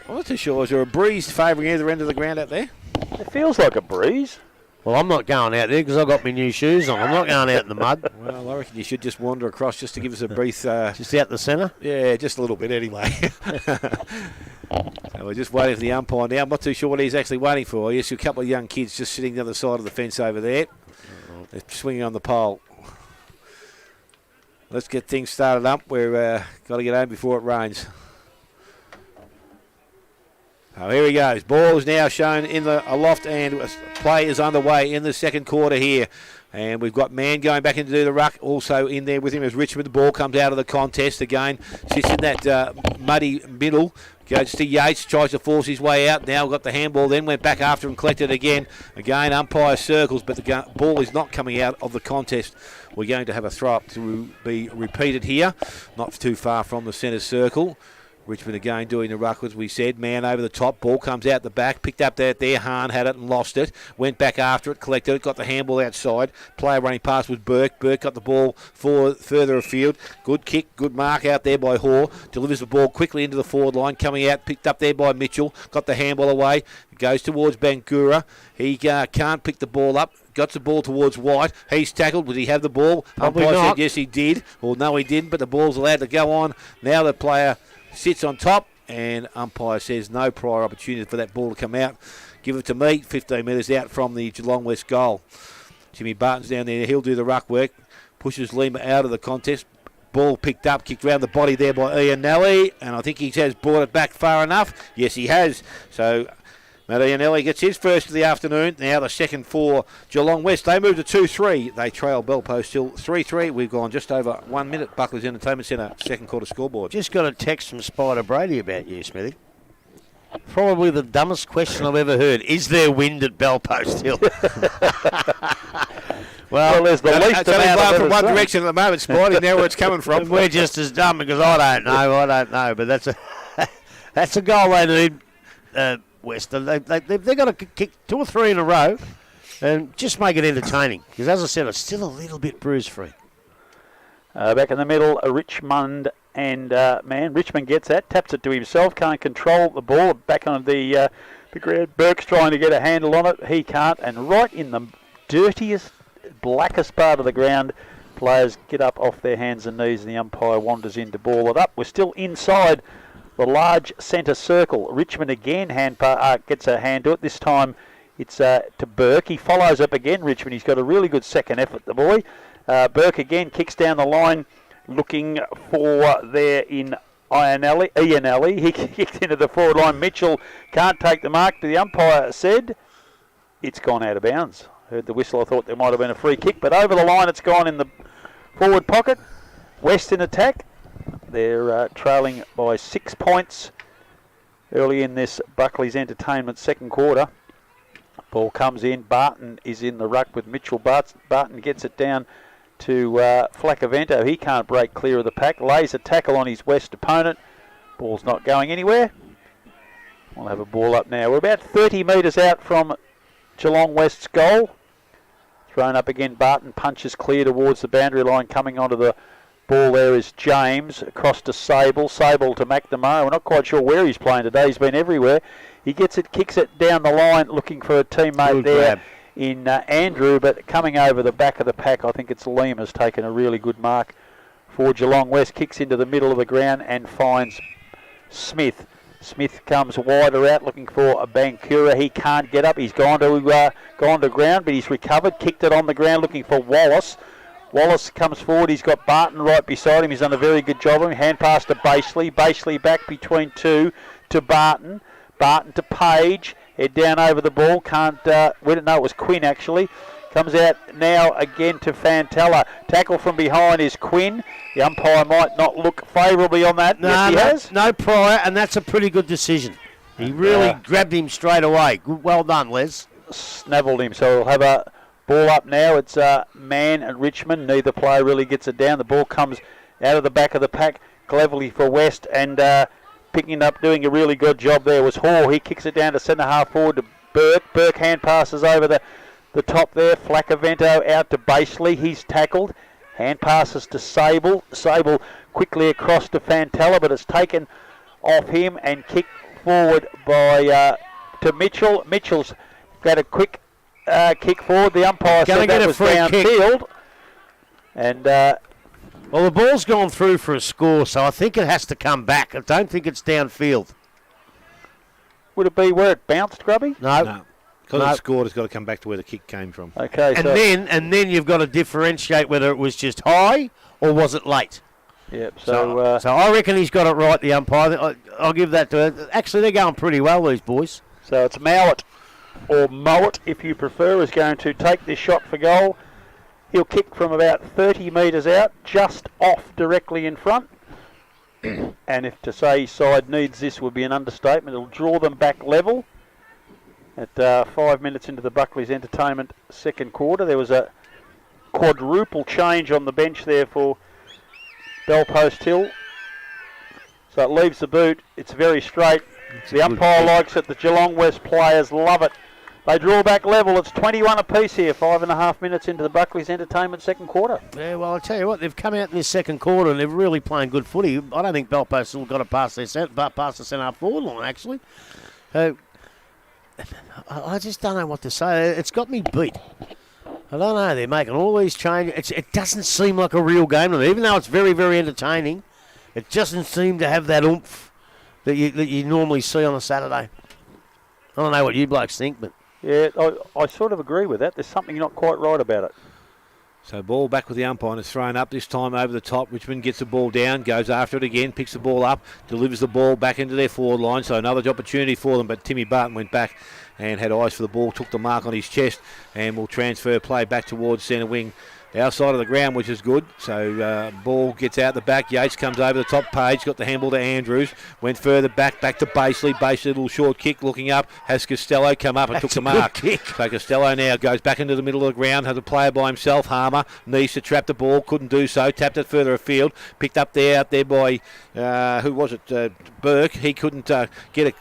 I'm not too sure. Is there a breeze favouring either end of the ground out there? It feels like a breeze. Well, I'm not going out there because I've got my new shoes on. I'm not going out in the mud. Well, I reckon you should just wander across just to give us a brief... just out the centre? Yeah, just a little bit anyway. So we're just waiting for the umpire now. I'm not too sure what he's actually waiting for. I see a couple of young kids just sitting the other side of the fence over there. They're swinging on the pole. Let's get things started up. We've got to get home before it rains. Oh, here he goes. Ball is now shown in the aloft and play is underway in the second quarter here. And we've got Mann going back in to do the ruck. Also in there with him as Richmond. The ball comes out of the contest again. Sits in that muddy middle. Goes to Yates. Tries to force his way out. Now got the handball. Then went back after him. Collected again. Again, umpire circles. But the ball is not coming out of the contest. We're going to have a throw-up to be repeated here. Not too far from the centre circle. Richmond again doing the ruck, as we said. Man over the top. Ball comes out the back. Picked up there. Hahn had it and lost it. Went back after it. Collected it. Got the handball outside. Player running past was Burke. Burke got the ball further afield. Good kick. Good mark out there by Hoare. Delivers the ball quickly into the forward line. Coming out. Picked up there by Mitchell. Got the handball away. Goes towards Bangura. He can't pick the ball up. Got the ball towards White. He's tackled. Would he have the ball? Probably Umpire not. said yes, he did. Well, no, he didn't, but the ball's allowed to go on. Now the player sits on top, and umpire says no prior opportunity for that ball to come out. Give it to me. 15 metres out from the Geelong West goal. Jimmy Barton's down there. He'll do the ruck work. Pushes Lima out of the contest. Ball picked up, kicked round the body there by Ian Nelly, and I think he has brought it back far enough. Yes, he has. So Matt Ianelli gets his first of the afternoon. Now the second for Geelong West. They move to 2-3. They trail Bellpost still 3-3. We've gone just over 1 minute. Buckley's Entertainment Centre, second quarter scoreboard. Just got a text from Spider Brady about you, Smithy. Probably the dumbest question I've ever heard. Is there wind at Bellpost Hill? Well, there's the least It's only amount blowing of from one it. direction at the moment, Spidey. Now where it's coming from. We're just as dumb because I don't know. But that's a goal they need, Western. They've got to kick 2 or 3 in a row and just make it entertaining. Because as I said, it's still a little bit bruise-free. Back in the middle, Richmond and man. Richmond gets that, taps it to himself, can't control the ball. Back on the ground. Burke's trying to get a handle on it. He can't. And right in the dirtiest, blackest part of the ground, players get up off their hands and knees and the umpire wanders in to ball it up. We're still inside the large centre circle. Richmond again gets a hand to it. This time it's to Burke. He follows up again, Richmond. He's got a really good second effort, the boy. Burke again kicks down the line, looking for there in Ianelli. He kicked into the forward line. Mitchell can't take the mark. The umpire said it's gone out of bounds. Heard the whistle. I thought there might have been a free kick, but over the line it's gone in the forward pocket. West in attack. They're trailing by 6 points early in this Buckley's Entertainment second quarter. Ball comes in. Barton is in the ruck with Mitchell. Barton gets it down to Flacavento. He can't break clear of the pack. Lays a tackle on his West opponent. Ball's not going anywhere. We'll have a ball up now. We're about 30 metres out from Geelong West's goal. Thrown up again. Barton punches clear towards the boundary line. Coming onto the ball there is James. Across to Sable. Sable to McNamara. We're not quite sure where he's playing today. He's been everywhere. He gets it, kicks it down the line, looking for a teammate Good there grab. in Andrew. But coming over the back of the pack, I think it's Lima's taken a really good mark for Geelong West. Kicks into the middle of the ground and finds Smith. Smith comes wider out, looking for a Bankura. He can't get up. He's gone to ground, but he's recovered. Kicked it on the ground, looking for Wallace. Wallace comes forward. He's got Barton right beside him. He's done a very good job of him. Hand pass to Bashley. Bashley back between two to Barton. Barton to Page. Head down over the ball. We didn't know it was Quinn actually. Comes out now again to Fantella. Tackle from behind is Quinn. The umpire might not look favourably on that. Yes, he has. No prior, and that's a pretty good decision. He really grabbed him straight away. Good, well done, Les. Snavelled him. So we'll have a ball up now. It's Man and Richmond. Neither player really gets it down. The ball comes out of the back of the pack cleverly for West, and picking it up, doing a really good job there was Hall. He kicks it down to centre half forward to Burke. Burke hand passes over the top there. Flacavento out to Bashley. He's tackled. Hand passes to Sable. Sable quickly across to Fantella, but it's taken off him and kicked forward by to Mitchell. Mitchell's got a quick kick forward. The umpire said that was downfield. And well, the ball's gone through for a score, so I think it has to come back. I don't think it's downfield. Would it be where it bounced, Grubby? No. Because it's scored, it's got to come back to where the kick came from. Okay, and then you've got to differentiate whether it was just high or was it late. Yep. So I reckon he's got it right, the umpire. I'll give that to her. Actually, they're going pretty well, these boys. So it's Mowat, or Mowat if you prefer, is going to take this shot for goal. He'll kick from about 30 metres out, just off directly in front. And if to say his side needs this would be an understatement, it'll draw them back level. At 5 minutes into the Buckley's Entertainment second quarter, there was a quadruple change on the bench there for Bellpost Hill. So it leaves the boot. It's very straight. The umpire likes it. The Geelong West players love it. They draw back level. It's 21 apiece here, 5.5 minutes into the Buckley's Entertainment second quarter. Yeah, well, I'll tell you what, they've come out in this second quarter and they're really playing good footy. I don't think Belpost still got to pass the centre forward line, actually. I just don't know what to say. It's got me beat. I don't know. They're making all these changes. It doesn't seem like a real game to me, even though it's very, very entertaining. It doesn't seem to have that oomph that you normally see on a Saturday. I don't know what you blokes think, but... Yeah, I sort of agree with that. There's something not quite right about it. So ball back with the umpire and it's thrown up this time over the top. Richmond gets the ball down, goes after it again, picks the ball up, delivers the ball back into their forward line. So another opportunity for them, but Timmy Barton went back and had eyes for the ball, took the mark on his chest and will transfer play back towards centre wing. Outside of the ground, which is good. So ball gets out the back. Yates comes over the top page. Got the handball to Andrews. Went further back to Baseley. Baseley, little short kick, looking up. Has Costello come up and took the mark. So Costello now goes back into the middle of the ground. Has a player by himself. Harmer needs to trap the ball. Couldn't do so. Tapped it further afield. Picked up there out there by who was it? Burke. He couldn't get a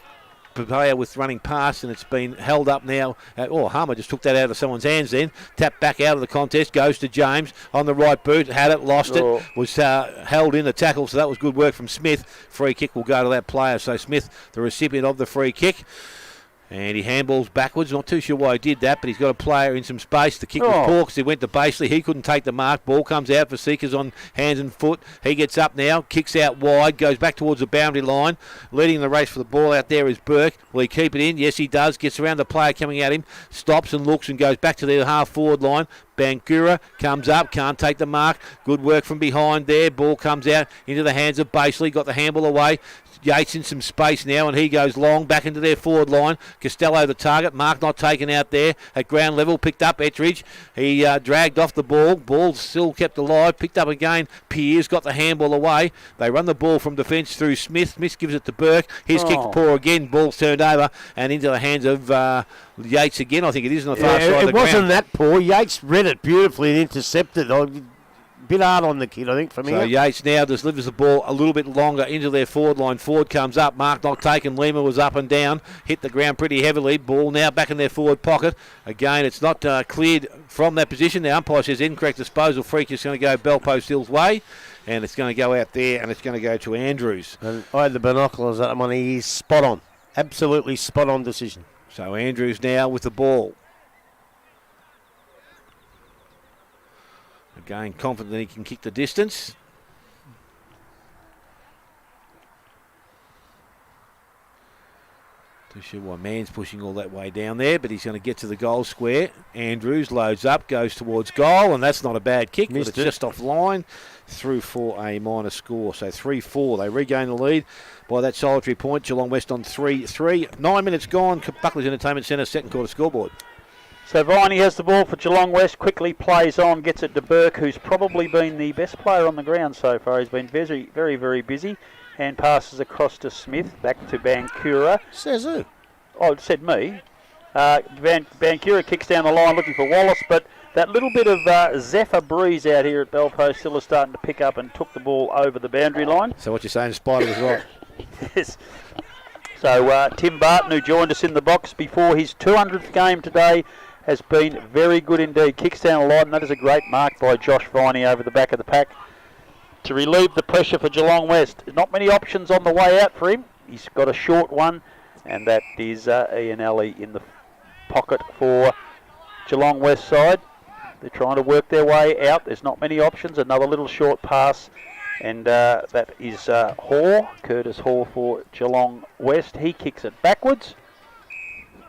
player with running past, and it's been held up now. Harmer just took that out of someone's hands then. Tapped back out of the contest, goes to James on the right boot, had it, lost it, was held in the tackle, so that was good work from Smith. Free kick will go to that player. So Smith, the recipient of the free kick. And he handballs backwards. Not too sure why he did that, but he's got a player in some space. The kick was poor because he went to Baseley. He couldn't take the mark. Ball comes out for Seekers on hands and foot. He gets up now, kicks out wide, goes back towards the boundary line. Leading the race for the ball out there is Burke. Will he keep it in? Yes, he does. Gets around the player coming at him. Stops and looks and goes back to the half-forward line. Bankura comes up, can't take the mark. Good work from behind there. Ball comes out into the hands of Baseley. Got the handball away. Yates in some space now, and he goes long back into their forward line. Costello the target. Mark not taken out there at ground level. Picked up Ettridge. He dragged off the ball. Ball still kept alive. Picked up again. Piers got the handball away. They run the ball from defence through Smith. Smith gives it to Burke. His kick poor again. Ball's turned over and into the hands of Yates again. I think it is on the far side of the ground. It wasn't that poor. Yates read it beautifully and intercepted. Bit hard on the kid, I think, from here. So Yates now delivers the ball a little bit longer into their forward line. Ford comes up. Mark not taken. Lima was up and down. Hit the ground pretty heavily. Ball now back in their forward pocket. Again, it's not cleared from that position. The umpire says incorrect disposal. Freak is going to go Bellpost Hill's way. And it's going to go out there and it's going to go to Andrews. And I had the binoculars at him and he's spot on. Absolutely spot on decision. So Andrews now with the ball. Again, confident that he can kick the distance. Too sure why Mann's pushing all that way down there, but he's going to get to the goal square. Andrews loads up, goes towards goal, and that's not a bad kick, but it's just off line through for a minor score. So 3-4. They regain the lead by that solitary point. Geelong West on 3-3. 9 minutes gone. Buckley's Entertainment Centre, second quarter scoreboard. So Viney has the ball for Geelong West, quickly plays on, gets it to Burke, who's probably been the best player on the ground so far. He's been very, very, very busy. And passes across to Smith, back to Bankura. Says who? Oh, it said me. Bankura kicks down the line looking for Wallace, but that little bit of Zephyr breeze out here at Bellpost Hill is starting to pick up and took the ball over the boundary line. So what you're saying, Spider was right. Yes. So Tim Barton, who joined us in the box before his 200th game today, has been very good indeed. Kicks down the line, and that is a great mark by Josh Viney over the back of the pack to relieve the pressure for Geelong West. Not many options on the way out for him. He's got a short one, and that is Ian Alley in the pocket for Geelong West side. They're trying to work their way out. There's not many options. Another little short pass, and that is Hoare, Curtis Hoare for Geelong West. He kicks it backwards.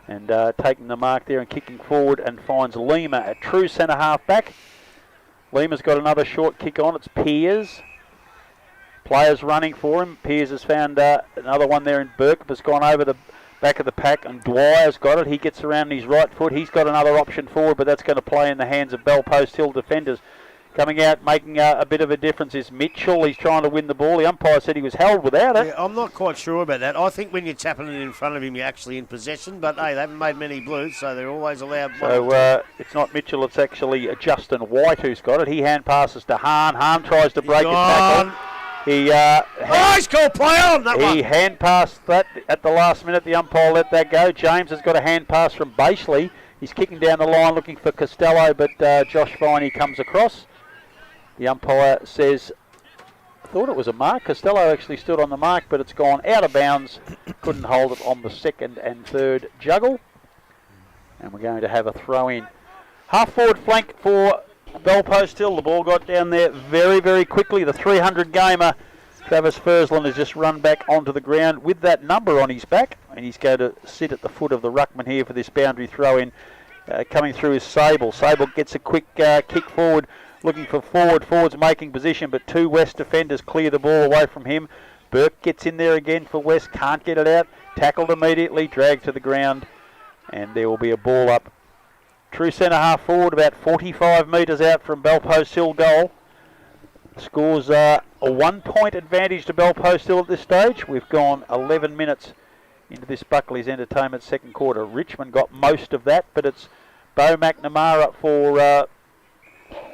And taking the mark there and kicking forward and finds Lima at true centre half back. Lima's got another short kick on. It's Piers. Players running for him. Piers has found another one there in Burke. Has gone over the back of the pack, and Dwyer's got it. He gets around his right foot. He's got another option forward, but that's going to play in the hands of Bell Post Hill defenders. Coming out, making a bit of a difference is Mitchell. He's trying to win the ball. The umpire said he was held without it. Yeah, I'm not quite sure about that. I think when you're tapping it in front of him, you're actually in possession. But, hey, they haven't made many blues, so they're always allowed one. So it's not Mitchell, it's actually Justin White who's got it. He hand passes to Hahn. Hahn tries to break his tackle. He's called play on that one. He hand passed that at the last minute. The umpire let that go. James has got a hand pass from Bashley. He's kicking down the line looking for Costello, but Josh Viney comes across. The umpire says, I thought it was a mark. Costello actually stood on the mark, but it's gone out of bounds. Couldn't hold it on the second and third juggle. And we're going to have a throw in. Half forward flank for Bell Post Hill. The ball got down there very, very quickly. The 300 gamer, Travis Fursland, has just run back onto the ground with that number on his back. And he's going to sit at the foot of the ruckman here for this boundary throw in. Coming through is Sable. Sable gets a quick kick forward. Looking for forward. Forward's making position, but two West defenders clear the ball away from him. Burke gets in there again for West. Can't get it out. Tackled immediately. Dragged to the ground. And there will be a ball up. True centre half forward, about 45 metres out from Bell Post Hill goal. Scores a 1 point advantage to Bell Post Hill at this stage. We've gone 11 minutes into this Buckley's Entertainment second quarter. Richmond got most of that, but it's Bo McNamara for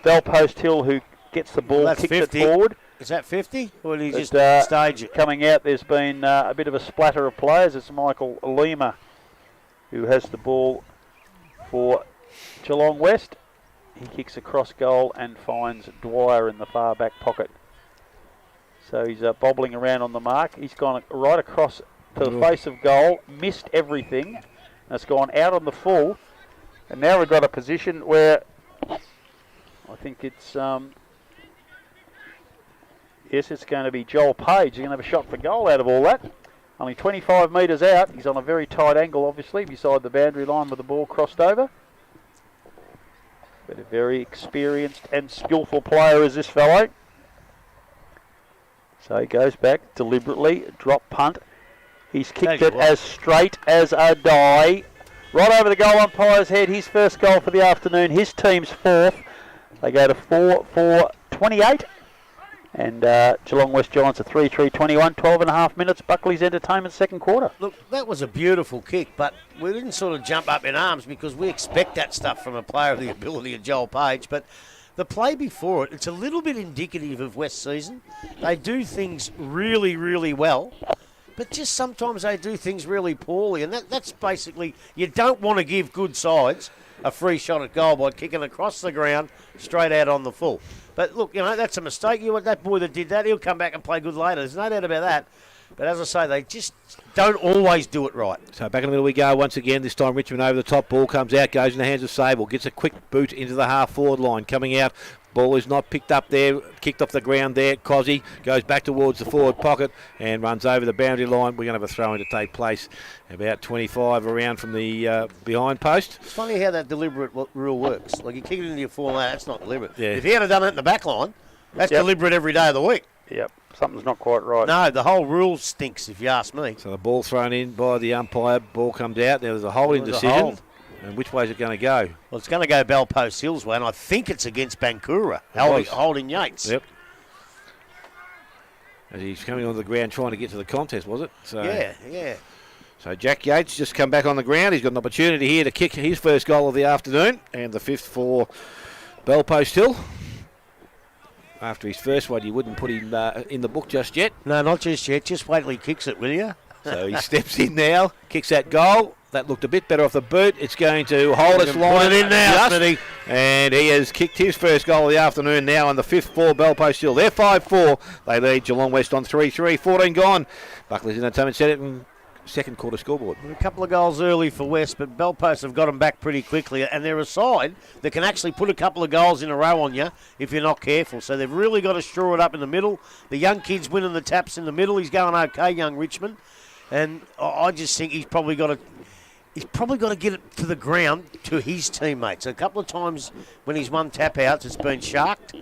Bell Post Hill who gets the ball, kicks 50. It forward. Is that 50? Or did he just stage it? Coming out, there's been a bit of a splatter of players. It's Michael Lima who has the ball for Geelong West. He kicks across goal and finds Dwyer in the far back pocket. So he's bobbling around on the mark. He's gone right across to the face of goal, missed everything, and it's gone out on the full. And now we've got a position where I think it's it's going to be Joel Page. He's going to have a shot for goal out of all that. Only 25 metres out. He's on a very tight angle, obviously, beside the boundary line with the ball crossed over. But a very experienced and skillful player is this fellow. So he goes back deliberately, drop punt. He's kicked it as straight as a die. Right over the goal umpire's head. His first goal for the afternoon. His team's fourth. They go to 4-4-28. And Geelong West Giants are 3-3-21, 12 and a half minutes. Buckley's Entertainment second quarter. Look, that was a beautiful kick, but we didn't sort of jump up in arms because we expect that stuff from a player of the ability of Joel Page. But the play before it, it's a little bit indicative of West season. They do things really, really well, but just sometimes they do things really poorly. And that's basically, you don't want to give good sides a free shot at goal by kicking across the ground straight out on the full. But look, you know, that's a mistake. That boy that did that, he'll come back and play good later. There's no doubt about that. But as I say, they just don't always do it right. So back in the middle we go once again. This time Richmond over the top. Ball comes out, goes in the hands of Sable. Gets a quick boot into the half-forward line. Coming out. Ball is not picked up there. Kicked off the ground there. Cozzy goes back towards the forward pocket and runs over the boundary line. We're going to have a throw-in to take place about 25 around from the behind post. It's funny how that deliberate rule works. Like, you kick it into your full line, that's not deliberate. Yeah. If he had done it in the back line, that's deliberate every day of the week. Yep, something's not quite right. No, the whole rule stinks, if you ask me. So the ball thrown in by the umpire. Ball comes out. There was a holding decision. And which way is it going to go? Well, it's going to go Bell Post Hills way, and I think it's against Bankura, holding Yates. Yep. As he's coming onto the ground trying to get to the contest, was it? So, yeah. So Jack Yates just come back on the ground. He's got an opportunity here to kick his first goal of the afternoon, and the fifth for Bell Post Hill. After his first one, you wouldn't put him in the book just yet. No, not just yet. Just wait till he kicks it, will you? So he steps in now, kicks that goal. That looked a bit better off the boot. It's going to hold its line. Put it in now, Smitty. And he has kicked his first goal of the afternoon now on the fifth for Bell Post Hill. They're 5-4. They lead Geelong West on 3-3. 14 gone. Buckley's Entertainment set it in second quarter scoreboard. A couple of goals early for West, but Bell Post have got them back pretty quickly. And they're a side that can actually put a couple of goals in a row on you if you're not careful. So they've really got to straw it up in the middle. The young kid's winning the taps in the middle. He's going okay, young Richmond. And I just think he's probably got to get it to the ground to his teammates. A couple of times when he's won tap-outs, it's been sharked.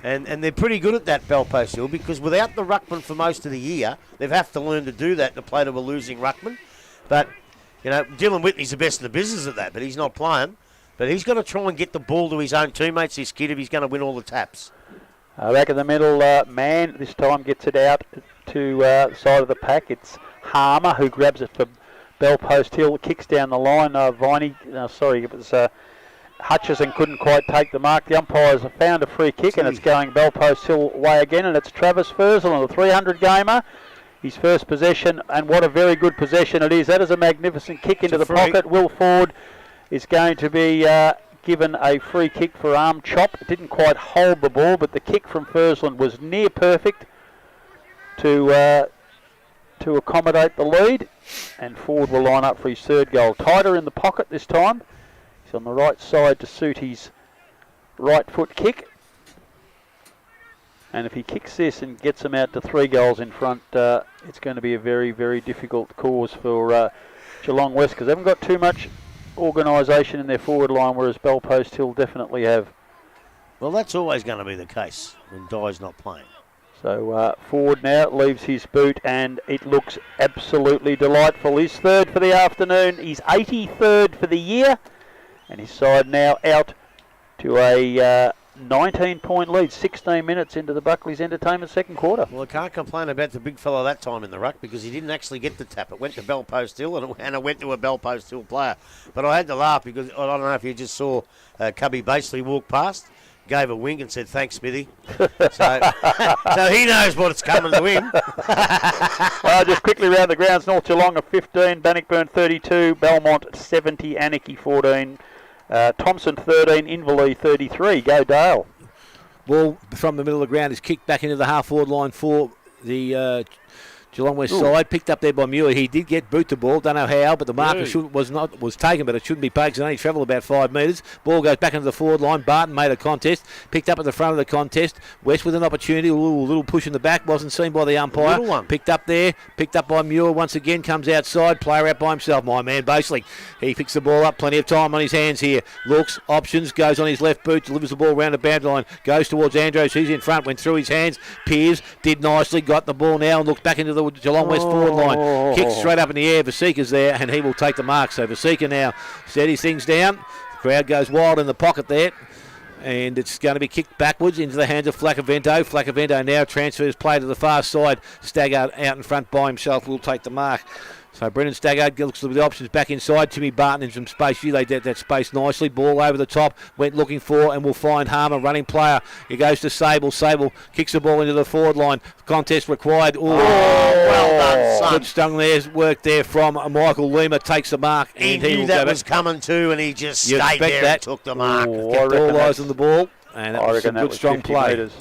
And they're pretty good at that, Bell Post Hill, because without the ruckman for most of the year, they've have to learn to do that to play to a losing ruckman. But, Dylan Whitney's the best in the business at that, but he's not playing. But he's got to try and get the ball to his own teammates, this kid, if he's going to win all the taps. Back in the middle, Mann this time gets it out to the side of the pack. It's Harmer who grabs it for Bell Post Hill, kicks down the line. It was Hutchison couldn't quite take the mark. The umpires have found a free kick, and it's going Bell Post Hill way again, and it's Travis Fursel, the 300 gamer. His first possession, and what a very good possession it is. That is a magnificent kick into the pocket. Will Ford is going to be given a free kick for arm chop. It didn't quite hold the ball, but the kick from Fursland was near perfect to accommodate the lead, and Ford will line up for his third goal. Tighter in the pocket this time. He's on the right side to suit his right foot kick. And if he kicks this and gets them out to 3 goals in front, it's going to be a very, very difficult cause for Geelong West, because they haven't got too much organisation in their forward line, whereas Bell Post Hill definitely have. Well, that's always going to be the case when Dye's not playing. So Ford now leaves his boot, and it looks absolutely delightful. His third for the afternoon, his 83rd for the year, and his side now out to a 19-point lead, 16 minutes into the Buckley's Entertainment second quarter. Well, I can't complain about the big fellow that time in the ruck, because he didn't actually get the tap. It went to Bell Post Hill, and it went to a Bell Post Hill player. But I had to laugh because I don't know if you just saw Cubby Baseley walk past, gave a wink and said, "Thanks, Smithy." So he knows what's coming to him. Just quickly around the grounds, North Geelong 15, Bannockburn 32, Belmont 70, Anarchy 14, Thompson 13, Inverleigh 33. Go Dale. Ball from the middle of the ground is kicked back into the half-forward line for the Geelong West side, picked up there by Muir. He did get boot the ball, don't know how, but the marker was taken, but it shouldn't be paid because it only travelled about 5 metres. Ball goes back into the forward line. Barton made a contest, picked up at the front of the contest. West with an opportunity, a little push in the back, wasn't seen by the umpire. Picked up there, picked up by Muir once again, comes outside, player out by himself, my man Baseley. He picks the ball up, plenty of time on his hands here. Looks, options, goes on his left boot, delivers the ball around the boundary line, goes towards Andros, who's in front, went through his hands. Piers did nicely, got the ball now and looks back into the Geelong West forward line. Kicks straight up in the air. Vasika's there, and he will take the mark. So Vasika now steadies things down. The crowd goes wild in the pocket there. And it's going to be kicked backwards into the hands of Flacavento. Flacavento now transfers play to the far side. Staggart out in front by himself will take the mark. So Brendan Staggart looks at the options back inside. Timmy Barton in some space. They did that space nicely. Ball over the top. Went looking for and will find Harmer, running player. He goes to Sable. Sable kicks the ball into the forward line. Contest required. Well done, son. Good stung there's work there from Michael Lima. Takes the mark. He knew that was coming too, and he just stayed there and took the mark. Kept all eyes on the ball. And it was a good, strong play. Meters.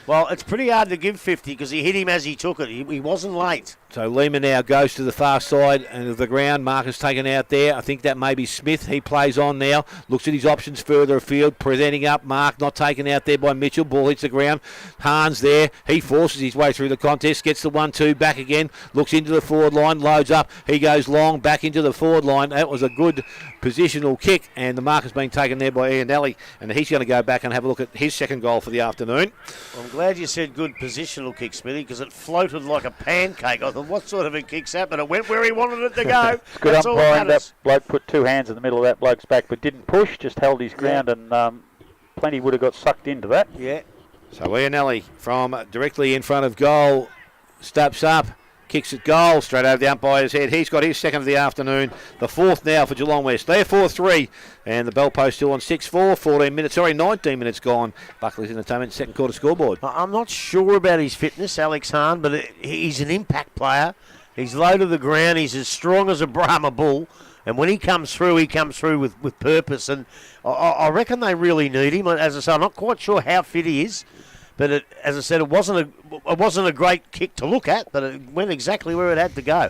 Well, it's pretty hard to give 50 because he hit him as he took it. He wasn't late. So Lima now goes to the far side and of the ground. Marcus taken out there. I think that may be Smith. He plays on now. Looks at his options further afield. Presenting up. Mark not taken out there by Mitchell. Ball hits the ground. Hans there. He forces his way through the contest. Gets the 1-2 back again. Looks into the forward line. Loads up. He goes long back into the forward line. That was a good positional kick. And the mark has been taken there by Ian Alley. And he's going to go back and have a look at his second goal for the afternoon. I'm glad you said good positional kick, Smithy, because it floated like a pancake. I thought, what sort of a kick's that? But it went where he wanted it to go. It's good umpiring. That bloke put 2 hands in the middle of that bloke's back, but didn't push, just held his ground, and plenty would have got sucked into that. Yeah. So Ianelli from directly in front of goal steps up, kicks at goal, straight over the umpire's head. He's got his second of the afternoon, the fourth now for Geelong West. They're 4-3, and the Bell Post still on 6-4, 19 minutes gone. Buckley's Entertainment second quarter scoreboard. I'm not sure about his fitness, Alex Hahn, but he's an impact player. He's low to the ground. He's as strong as a Brahma bull. And when he comes through with purpose. And I reckon they really need him. As I say, I'm not quite sure how fit he is. But as I said, it wasn't a great kick to look at, but it went exactly where it had to go.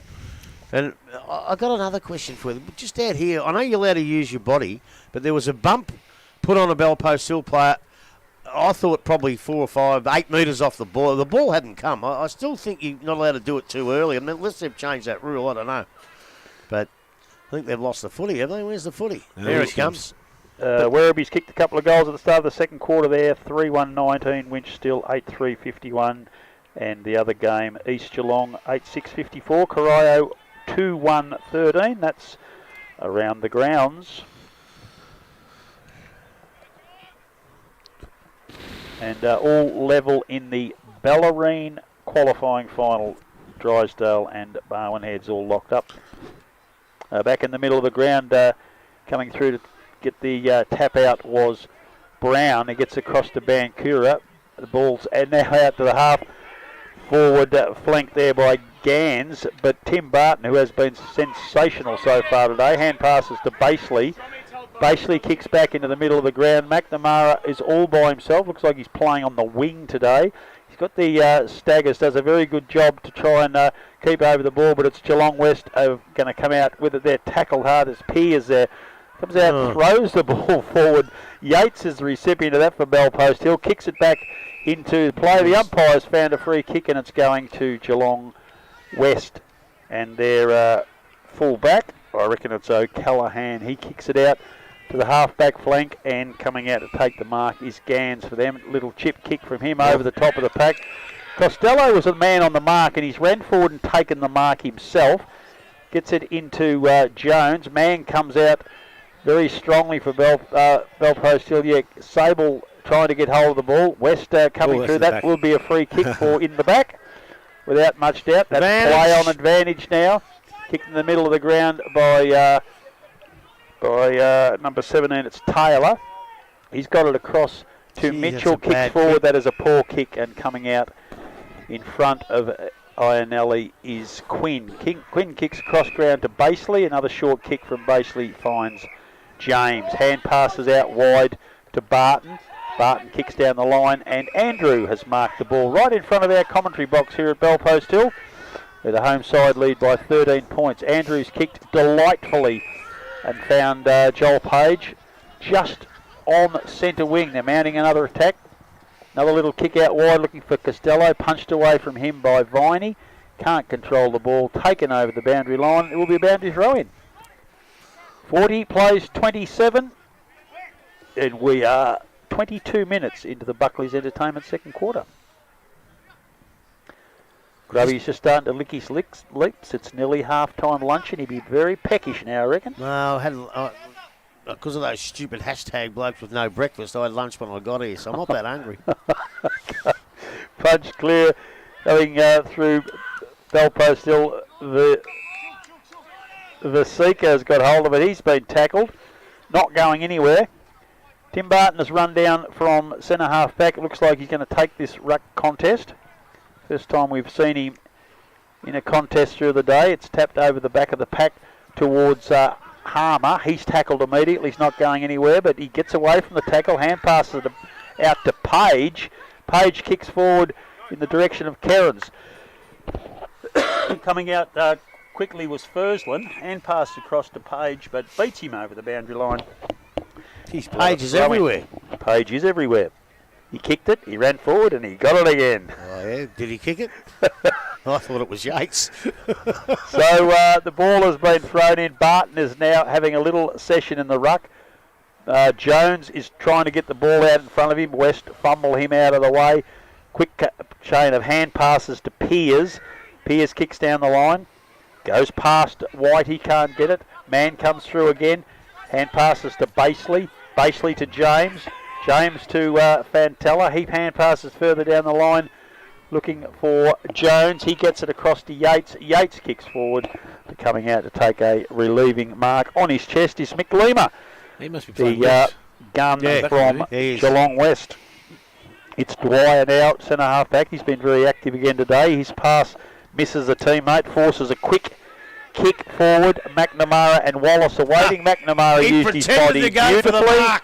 And I got another question for you. Just out here, I know you're allowed to use your body, but there was a bump put on a Bell Post Hill player. I thought probably 4 or 5, 8 metres off the ball. The ball hadn't come. I still think you're not allowed to do it too early. I mean, unless they've changed that rule, I don't know. But I think they've lost the footy, have they? Where's the footy? There it comes. Werriby's kicked a couple of goals at the start of the second quarter there. 3-1-19, Winch still 8-3-51. And the other game, East Geelong 8-6-54. Corio 2-1-13. That's around the grounds. And all level in the Bellarine qualifying final. Drysdale and Barwon Heads all locked up. Back in the middle of the ground, coming through to get the tap out was Brown. He gets across to Bankura. The ball's and now out to the half forward flank there by Gans. But Tim Barton, who has been sensational so far today, hand passes to Baseley. Baseley kicks back into the middle of the ground. McNamara is all by himself. Looks like he's playing on the wing today. He's got the staggers, does a very good job to try and keep over the ball, but it's Geelong West going to come out with it there. Tackled hard as Piers there. Comes out, throws the ball forward. Yates is the recipient of that for Bell Post Hill. Kicks it back into play. The umpires found a free kick and it's going to Geelong West. And their full back, I reckon it's O'Callaghan. He kicks it out to the half-back flank, and coming out to take the mark is Gans for them. Little chip kick from him over the top of the pack. Costello was a man on the mark, and he's ran forward and taken the mark himself. Gets it into Jones. Mann comes out very strongly for Bell Post Hill. Yeah, Sable trying to get hold of the ball. West coming through. That will be a free kick for in the back, without much doubt. That's play on advantage now. Kicked in the middle of the ground by number 17, it's Taylor. He's got it across to Mitchell. Kicks forward. That is a poor kick, and coming out in front of Ionelli is Quinn. Quinn kicks across ground to Baseley. Another short kick from Baseley finds James. Hand passes out wide to Barton. Barton kicks down the line, and Andrew has marked the ball right in front of our commentary box here at Bell Post Hill, with the home side lead by 13 points. Andrews kicked delightfully and found Joel Page just on centre wing. They're mounting another attack. Another little kick out wide looking for Costello. Punched away from him by Viney. Can't control the ball. Taken over the boundary line. It will be a boundary throw in. 40 plays 27. And we are 22 minutes into the Buckley's Entertainment second quarter. Grubby's just starting to lick his lips. It's nearly half-time lunch, and he'd be very peckish now, I reckon. No, because of those stupid hashtag blokes with no breakfast, I had lunch when I got here, so I'm not that hungry. Punch clear, going through Bell Post Hill. The Seeker's got hold of it. He's been tackled, not going anywhere. Tim Barton has run down from centre half back. It looks like he's going to take this ruck contest. First time we've seen him in a contest through the day. It's tapped over the back of the pack towards Harmer. He's tackled immediately. He's not going anywhere, but he gets away from the tackle. Hand passes it out to Page. Page kicks forward in the direction of Kerins. Coming out quickly was Fursland. Hand passes across to Page, but beats him over the boundary line. Page is everywhere. Page is everywhere. He kicked it, he ran forward, and he got it again. Oh, yeah? Did he kick it? I thought it was Yates. So the ball has been thrown in. Barton is now having a little session in the ruck. Jones is trying to get the ball out in front of him. West fumble him out of the way. Quick chain of hand passes to Piers. Piers kicks down the line. Goes past White, he can't get it. Man comes through again. Hand passes to Baseley. Baseley to James. James to Fantella. He hand passes further down the line, looking for Jones. He gets it across to Yates. Yates kicks forward, coming out to take a relieving mark. On his chest is McLeamer. He must be playing the gun from Geelong West. It's Dwyer now, centre half back. He's been very active again today. His pass misses a teammate, forces a quick kick forward. McNamara and Wallace are waiting. McNamara used his body beautifully.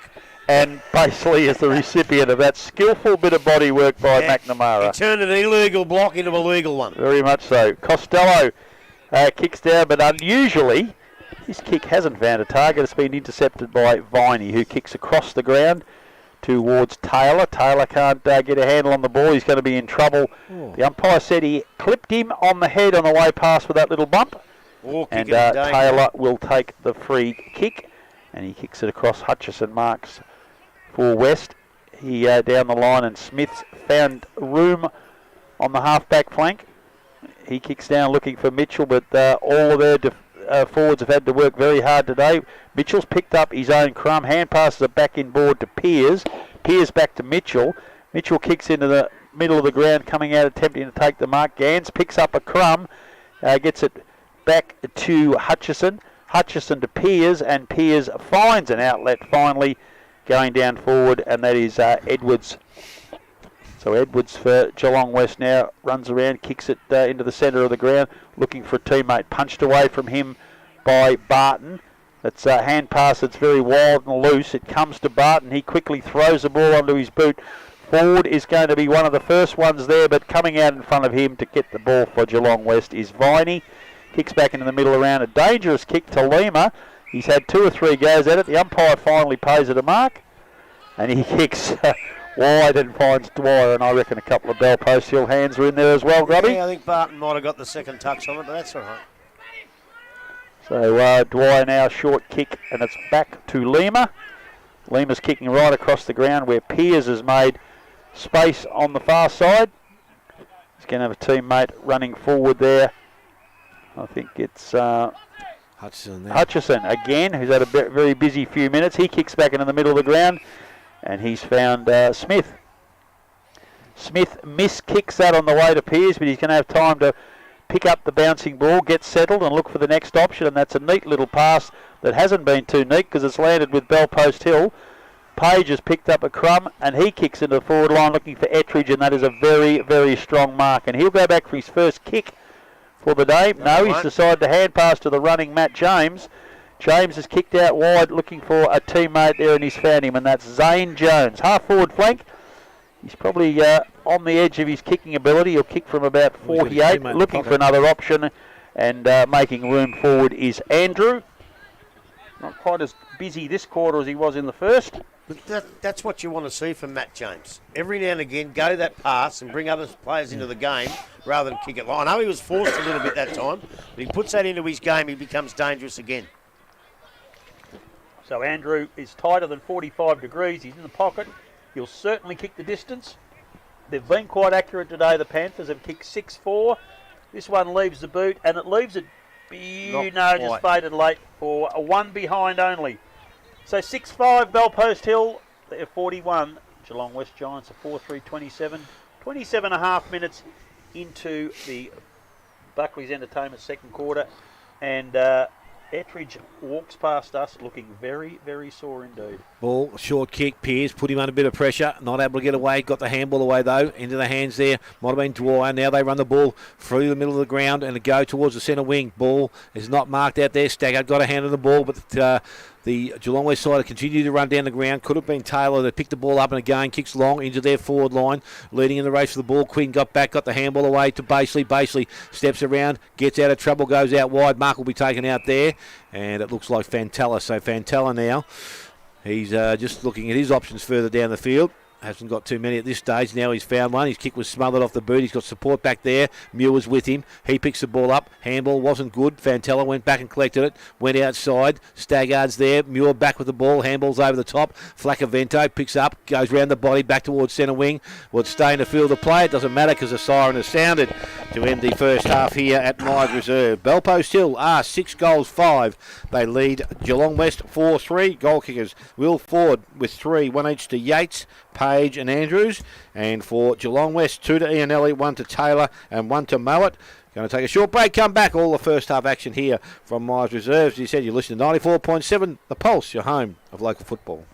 And Baseley is the recipient of that skillful bit of body work by McNamara. He turned an illegal block into a legal one. Very much so. Costello kicks down, but unusually, his kick hasn't found a target. It's been intercepted by Viney, who kicks across the ground towards Taylor. Taylor can't get a handle on the ball. He's going to be in trouble. Oh. The umpire said he clipped him on the head on the way past with that little bump. And Taylor will take the free kick, and he kicks it across. Hutchison marks for West. He down the line, and Smith's found room on the half-back flank. He kicks down looking for Mitchell, but all of their forwards have had to work very hard today. Mitchell's picked up his own crumb. Hand passes it back inboard to Piers. Piers back to Mitchell. Mitchell kicks into the middle of the ground, coming out attempting to take the mark. Gans picks up a crumb, gets it back to Hutchison. Hutchison to Piers, and Piers finds an outlet finally going down forward, and that is Edwards. So Edwards for Geelong West now runs around, kicks it into the centre of the ground, looking for a teammate. Punched away from him by Barton. That's a hand pass that's very wild and loose. It comes to Barton. He quickly throws the ball onto his boot. Ford is going to be one of the first ones there, but coming out in front of him to get the ball for Geelong West is Viney. Kicks back into the middle around. A dangerous kick to Lima. He's had 2 or 3 goes at it. The umpire finally pays it a mark. And he kicks wide and finds Dwyer, and I reckon a couple of Bell Post Hill hands are in there as well, Grubby. Yeah, I think Barton might have got the second touch on it, but that's all right. So Dwyer now short kick, and it's back to Lima. Lima's kicking right across the ground where Piers has made space on the far side. He's going to have a teammate running forward there. I think it's Hutchison again, who's had a very busy few minutes. He kicks back into the middle of the ground, and he's found Smith. Smith miskicks that on the way to Piers, but he's going to have time to pick up the bouncing ball, get settled, and look for the next option, and that's a neat little pass that hasn't been too neat because it's landed with Bell Post Hill. Page has picked up a crumb, and he kicks into the forward line looking for Ettridge, and that is a very, very strong mark. And he'll go back for his first kick for the day. No, he's decided to hand pass to the running Matt James. James has kicked out wide looking for a teammate there, and he's found him, and that's Zane Jones. Half forward flank. He's probably on the edge of his kicking ability. He'll kick from about 48, looking for another option, and making room forward is Andrew. Not quite as busy this quarter as he was in the first. But that's what you want to see from Matt James. Every now and again, go that pass and bring other players into the game rather than kick it long. I know he was forced a little bit that time, but he puts that into his game, he becomes dangerous again. So Andrew is tighter than 45 degrees. He's in the pocket. He'll certainly kick the distance. They've been quite accurate today. The Panthers have kicked 6-4. This one leaves the boot, and it leaves it, just faded late for a 1 behind only. So 6-5, Bell Post Hill, they're 41. Geelong West Giants are 4-3, 27. 27 and a half minutes into the Buckley's Entertainment second quarter. And Ettridge walks past us looking very, very sore indeed. Ball, short kick, Piers put him under a bit of pressure, not able to get away, got the handball away though, into the hands there, might have been Dwyer. Now they run the ball through the middle of the ground and go towards the centre wing. Ball is not marked out there, Staggart got a hand on the ball, but the Geelong West side continued to run down the ground. Could have been Taylor that picked the ball up and again kicks long into their forward line, leading in the race for the ball. Quinn got back, got the handball away to Basely. Basely steps around, gets out of trouble, goes out wide. Mark will be taken out there, and it looks like Fantella. So Fantella now, he's just looking at his options further down the field. Hasn't got too many at this stage. Now he's found one. His kick was smothered off the boot. He's got support back there. Muir's with him. He picks the ball up. Handball wasn't good. Fantella went back and collected it. Went outside. Staggard's there. Muir back with the ball. Handball's over the top. Flacavento picks up. Goes round the body back towards centre wing. Will stay in the field of play. It doesn't matter because the siren has sounded to end the first half here at Myers Reserve. Bell Post Hill are 6 goals 5. They lead Geelong West 4-3. Goal kickers Will Ford with 3. 1 each to Yates, Page and Andrews, and for Geelong West 2 to Ianelli, 1 to Taylor and 1 to Mowat. Going to take a short break, come back, all the first half action here from Myers Reserves. As you said, you listen to 94.7 The Pulse, your home of local football.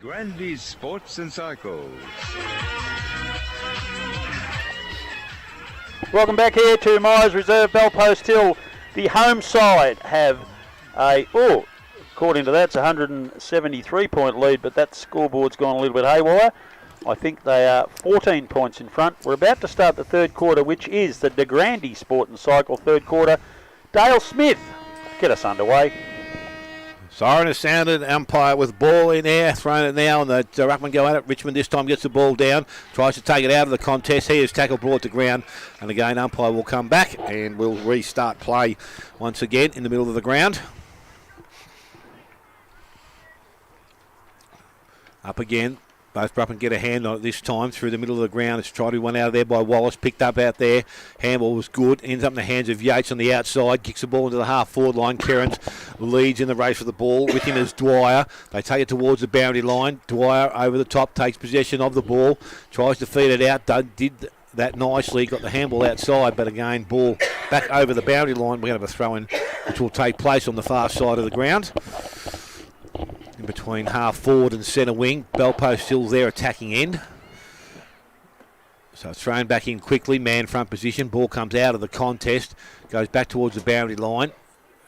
Grandy's Sports and Cycles. Welcome back here to Myers Reserve, Bellpost Hill. The home side have according to that, it's a 173-point lead, but that scoreboard's gone a little bit haywire. I think they are 14 points in front. We're about to start the third quarter, which is the De Grande Sport and Cycle third quarter. Dale Smith, get us underway. Siren has sounded, umpire with ball in air, thrown it now, and the ruckman go at it. Richmond this time gets the ball down, tries to take it out of the contest. He is tackled, brought to ground, and again umpire will come back and we'll restart play once again in the middle of the ground. Up again. Both Ruckman get a hand on it this time through the middle of the ground. It's tried to be one out of there by Wallace. Picked up out there. Handball was good. Ends up in the hands of Yates on the outside. Kicks the ball into the half-forward line. Kerins leads in the race for the ball. With him is Dwyer. They take it towards the boundary line. Dwyer over the top takes possession of the ball. Tries to feed it out. Did that nicely. Got the handball outside. But again, ball back over the boundary line. We're going to have a throw-in which will take place on the far side of the ground. In between half forward and centre wing. Bellpost still there attacking end. So it's thrown back in quickly. Man front position. Ball comes out of the contest. Goes back towards the boundary line.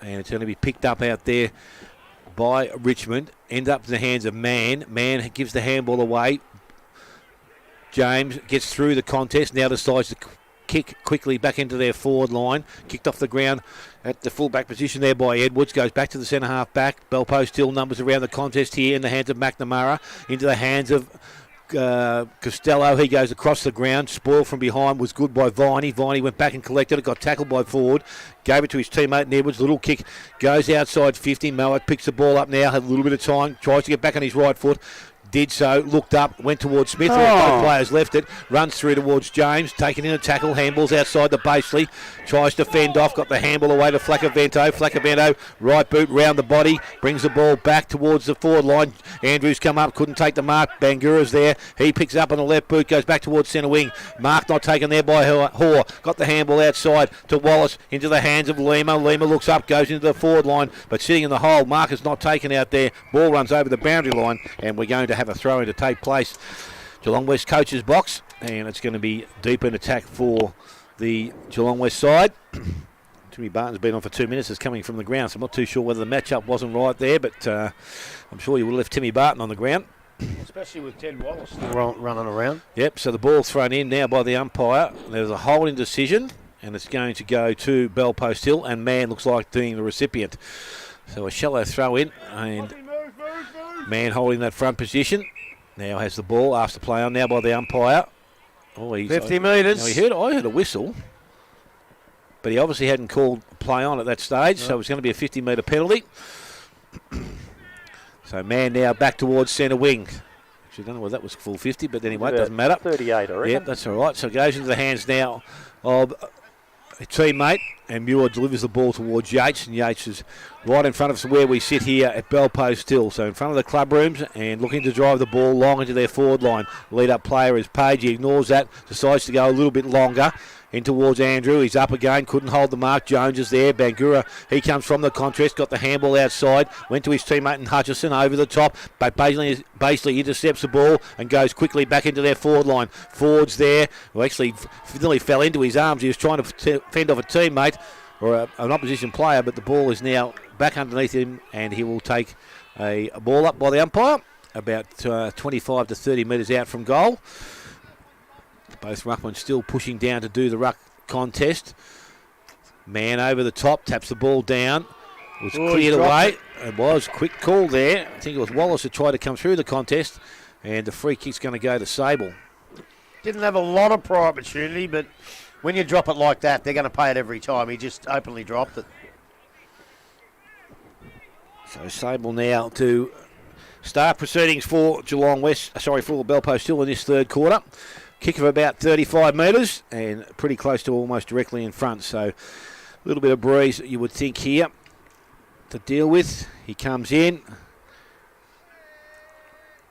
And it's going to be picked up out there by Richmond. Ends up in the hands of Man. Man gives the handball away. James gets through the contest. Now decides to kick quickly back into their forward line. Kicked off the ground at the full-back position there by Edwards. Goes back to the centre-half back. Bellpost still numbers around the contest here in the hands of McNamara. Into the hands of Costello. He goes across the ground. Spoil from behind was good by Viney. Viney went back and collected it. Got tackled by Ford. Gave it to his teammate Edwards. Little kick. Goes outside 50. Mowat picks the ball up now. Had a little bit of time. Tries to get back on his right foot. Did so, looked up, went towards Smith. Both players left it, runs through towards James, taking in a tackle, handballs outside the Baseley, tries to fend off, got the handball away to Flacavento. Flacavento, right boot round the body, brings the ball back towards the forward line. Andrews come up, couldn't take the mark. Bangura's there, he picks up on the left boot, goes back towards centre wing. Mark not taken there by Hoare, got the handball outside to Wallace, into the hands of Lima. Lima looks up, goes into the forward line, but sitting in the hole. Mark is not taken out there. Ball runs over the boundary line, and we're going to have a throw-in to take place. Geelong West coach's box, and it's going to be deep in attack for the Geelong West side. Timmy Barton's been on for 2 minutes. It's coming from the ground, so I'm not too sure whether the matchup wasn't right there, but I'm sure you would have left Timmy Barton on the ground. Especially with Ted Wallace still running around. Yep, so the ball's thrown in now by the umpire. There's a holding decision, and it's going to go to Bellpost Hill, and Man looks like being the recipient. So a shallow throw in, and Man holding that front position. Now has the ball, asked to play on now by the umpire. 50 metres. I heard a whistle, but he obviously hadn't called play on at that stage, so it's going to be a 50-metre penalty. So Man now back towards centre wing. Actually, I don't know whether that was full 50, but anyway, it doesn't matter. 38, I reckon. Yep, that's all right. So it goes into the hands now of a teammate, and Muir delivers the ball towards Yates, and Yates is right in front of us where we sit here at Bellpost Hill. So in front of the club rooms and looking to drive the ball long into their forward line. Lead-up player is Page. He ignores that, decides to go a little bit longer in towards Andrew. He's up again, couldn't hold the mark. Jones is there. Bangura, he comes from the contest, got the handball outside, went to his teammate in Hutchison over the top, but basically intercepts the ball and goes quickly back into their forward line. Ford's there, who actually nearly fell into his arms. He was trying to fend off a teammate or an opposition player, but the ball is now back underneath him, and he will take a ball up by the umpire about 25 to 30 metres out from goal. Both ruckmen still pushing down to do the ruck contest. Man over the top, taps the ball down. It was cleared away. It was a quick call there. I think it was Wallace who tried to come through the contest, and the free kick's going to go to Sable. Didn't have a lot of prior opportunity, but when you drop it like that, they're going to pay it every time. He just openly dropped it. So Sable now to start proceedings for Geelong West, for Bellpost Hill in this third quarter. Kick of about 35 metres and pretty close to almost directly in front. So a little bit of breeze you would think here to deal with. He comes in.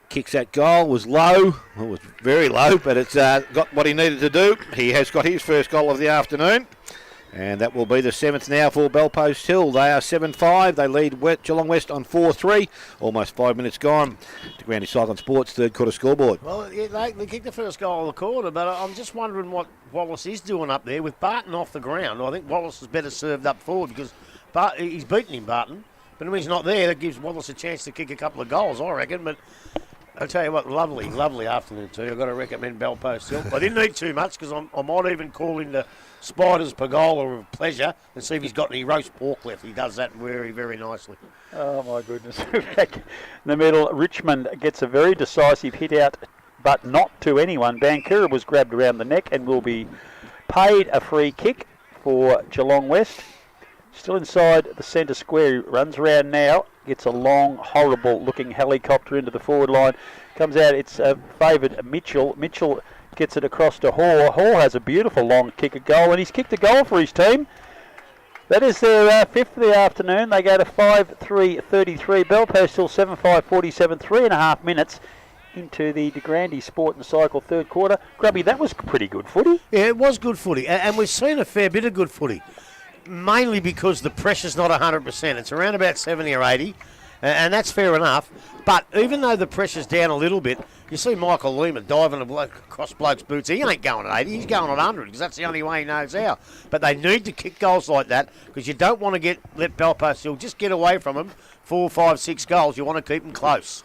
Kicks that goal. Was low. Well, it was very low, but it's got what he needed to do. He has got his first goal of the afternoon. And that will be the 7th now for Bellpost Hill. They are 7-5. They lead Geelong West on 4-3. Almost 5 minutes gone. To Groundy Cycling Sports third quarter scoreboard. Well, yeah, they kicked the first goal of the quarter, but I'm just wondering what Wallace is doing up there with Barton off the ground. I think Wallace is better served up forward because he's beaten him, Barton. But when he's not there, that gives Wallace a chance to kick a couple of goals, I reckon. But I'll tell you what, lovely afternoon too. I've got to recommend Bellpost Hill. I didn't eat too much because I might even call into Spider's Pergola of pleasure and see if he's got any roast pork left. He does that very, very nicely. Oh, my goodness. Back in the middle, Richmond gets a very decisive hit out, but not to anyone. Bankura was grabbed around the neck and will be paid a free kick for Geelong West. Still inside the centre square. He runs around now, gets a long, horrible-looking helicopter into the forward line. Comes out, it's favoured Mitchell. Mitchell gets it across to Hall. Hall has a beautiful long kick of goal, and he's kicked a goal for his team. That is their 5th of the afternoon. They go to 5-3-33. Bellpost Hill 7-5, 47, 3.5 minutes into the De Grande Sport and Cycle third quarter. Grubby, that was pretty good footy. Yeah, it was good footy, and we've seen a fair bit of good footy, mainly because the pressure's not 100%. It's around about 70 or 80, and that's fair enough. But even though the pressure's down a little bit, you see Michael Lima diving across blokes' boots. He ain't going at 80, he's going at 100 because that's the only way he knows how. But they need to kick goals like that because you don't want to let Bellpost Hill just get away from them 4, 5, 6 goals. You want to keep them close.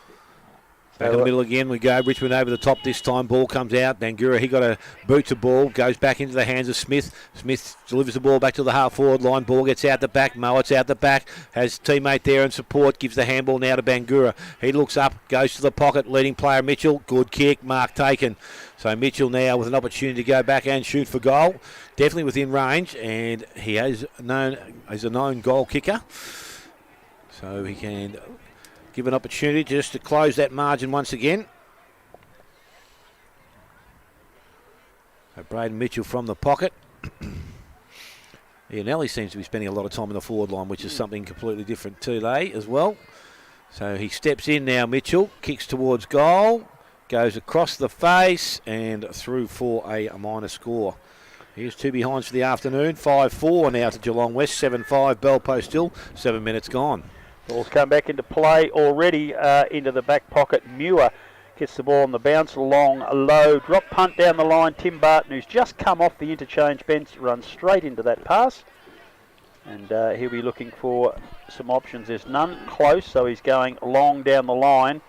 Back in the middle again we go. Richmond over the top this time. Ball comes out. Bangura, he got a boot to ball. Goes back into the hands of Smith. Smith delivers the ball back to the half-forward line. Ball gets out the back. Mowatt's out the back. Has teammate there in support. Gives the handball now to Bangura. He looks up. Goes to the pocket. Leading player Mitchell. Good kick. Mark taken. So Mitchell now with an opportunity to go back and shoot for goal. Definitely within range. And he is a known goal kicker. So he can give an opportunity just to close that margin once again. So Braden Mitchell from the pocket. Ianelli seems to be spending a lot of time in the forward line, which is something completely different today as well. So he steps in now, Mitchell, kicks towards goal, goes across the face and through for a minor score. Here's two behinds for the afternoon. 5-4 now to Geelong West, 7-5 Bellpost Hill, 7 minutes gone. Ball's come back into play already into the back pocket. Muir gets the ball on the bounce, long, low, drop punt down the line. Tim Barton, who's just come off the interchange bench, runs straight into that pass. And he'll be looking for some options. There's none close, so he's going long down the line.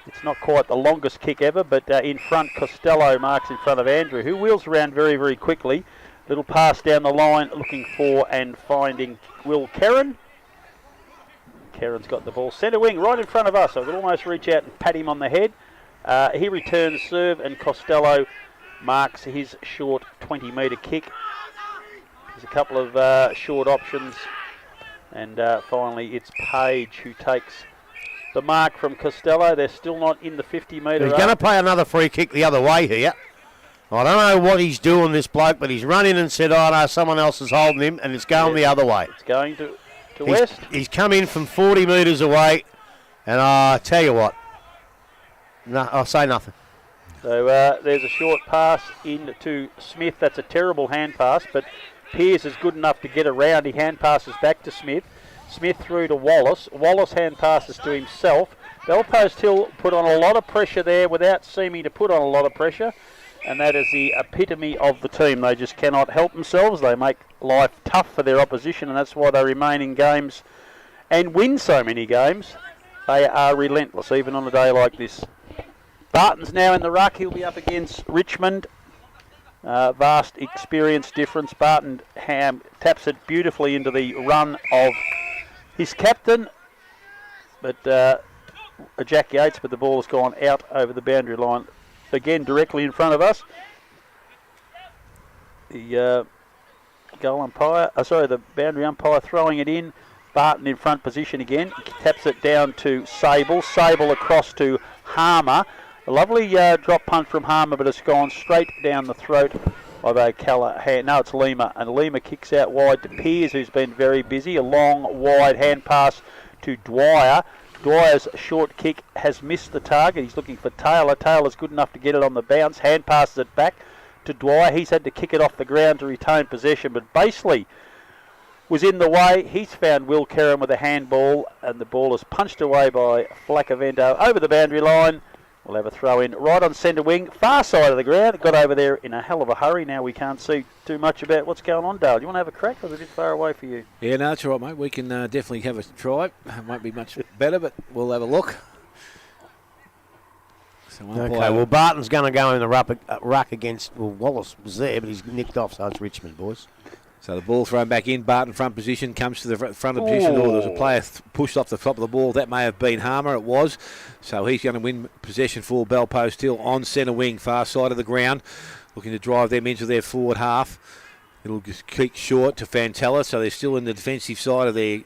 It's not quite the longest kick ever, but in front, Costello marks in front of Andrew, who wheels around very, very quickly. Little pass down the line, looking for and finding Will Kerrin. Kerrin's got the ball centre wing right in front of us. I could almost reach out and pat him on the head. He returns serve and Costello marks his short 20-metre kick. There's a couple of short options. And finally it's Page who takes the mark from Costello. They're still not in the 50-metre. He's going to play another free kick the other way here. I don't know what he's doing, this bloke, but he's run in and said, oh no, someone else is holding him, and it's going the other way. It's going to West. He's come in from 40 metres away, and I tell you what, no, I'll say nothing. So there's a short pass into Smith. That's a terrible hand pass, but Pearce is good enough to get around. He hand passes back to Smith. Smith through to Wallace. Wallace hand passes to himself. Bellpost Hill put on a lot of pressure there without seeming to put on a lot of pressure. And that is the epitome of the team. They just cannot help themselves. They make life tough for their opposition, and that's why they remain in games and win so many games. They are relentless, even on a day like this. Barton's now in the ruck. He'll be up against Richmond. Vast experience difference. Barton taps it beautifully into the run of his captain. But Jack Yates, but the ball has gone out over the boundary line. Again, directly in front of us. The the boundary umpire throwing it in. Barton in front position again. Taps it down to Sable. Sable across to Harmer. A lovely drop punt from Harmer, but it's gone straight down the throat of O'Callaghan. No, it's Lima. And Lima kicks out wide to Pearce, who's been very busy. A long, wide hand pass to Dwyer. Dwyer's short kick has missed the target. He's looking for Taylor. Taylor's good enough to get it on the bounce. Hand passes it back to Dwyer. He's had to kick it off the ground to retain possession, but Baseley was in the way. He's found Will Kerrin with a handball, and the ball is punched away by Flacavento over the boundary line. We'll have a throw in right on centre wing, far side of the ground. It got over there in a hell of a hurry. Now we can't see too much about what's going on, Dale. You want to have a crack, or is it a bit far away for you? Yeah, no, it's all right, mate. We can definitely have a try. It won't be much better, but we'll have a look. So Okay, well, Barton's going to go in the ruck against, well, Wallace was there, but he's nicked off, so it's Richmond, boys. So the ball thrown back in, Barton front position, comes to the front of the position. Oh, there was a player pushed off the top of the ball. That may have been Harmer, it was. So he's going to win possession for Bell Post Hill on centre wing, far side of the ground, looking to drive them into their forward half. It'll just kick short to Fantella, so they're still in the defensive side of their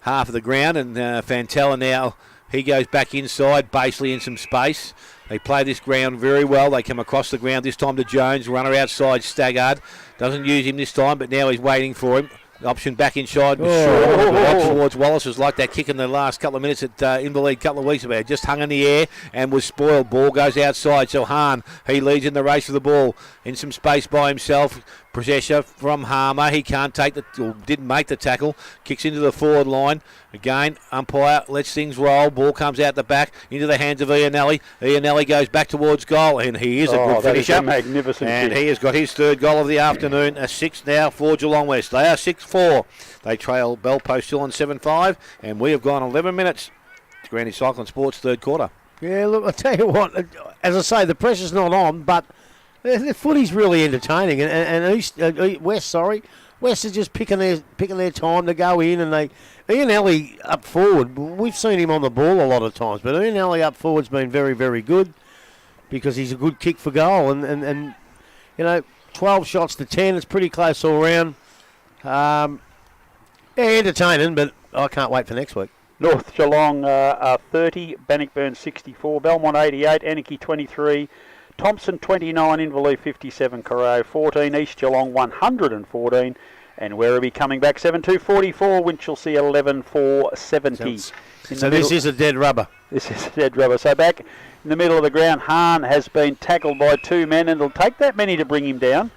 half of the ground, and Fantella now, he goes back inside, Baseley in some space. They play this ground very well. They come across the ground this time to Jones. Runner outside, Staggard. Doesn't use him this time, but now he's waiting for him. The option back inside was short. Towards Wallace was like that kick in the last couple of minutes at Inverleigh a couple of weeks ago. Just hung in the air and was spoiled. Ball goes outside. So Hahn, he leads in the race for the ball. In some space by himself. Pressure from Harmer. He can't take or didn't make the tackle. Kicks into the forward line. Again, umpire lets things roll. Ball comes out the back into the hands of Ianelli. Ianelli goes back towards goal, and he is a good finisher. That is a magnificent and kick. he has got his third goal of the afternoon. A 6 now for Geelong West. They are 6-4. They trail Bell Post Hill on 7-5, and we have gone 11 minutes. It's Granny Cycling Sports third quarter. Yeah, look, I'll tell you what, as I say, the pressure's not on, but the footy's really entertaining, and West is just picking their time to go in, and Ian Ellie up forward. We've seen him on the ball a lot of times, but Ian Ellie up forward's been very, very good because he's a good kick for goal, and 12 shots to 10. It's pretty close all round. Entertaining, but I can't wait for next week. North Geelong 30, Bannockburn 64, Belmont 88, Anarchy 23. Thompson 29, Inverleigh 57, Corot 14, East Geelong 114, and Werribee coming back 7-2-44, Winchelsea 11-4-70. So this is a dead rubber. This is a dead rubber. So back in the middle of the ground, Hahn has been tackled by two men, and it'll take that many to bring him down.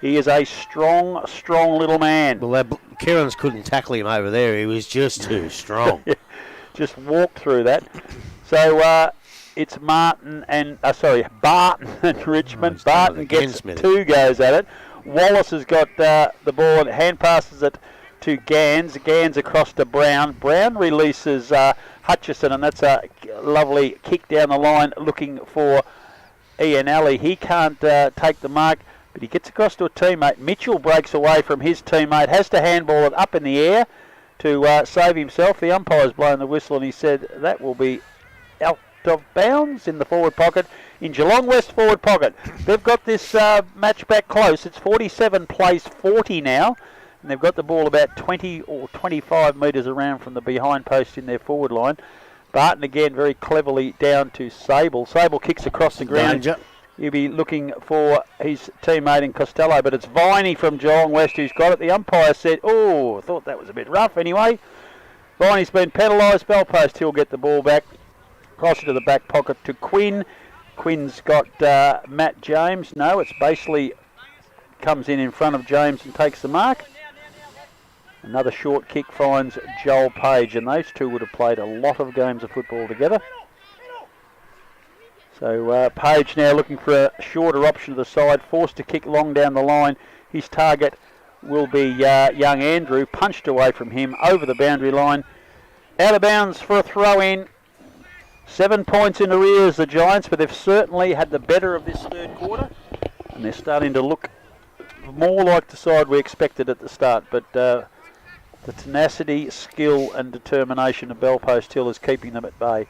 He is a strong little man. Well, Kerrins couldn't tackle him over there. He was just too strong. Just walked through that. So it's Barton and Richmond. Barton gets two goes at it. Wallace has got the ball and hand passes it to Gans. Gans across to Brown. Brown releases Hutchison, and that's a lovely kick down the line looking for Ian Alley. He can't take the mark, but he gets across to a teammate. Mitchell breaks away from his teammate, has to handball it up in the air to save himself. The umpire's blown the whistle, and he said that will be out of bounds in the forward pocket, in Geelong West forward pocket. They've got this match back close. It's 47 plays 40 now, and they've got the ball about 20 or 25 metres around from the behind post in their forward line. Barton again very cleverly down to Sable. Sable kicks across the ground. Danger. He'll be looking for his teammate in Costello, but it's Viney from Geelong West who's got it. The umpire said, I thought that was a bit rough anyway. Viney's been penalised. Bell Post Hill get the ball back. Cross it to the back pocket to Quinn. Quinn's got Matt James. No, it's Baseley comes in front of James and takes the mark. Another short kick finds Joel Page, and those two would have played a lot of games of football together. So Page now looking for a shorter option to the side, forced to kick long down the line. His target will be young Andrew, punched away from him over the boundary line. Out of bounds for a throw-in. 7 points in arrears, the Giants, but they've certainly had the better of this third quarter, and they're starting to look more like the side we expected at the start. But the tenacity, skill and determination of Bell Post Hill is keeping them at bay.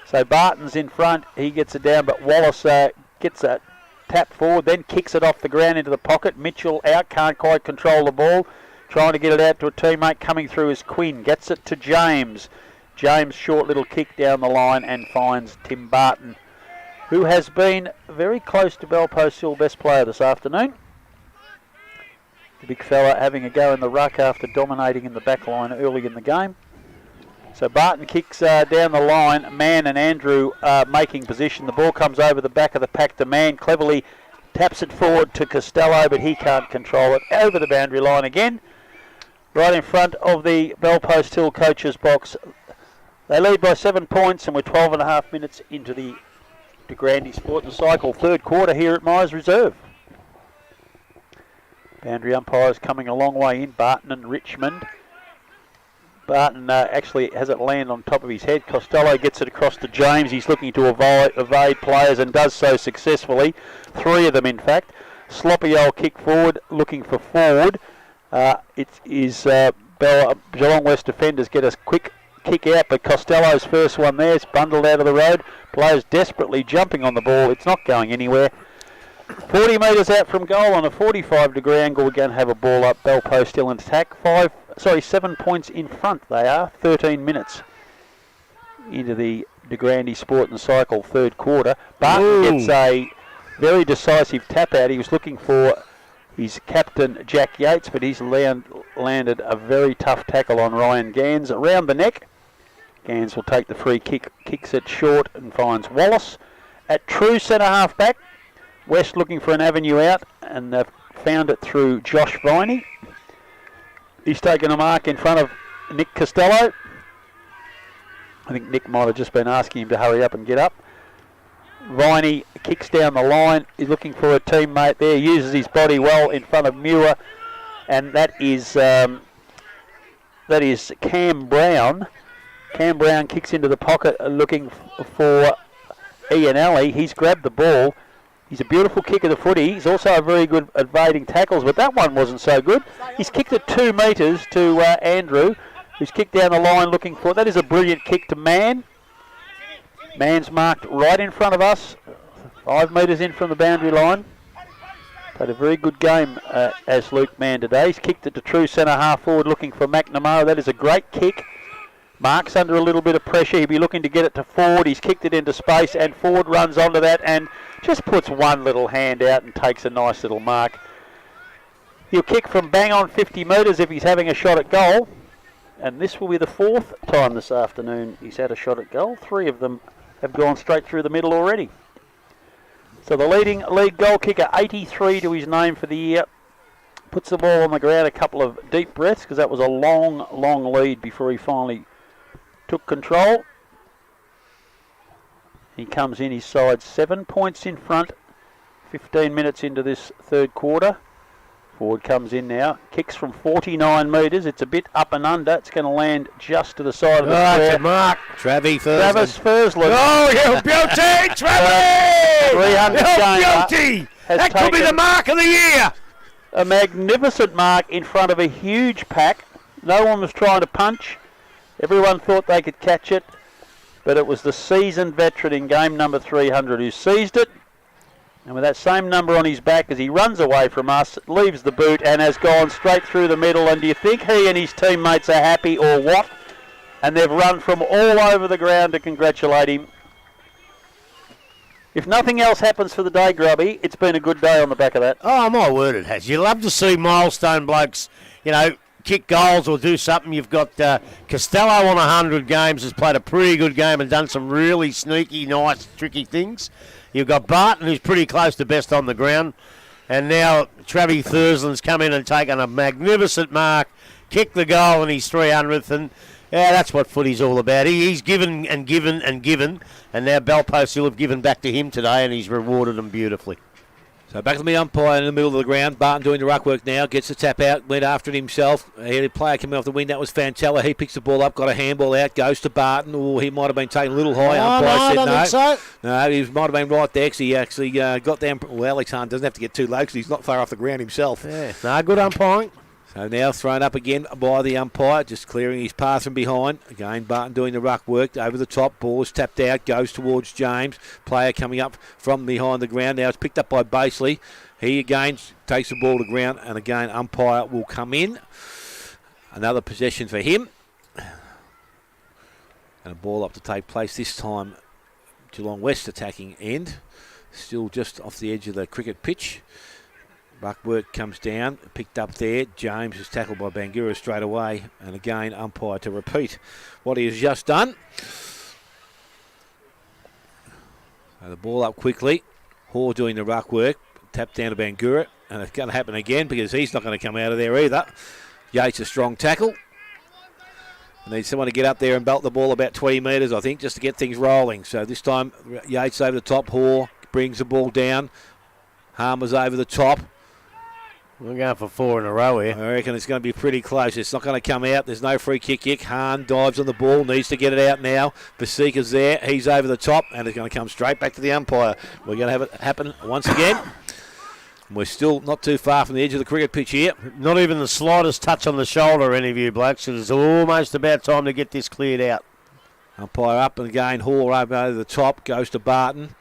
So Barton's in front, he gets it down, but Wallace gets a tap forward, then kicks it off the ground into the pocket. Mitchell out, can't quite control the ball, trying to get it out to a teammate coming through is Quinn, gets it to James. James, short little kick down the line and finds Tim Barton, who has been very close to Bell Post Hill best player this afternoon. The big fella having a go in the ruck after dominating in the back line early in the game. So Barton kicks down the line. Mann and Andrew making position. The ball comes over the back of the pack to Mann. Cleverly Taps it forward to Costello, but he can't control it. Over the boundary line again. Right in front of the Bellpost Hill coach's box. They lead by 7 points, and we're 12 and a half minutes into the De Grande Sport and Cycle third quarter here at Myers Reserve. Boundary umpires coming a long way in, Barton and Richmond. Barton actually has it land on top of his head. Costello gets it across to James. He's looking to evade players and does so successfully. 3 of them, in fact. Sloppy old kick forward, looking for Ford. It is Geelong West defenders get a quick kick out, but Costello's first one there is bundled out of the road. Players desperately jumping on the ball. It's not going anywhere. 40 metres out from goal on a 45-degree angle. We're going to have a ball up. Bellpost still in attack. 7 points in front they are. 13 minutes into the De Grande Sport and Cycle third quarter. Barton gets a very decisive tap out. He was looking for his captain, Jack Yates, but he's landed a very tough tackle on Ryan Gans around the neck. Gans will take the free kick, kicks it short and finds Wallace. At true centre half back, West looking for an avenue out, and they've found it through Josh Viney. He's taken a mark in front of Nick Costello. I think Nick might have just been asking him to hurry up and get up. Viney kicks down the line. He's looking for a teammate there. Uses his body well in front of Muir, and that is Cam Brown. Cam Brown kicks into the pocket looking for Ian Alley. He's grabbed the ball. He's a beautiful kick of the footy. He's also a very good evading tackles, but that one wasn't so good. He's kicked it 2 metres to Andrew, who's kicked down the line looking for... That is a brilliant kick to Mann. Mann's marked right in front of us, 5 metres in from the boundary line. Played a very good game as Luke Mann today. He's kicked it to true centre half forward looking for McNamara. That is a great kick. Mark's under a little bit of pressure. He'll be looking to get it to Ford. He's kicked it into space, and Ford runs onto that and just puts one little hand out and takes a nice little mark. He'll kick from bang on 50 metres if he's having a shot at goal. And this will be the 4th time this afternoon he's had a shot at goal. 3 of them have gone straight through the middle already. So the lead goal kicker, 83 to his name for the year, puts the ball on the ground, a couple of deep breaths, because that was a long, long lead before he finally took control. He comes in, his side 7 points in front, 15 minutes into this third quarter. Ford comes in now, kicks from 49 metres. It's a bit up and under. It's going to land just to the side of the square. It's a mark. Travis Fursland. Oh, you beauty, Travis! 300 you beauty! That could be the mark of the year. A magnificent mark in front of a huge pack. No one was trying to punch. Everyone thought they could catch it, but it was the seasoned veteran in game number 300 who seized it. And with that same number on his back as he runs away from us, leaves the boot and has gone straight through the middle. And do you think he and his teammates are happy or what? And they've run from all over the ground to congratulate him. If nothing else happens for the day, Grubby, it's been a good day on the back of that. Oh, my word, it has. You love to see milestone blokes, kick goals or do something. You've got Costello on 100 games, has played a pretty good game and done some really sneaky, nice, tricky things. You've got Barton, who's pretty close to best on the ground. And now Travis Thursland's come in and taken a magnificent mark, kicked the goal in his 300th. And that's what footy's all about. He's given and given and given. And now Bellpost will have given back to him today, and he's rewarded them beautifully. So back to the umpire in the middle of the ground. Barton doing the ruck work now. Gets the tap out. Went after it himself. He had a player coming off the wing. That was Fantella. He picks the ball up. Got a handball out. Goes to Barton. Oh, he might have been taken a little high. Umpire said no. So. No, he might have been right there. He actually got down. Well, Alex Hunt doesn't have to get too low because he's not far off the ground himself. Yeah. No, good umpiring. So now thrown up again by the umpire, just clearing his path from behind. Again, Barton doing the ruck work over the top. Ball is tapped out, goes towards James. Player coming up from behind the ground. Now it's picked up by Baseley. He again takes the ball to ground, and again umpire will come in. Another possession for him. And a ball up to take place this time. Geelong West attacking end. Still just off the edge of the cricket pitch. Ruck work comes down, picked up there. James is tackled by Bangura straight away. And again, umpire to repeat what he has just done. So the ball up quickly. Hoare doing the ruck work. Tap down to Bangura, and it's going to happen again because he's not going to come out of there either. Yates a strong tackle. Needs someone to get up there and belt the ball about 20 metres, I think, just to get things rolling. So this time, Yates over the top. Hoare brings the ball down. Harmer's over the top. We're going for 4 in a row here. I reckon it's going to be pretty close. It's not going to come out. There's no free kick. Hahn dives on the ball, needs to get it out now. Vasika's there. He's over the top, and it's going to come straight back to the umpire. We're going to have it happen once again. We're still not too far from the edge of the cricket pitch here. Not even the slightest touch on the shoulder, any of you blokes. It's almost about time to get this cleared out. Umpire up and again. Hoare over the top. Goes to Barton.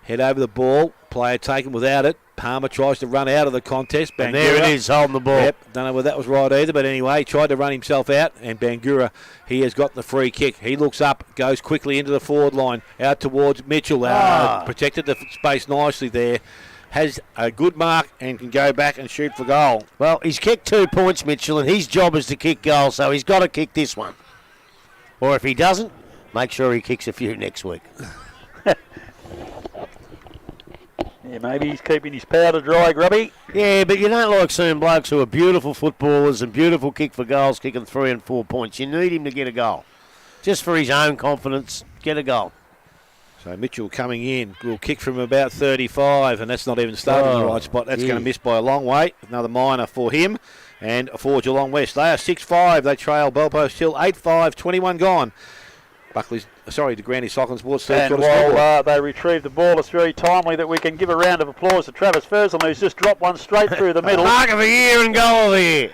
Head over the ball. Player taken without it. Palmer tries to run out of the contest. And there it is, holding the ball. Yep, don't know whether that was right either, but anyway, he tried to run himself out, and Bangura, he has got the free kick. He looks up, goes quickly into the forward line, out towards Mitchell. Protected the space nicely there. Has a good mark and can go back and shoot for goal. Well, he's kicked 2 points, Mitchell, and his job is to kick goals, so he's got to kick this one. Or if he doesn't, make sure he kicks a few next week. Yeah, maybe he's keeping his powder dry, Grubby. Yeah, but you don't like seeing blokes who are beautiful footballers and beautiful kick for goals, kicking 3 and 4 points. You need him to get a goal. Just for his own confidence, get a goal. So Mitchell coming in, will kick from about 35, and that's not even starting in the right spot. That's going to miss by a long way. Another minor for him and for Geelong West. They are 6-5. They trail Bellpost Hill 8-5, 21 gone. The Granny Cycling Sports third quarter scoreboard. While they retrieve the ball, it's very timely that we can give a round of applause to Travis Fursell, who's just dropped one straight through the middle. Mark of the year and goal of the year.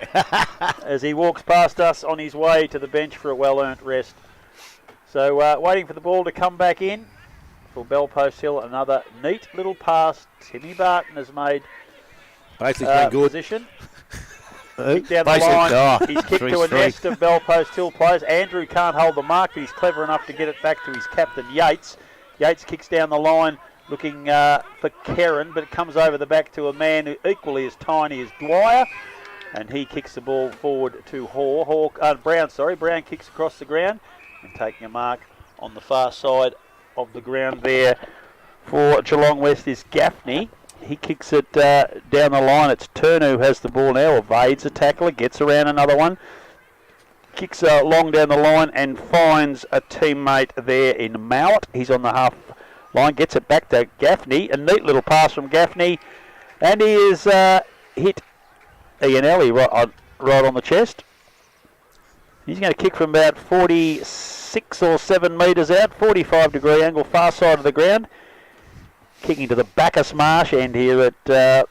As he walks past us on his way to the bench for a well-earned rest. So waiting for the ball to come back in for Bellpost Hill. Another neat little pass. Timmy Barton has made basically been good. Position. Kick down the line. He's kicked to a nest of Bellpost Hill players. Andrew can't hold the mark, but he's clever enough to get it back to his captain, Yates. Yates kicks down the line, looking for Kerrin, but it comes over the back to a man who equally as tiny as Dwyer, and he kicks the ball forward to Brown. Brown kicks across the ground and taking a mark on the far side of the ground there for Geelong West is Gaffney. He kicks it down the line. It's Turner who has the ball now, evades a tackler, gets around another one, kicks long down the line and finds a teammate there in Mowat. He's on the half line, gets it back to Gaffney. A neat little pass from Gaffney, and he is hit Ian Ellie right on the chest. He's going to kick from about 46 or 7 metres out, 45-degree angle, far side of the ground. Kicking to the Bacchus Marsh end here at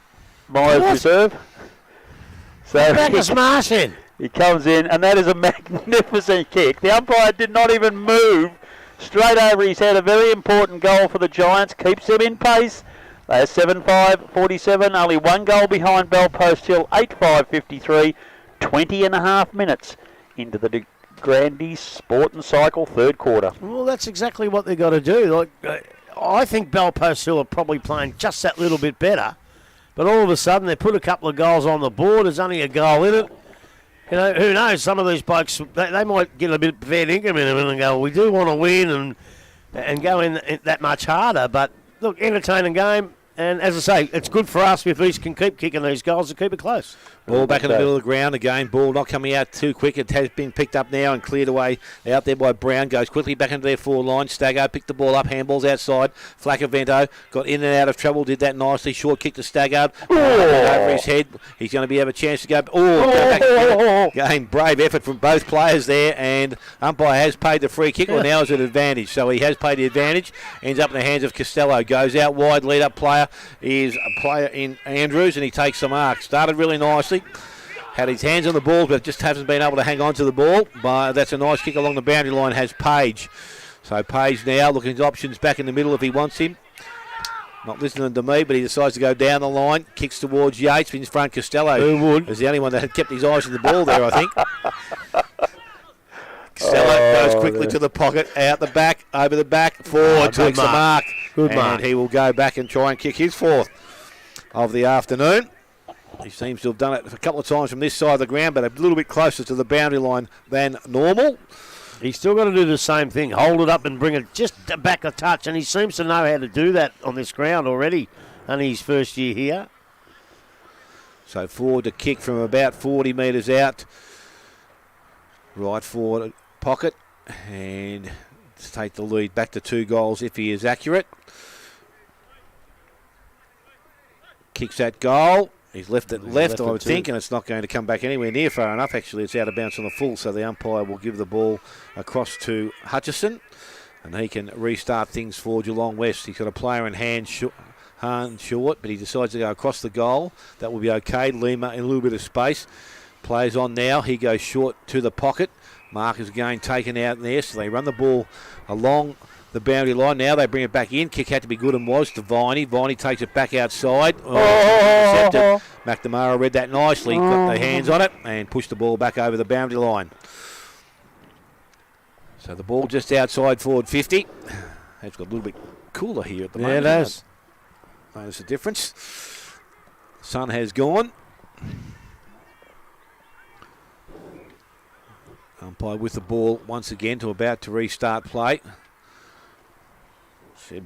Myers Reserve. So Bacchus Marsh in. He comes in, and that is a magnificent kick. The umpire did not even move. Straight over his head, a very important goal for the Giants. Keeps them in pace. They are 7-5, 47, only 1 goal behind Bellpost Hill, 8-5, 53, 20 and a half minutes into the Grandy Sport and Cycle third quarter. Well, that's exactly what they've got to do. I think Bellpost Hill are probably playing just that little bit better, but all of a sudden they put a couple of goals on the board. There's only a goal in it. You know, who knows? Some of these blokes, they might get a bit fair income in them and go, we do want to win and go in that much harder. But look, entertaining game. And as I say, it's good for us if we can keep kicking these goals and keep it close. Ball back in the middle of the ground again. Ball not coming out too quick. It has been picked up now and cleared away out there by Brown. Goes quickly back into their forward line. Staggo picked the ball up. Handballs outside. Flaccavento got in and out of trouble. Did that nicely. Short kick to Staggo. Over his head. He's going to have a chance to go. Game. Brave effort from both players there. And umpire has paid the free kick. Well, now is at advantage. So he has paid the advantage. Ends up in the hands of Costello. Goes out wide. Lead up player is a player in Andrews, and he takes the mark. Started really nicely. Had his hands on the ball, but just hasn't been able to hang on to the ball. But that's a nice kick along the boundary line, has Page. So Page now looking at options back in the middle if he wants him. Not listening to me, but he decides to go down the line. Kicks towards Yates in front. Costello is the only one that had kept his eyes on the ball there, I think. Costello goes quickly to the pocket, out the back, over the back, forward, takes the mark. Good mark. And he will go back and try and kick his fourth of the afternoon. He seems to have done it a couple of times from this side of the ground, but a little bit closer to the boundary line than normal. He's still got to do the same thing, hold it up and bring it just back a touch, and he seems to know how to do that on this ground already, Only his first year here. So forward to kick from about 40 metres out. Right forward pocket. And to take the lead back to 2 goals if he is accurate. Kicks that goal. He's left it left, I would think, and it's not going to come back anywhere near far enough. Actually, it's out of bounds on the full, so the umpire will give the ball across to Hutchison, and he can restart things for Geelong West. He's got a player in hand short, but he decides to go across the goal. That will be okay. Lima in a little bit of space. Plays on now. He goes short to the pocket. Mark is again taken out there, so they run the ball along the boundary line. Now they bring it back in. Kick had to be good and was to Viney. Viney takes it back outside. Intercepted. McNamara read that nicely. Got their hands on it and pushed the ball back over the boundary line. So the ball just outside forward 50. It's got a little bit cooler here at the moment. Yeah, it has. Notice the difference. Sun has gone. Umpire with the ball once again about to restart play.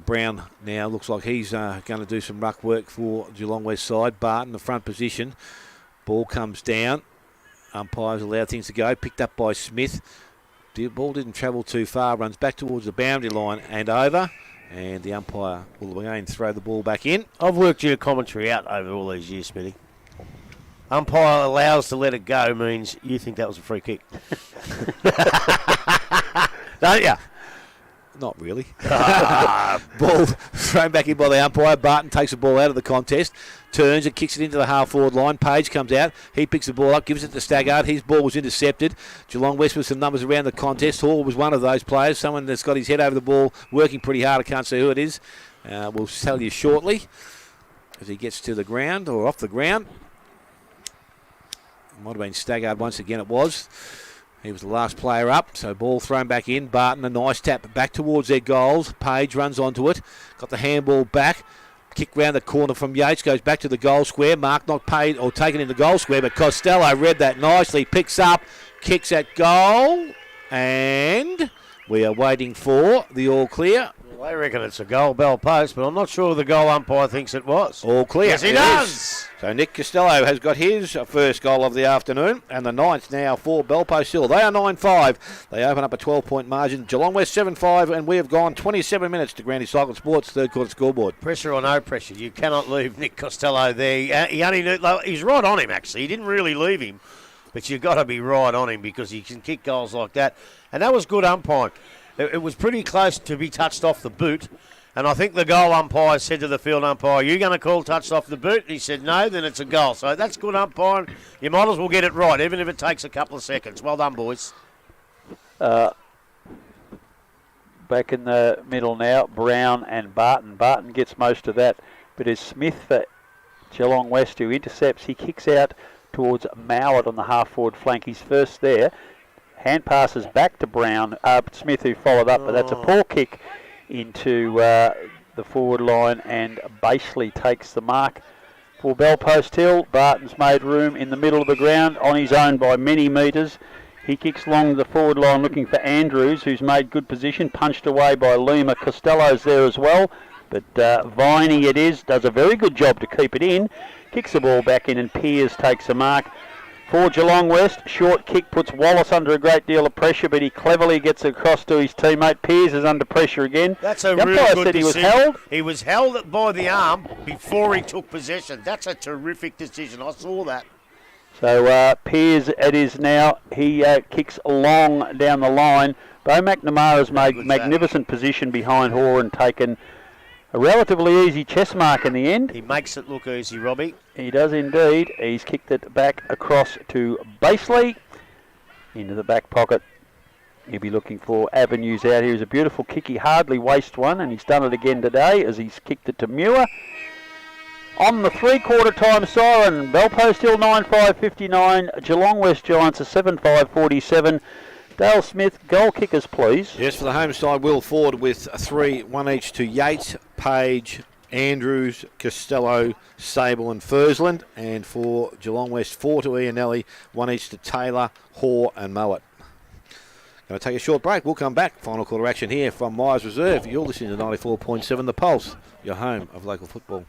Brown now looks like he's going to do some ruck work for Geelong West side. Barton, the front position. Ball comes down. Umpires allow things to go. Picked up by Smith. The ball didn't travel too far. Runs back towards the boundary line and over. And the umpire will again throw the ball back in. I've worked your commentary out over all these years, Smitty. Umpire allows to let it go means you think that was a free kick. Don't you? Not really. Ball thrown back in by the umpire. Barton takes the ball out of the contest, turns and kicks it into the half-forward line. Page comes out. He picks the ball up, gives it to Staggart. His ball was intercepted. Geelong West with some numbers around the contest. Hall was one of those players, someone that's got his head over the ball, working pretty hard. I can't see who it is. We'll tell you shortly as he gets to the ground or off the ground. It might have been Staggart once again, it was. He was the last player up, so ball thrown back in. Barton, a nice tap back towards their goals. Page runs onto it. Got the handball back. Kick round the corner from Yates, goes back to the goal square. Mark not paid or taken in the goal square, but Costello read that nicely. Picks up, kicks at goal, and we are waiting for the all clear. Well, they reckon it's a goal, bell post, but I'm not sure the goal umpire thinks it was. All clear. Yes, he does. So Nick Costello has got his first goal of the afternoon, and the ninth now for Belpost Hill. They are 9-5. They open up a 12-point margin. Geelong West 7-5, and we have gone 27 minutes to Granny Cycle Sports third quarter scoreboard. Pressure or no pressure, you cannot leave Nick Costello there. He only he's right on him, actually. He didn't really leave him, but you've got to be right on him because he can kick goals like that. And that was good umpiring. It was pretty close to be touched off the boot. And I think the goal umpire said to the field umpire, "Are you going to call touched off the boot?" And he said, "No, then it's a goal." So that's good umpiring. You might as well get it right, even if it takes a couple of seconds. Well done, boys. Back in the middle now, Brown and Barton. Barton gets most of that, but it's Smith for Geelong West who intercepts. He kicks out towards Mowat on the half-forward flank. He's first there. Hand passes back to Brown. Smith who followed up, but that's a poor kick into the forward line, and Baseley takes the mark for Belpost Hill. Barton's made room in the middle of the ground on his own by many metres. He kicks along the forward line looking for Andrews, who's made good position, punched away by Lima. Costello's there as well, but Viney it is, does a very good job to keep it in. Kicks the ball back in, and Pears takes the mark. For Geelong West, short kick puts Wallace under a great deal of pressure, but he cleverly gets across to his teammate. Pears is under pressure again. That's a really good decision. He was held by the arm before he took possession. That's a terrific decision. I saw that. So Pears it is now. He kicks long down the line. Bo McNamara's made magnificent position behind Hoare and taken a relatively easy chest mark in the end. He makes it look easy, Robbie. He does indeed. He's kicked it back across to Baseley into the back pocket. He'll be looking for avenues out here. It's a beautiful kick. He hardly wastes one, and he's done it again today as he's kicked it to Muir. On the three-quarter time siren, Belpost Hill 9-5-59, Geelong West Giants a 7-5-47. Dale Smith, goal kickers, please. Yes, for the home side, Will Ford with 3, 1 each to Yates, Page, Andrews, Costello, Sable and Fursland. And for Geelong West, 4 to Ianelli, 1 each to Taylor, Hoare and Mowat. Going to take a short break. We'll come back. Final quarter action here from Myers Reserve. You're listening to 94.7 The Pulse, your home of local football.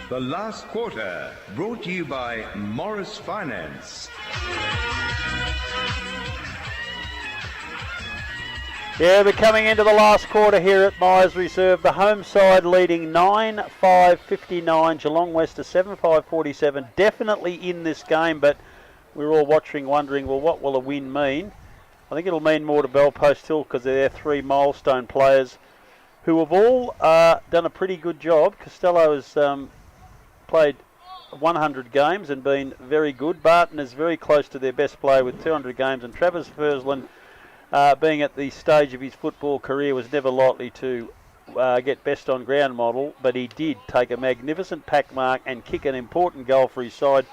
The last quarter, brought to you by Morris Finance. Yeah, we're coming into the last quarter here at Myers Reserve. The home side leading 9-5-59, Geelong West to 7-5-47. Definitely in this game, but we're all watching, wondering, well, what will a win mean? I think it'll mean more to Bellpost Hill because they're three milestone players who have all done a pretty good job. Costello has played 100 games and been very good. Barton is very close to their best player with 200 games, and Travis Fursland, being at the stage of his football career, was never likely to get best on ground model, but he did take a magnificent pack mark and kick an important goal for his side.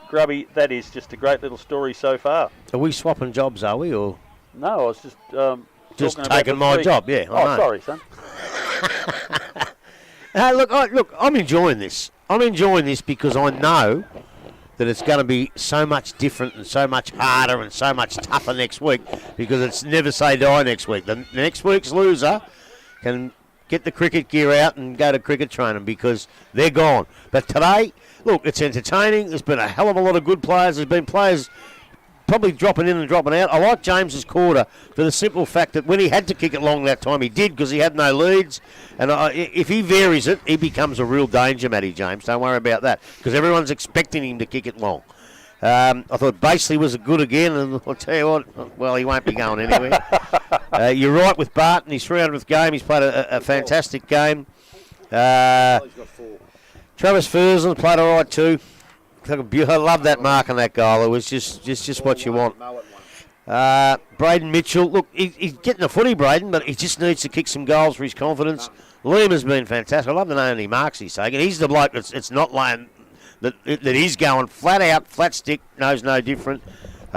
Grubby, that is just a great little story so far. Are we swapping jobs, are we? Or No, I was just taking my job, yeah. I know. Sorry, son. Look, I'm enjoying this. I'm enjoying this because I know that it's going to be so much different and so much harder and so much tougher next week, because it's never say die next week. The next week's loser can get the cricket gear out and go to cricket training because they're gone. But today, look, it's entertaining. There's been a hell of a lot of good players. There's been players probably dropping in and dropping out. I like James's quarter for the simple fact that when he had to kick it long that time, he did, because he had no leads. And if he varies it, he becomes a real danger, Matty James. Don't worry about that, because everyone's expecting him to kick it long. I thought Baseley was good again, and I'll tell you what, well, he won't be going anywhere. You're right with Barton. His 300th game. He's played a fantastic game. Travis Fursland played all right too. I love that mark on that goal. It was just what you want. Braden Mitchell, look, he's getting the footy, Braden, but he just needs to kick some goals for his confidence. Liam has been fantastic. I love the name he marks he's taking. He's the bloke that's not laying, that he's going flat out, flat stick, knows no different.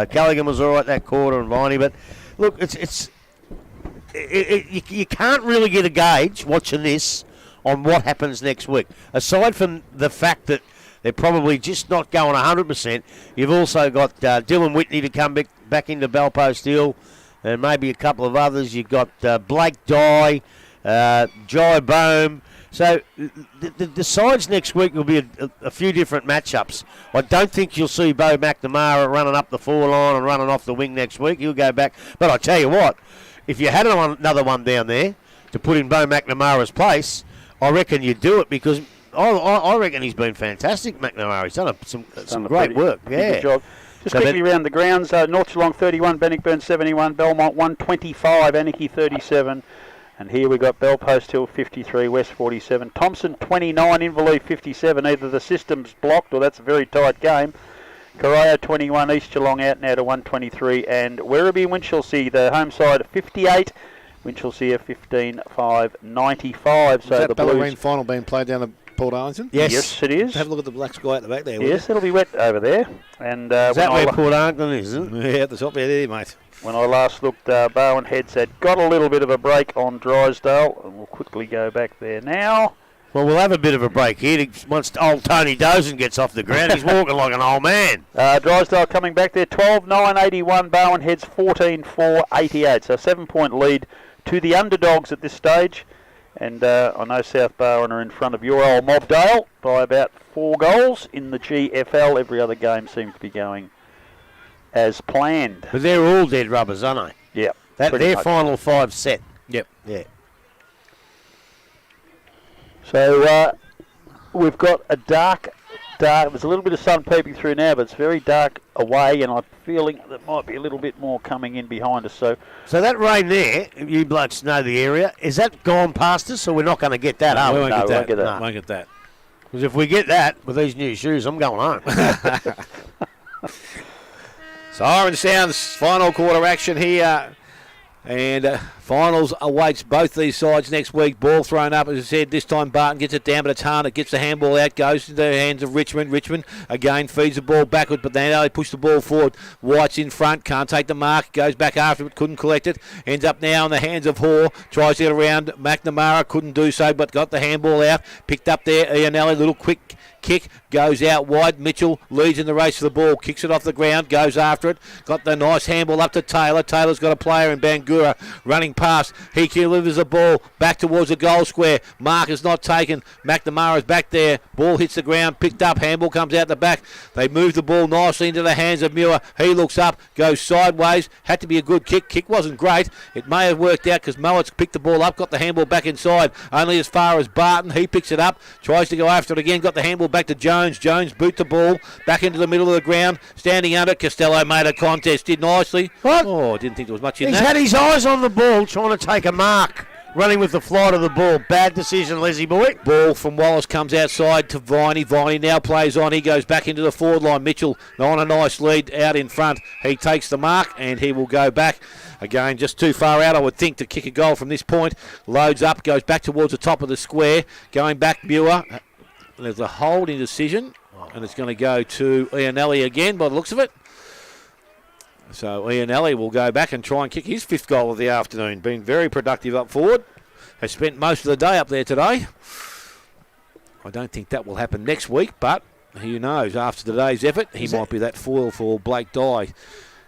Callaghan was all right that quarter, and Viney, but look, you can't really get a gauge watching this on what happens next week. Aside from the fact that they're probably just not going 100%. You've also got Dylan Whitney to come back into Bellpost Hill, and maybe a couple of others. You've got Blake Dye, Jai Bohm. So the sides next week will be a few different matchups. I don't think you'll see Bo McNamara running up the forward line and running off the wing next week. He'll go back. But I tell you what, if you had another one down there to put in Bo McNamara's place, I reckon you'd do it, because I reckon he's been fantastic, McNamara. He's done some great work. Yeah. Good job. Just quickly around the grounds, North Geelong 31, Bannockburn 71, Belmont 125, Anarchy 37. And here we've got Bellpost Hill 53, West 47. Thompson 29, Inverleigh 57. Either the system's blocked or that's a very tight game. Corio 21, East Geelong out now to 123. And Werribee and Winchelsea, the home side 58. Winchelsea 15-5-95. So that the Bellarine Blues final being played down at Port Arlington? Yes, it is. Have a look at the black sky at the back there. Yes, it'll be wet over there. And is that where Port Arlington is, isn't it? Yeah, at the top there, mate. When I last looked, Bowen Heads had got a little bit of a break on Drysdale, and we'll quickly go back there now. Well, we'll have a bit of a break here once old Tony Dozen gets off the ground. He's walking like an old man. Drysdale coming back there, 12-9-81. Bowen Heads 14-4-88. So a 7-point lead to the underdogs at this stage. And I know South Barwon are in front of your old Mobdale by about 4 goals in the GFL. Every other game seems to be going as planned. But they're all dead rubbers, aren't they? Yeah. Their final 5 set. Yep. Yeah. So we've got a dark, there's a little bit of sun peeping through now, but it's very dark away, and I'm feeling there might be a little bit more coming in behind us. So that rain there, you blokes know the area, is that gone past us, or we're not going to get that, are we? We won't get that. No. Won't get that. Because if we get that, with these new shoes, I'm going home. Siren sounds, final quarter action here. And finals awaits both these sides next week. Ball thrown up, as I said. This time Barton gets it down, but it's Harnett gets the handball out, goes to the hands of Richmond. Richmond again feeds the ball backward, but they push the ball forward. White's in front, can't take the mark, goes back after it, couldn't collect it. Ends up now in the hands of Hoare, tries to get around McNamara, couldn't do so, but got the handball out. Picked up there, Ianelli, little quick kick, goes out wide. Mitchell leads in the race for the ball, kicks it off the ground, goes after it. Got the nice handball up to Taylor. Taylor's got a player in Bangura running pass. He delivers the ball back towards the goal square. Mark is not taken. McNamara's back there. Ball hits the ground, picked up. Handball comes out the back. They move the ball nicely into the hands of Muir. He looks up, goes sideways. Had to be a good kick. Kick wasn't great. It may have worked out because Mowat's picked the ball up, got the handball back inside, only as far as Barton. He picks it up, tries to go after it again, got the handball back to Jones. Jones boot the ball back into the middle of the ground, standing under. Costello made a contest, did nicely. What? Oh, didn't think there was much in He's that. had his eyes on the ball, trying to take a mark. Running with the flight of the ball. Bad decision, Leslie boy. Ball from Wallace comes outside to Viney. Viney now plays on. He goes back into the forward line. Mitchell on a nice lead out in front. He takes the mark and he will go back. Again, just too far out, I would think, to kick a goal from this point. Loads up, goes back towards the top of the square. Going back, Muir. There's a holding decision, and it's going to go to Ianelli again by the looks of it. So Ianelli will go back and try and kick his 5th goal of the afternoon. Been very productive up forward. Has spent most of the day up there today. I don't think that will happen next week, but who knows? After today's effort, he might be that foil for Blake Dye.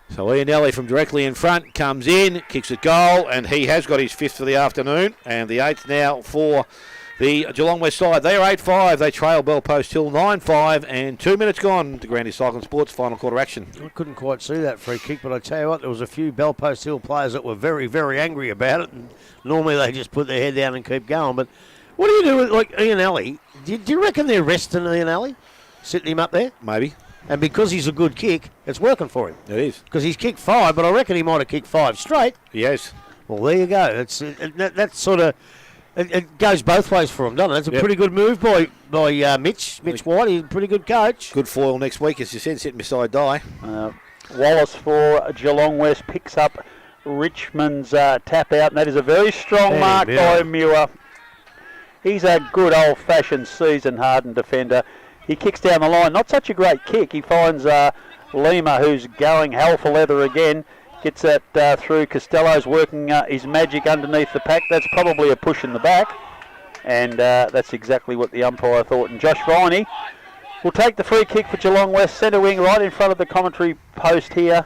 So Ianelli from directly in front comes in, kicks a goal, and he has got his 5th for the afternoon. And the 8th now for the Geelong West side. They are 8-5. They trail Bellpost Hill 9-5 and 2 minutes gone to Grandy Cycling Sports final quarter action. I couldn't quite see that free kick, but I tell you what, there was a few Bellpost Hill players that were very, very angry about it. And normally they just put their head down and keep going. But what do you do with like Ianelli? Do you reckon they're resting Ianelli, sitting him up there? Maybe. And because he's a good kick, it's working for him. It is. Because he's kicked 5, but I reckon he might have kicked 5 straight. Yes. Well, there you go. That's sort of. It goes both ways for him, doesn't it? It's a pretty good move by Mitch White. He's a pretty good coach. Good foil next week, as you said, sitting beside Dye. Wallace for Geelong West picks up Richmond's tap out, and that is a very strong mark by Muir. He's a good old-fashioned season-hardened defender. He kicks down the line. Not such a great kick. He finds Lima, who's going hell for leather again. Gets that through. Costello's working his magic underneath the pack. That's probably a push in the back. And that's exactly what the umpire thought. And Josh Viney will take the free kick for Geelong West. Centre wing right in front of the commentary post here.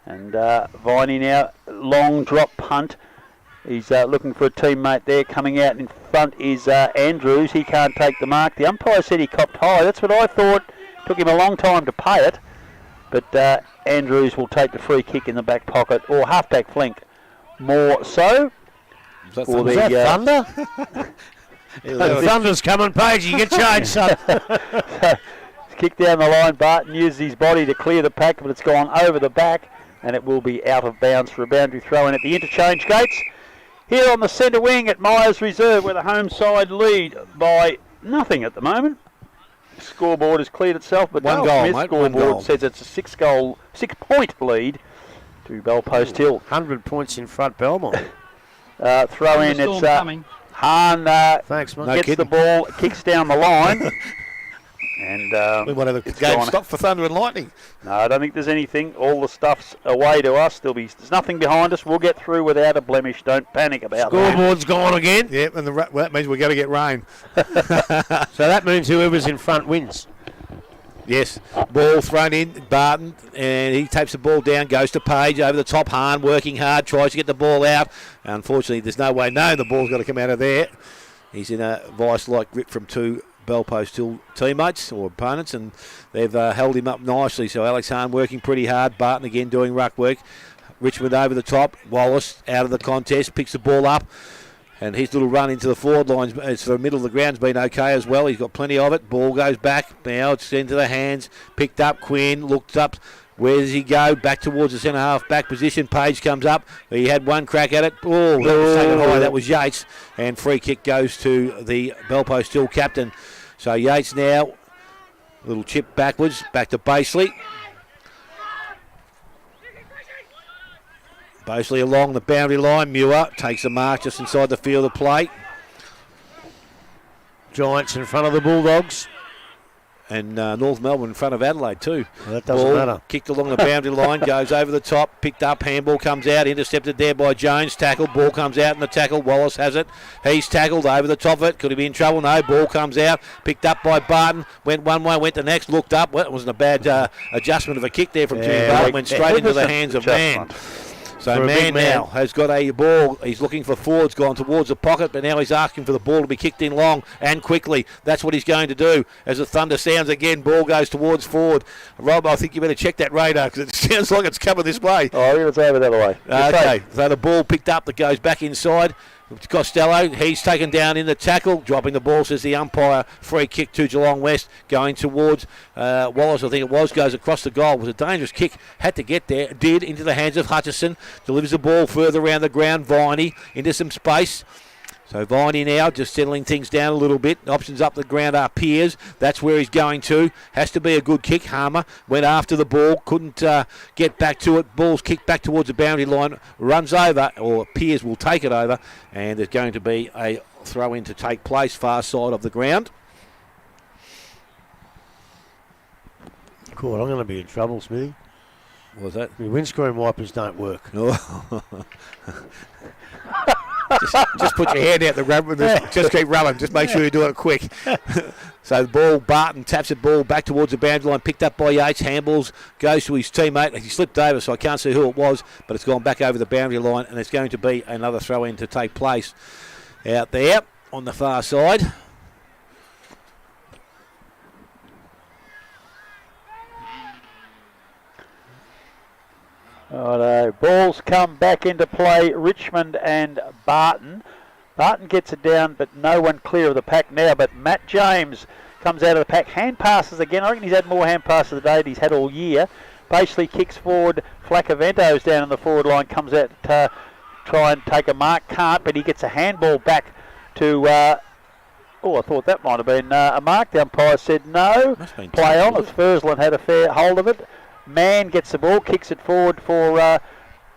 And Viney now, long drop punt. He's looking for a teammate there. Coming out in front is Andrews. He can't take the mark. The umpire said he copped high. That's what I thought. Took him a long time to pay it. But Andrews will take the free kick in the back pocket, or half-back flank more so. Was that Thunder? Thunder's coming, Page. You get changed, son. Kick down the line. Barton used his body to clear the pack, but it's gone over the back, and it will be out of bounds for a boundary throw in at the interchange gates. Here on the centre wing at Myers Reserve, where the home side lead by nothing at the moment. Scoreboard has cleared itself, but One Dale goal, Smith's mate, one scoreboard goal. says it's a 6-point lead to Bellpost Hill. 100 points in front, Belmont. Throw in, it's Hahn Thanks, mate. No gets kidding. the ball, kicks down the line. And We might have the it's game gone. stopped for Thunder and Lightning. No, I don't think there's anything. All the stuff's away to us. There's nothing behind us. We'll get through without a blemish. Don't panic about that. Scoreboard's gone again. Yeah, and well, that means we're going to get rain. So that means whoever's in front wins. Yes, ball thrown in, Barton, and he tapes the ball down, goes to Page, over the top, Hahn working hard, tries to get the ball out. Unfortunately, there's no way knowing the ball's got to come out of there. He's in a vice-like grip from two Bellpost Hill teammates or opponents, and they've held him up nicely. So Alex Hahn working pretty hard, Barton again doing ruck work. Richmond over the top, Wallace out of the contest, picks the ball up. And his little run into the forward lines, it's the middle of the ground's been okay as well. He's got plenty of it. Ball goes back. Now it's into the hands. Picked up. Quinn looked up. Where does he go? Back towards the centre half back position. Page comes up. He had one crack at it. Oh, that was taken high. That was Yates. And free kick goes to the Bellpost Hill captain. So Yates now, little chip backwards. Back to Baseley. Baseley along the boundary line. Muir takes a mark just inside the field of play. Giants in front of the Bulldogs. And North Melbourne in front of Adelaide too. Well, that doesn't Ball matter. kicked along the boundary line, goes over the top, picked up, handball comes out, intercepted there by Jones, tackled, ball comes out in the tackle, Wallace has it, he's tackled over the top of it, could he be in trouble? No, ball comes out, picked up by Barton, went one way, went the next, looked up, well, it wasn't a bad adjustment of a kick there from Jimmy Barton, went straight into the hands of Mann. So For a Man big man. now has got a ball. He's looking for forwards, gone towards the pocket, but now he's asking for the ball to be kicked in long and quickly. That's what he's going to do. As the thunder sounds again, ball goes towards forward. Rob, I think you better check that radar because it sounds like it's coming this way. Oh, I think it's over that way. Okay, so the ball picked up that goes back inside. Costello, he's taken down in the tackle, dropping the ball, says the umpire. Free kick to Geelong West, going towards Wallace, I think it was, goes across the goal. It was a dangerous kick, had to get there, did, into the hands of Hutchison. Delivers the ball further around the ground, Viney into some space. So Viney now just settling things down a little bit. Options up the ground are Piers. That's where he's going to. Has to be a good kick. Harmer went after the ball. Couldn't get back to it. Ball's kicked back towards the boundary line. Runs over, or Piers will take it over. And there's going to be a throw in to take place far side of the ground. Cool, I'm going to be in trouble, Smithy. What was that? My windscreen wipers don't work. Just put your hand out the rubber. Just keep running. Just make sure you do it quick. So the ball, Barton taps the ball back towards the boundary line, picked up by Yates. Handballs, goes to his teammate. He slipped over, so I can't see who it was, but it's gone back over the boundary line, and it's going to be another throw-in to take place out there on the far side. Balls come back into play. Richmond and Barton. Barton gets it down, but no one clear of the pack now. But Matt James comes out of the pack. Hand passes again. I reckon he's had more hand passes today than he's had all year. Basically kicks forward. Flacavento's down in the forward line. Comes out to try and take a mark. Can't, but he gets a handball back to... I thought that might have been a mark. The umpire said no. Play on as Fursland had a fair hold of it. Man gets the ball, kicks it forward for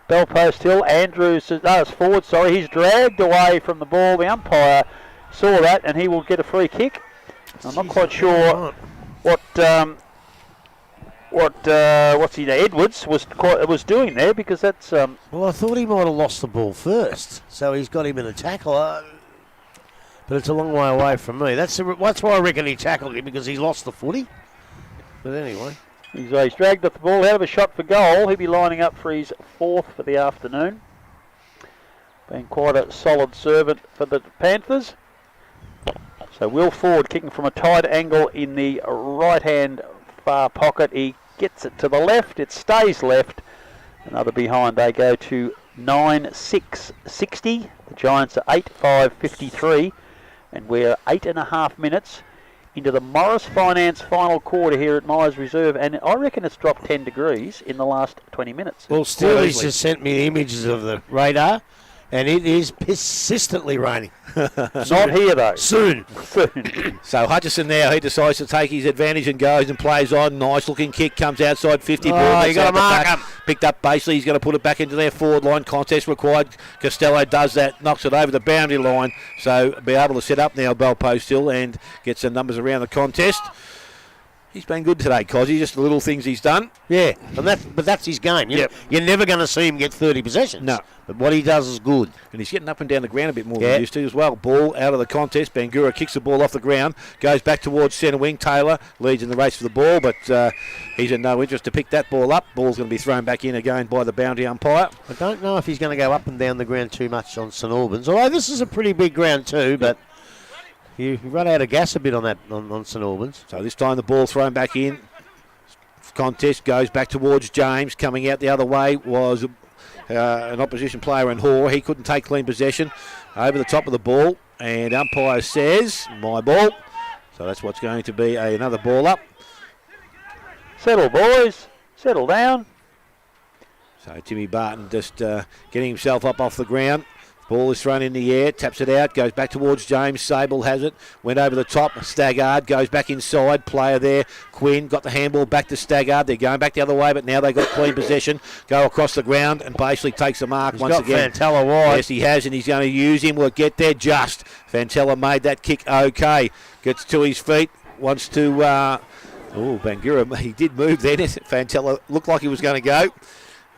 Bellpost Hill. Andrews, it's forward, sorry. He's dragged away from the ball. The umpire saw that and he will get a free kick. I'm not quite sure what's he there? Edwards was doing there because that's... Well, I thought he might have lost the ball first, so he's got him in a tackle. But it's a long way away from me. That's why I reckon he tackled him, because he lost the footy. But anyway... He's dragged up the ball out of a shot for goal. He'll be lining up for his fourth for the afternoon. Been quite a solid servant for the Panthers. So Will Ford kicking from a tight angle in the right-hand far pocket. He gets it to the left. It stays left. Another behind. They go to 9-6-60. The Giants are 8-5-53. And we're 8.5 minutes into the Morris Finance final quarter here at Myers Reserve, and I reckon it's dropped 10 degrees in the last 20 minutes. Well, Steely's just sent me images of the radar, and it is persistently raining. Not here, though. Soon. So Hutchison now, he decides to take his advantage and goes and plays on. Nice looking kick, comes outside 50. Oh, you got to mark him. Picked up basically, he's going to put it back into their forward line. Contest required. Costello does that, knocks it over the boundary line. So be able to set up now Bellpost Hill and get some numbers around the contest. He's been good today, Cozzy. Just the little things he's done. Yeah, but that's his game. You're never going to see him get 30 possessions. No. But what he does is good. And he's getting up and down the ground a bit more than he used to as well. Ball out of the contest. Bangura kicks the ball off the ground. Goes back towards centre wing. Taylor leads in the race for the ball, but he's in no interest to pick that ball up. Ball's going to be thrown back in again by the boundary umpire. I don't know if he's going to go up and down the ground too much on St Albans. Although this is a pretty big ground too, but... You run out of gas a bit on that on St Albans. So this time the ball thrown back in. Contest goes back towards James. Coming out the other way was an opposition player in Hoare. He couldn't take clean possession. Over the top of the ball. And umpire says, my ball. So that's what's going to be another ball up. Settle, boys. Settle down. So Timmy Barton just getting himself up off the ground. Ball is thrown in the air, taps it out, goes back towards James. Sable has it, went over the top. Staggard goes back inside, player there. Quinn got the handball back to Staggard. They're going back the other way, but now they've got clean possession. Go across the ground and basically takes a mark He's once got again. Fantella wide. Yes, he has, and he's going to use him. Will get there just. Fantella made that kick okay. Gets to his feet, wants to... Bangura, he did move then. Fantella looked like he was going to go.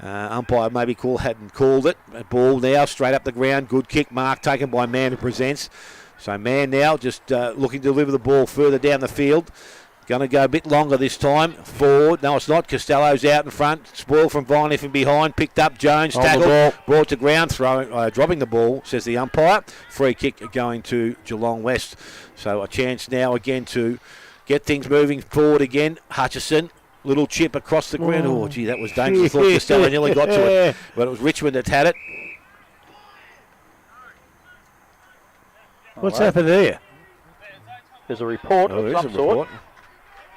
Umpire maybe hadn't called it. Ball now straight up the ground. Good kick. Mark taken by Mann who presents. So Mann now just looking to deliver the ball further down the field. Going to go a bit longer this time. Forward. No, it's not. Costello's out in front. Spoil from Viney from behind. Picked up. Jones tackled. Brought to ground. Dropping the ball, says the umpire. Free kick going to Geelong West. So a chance now again to get things moving forward again. Hutchison. Little chip across the ground. Oh, gee, that was dangerous. I thought Costello nearly got to it. But it was Richmond that had it. What's happened there? There's a report of some sort.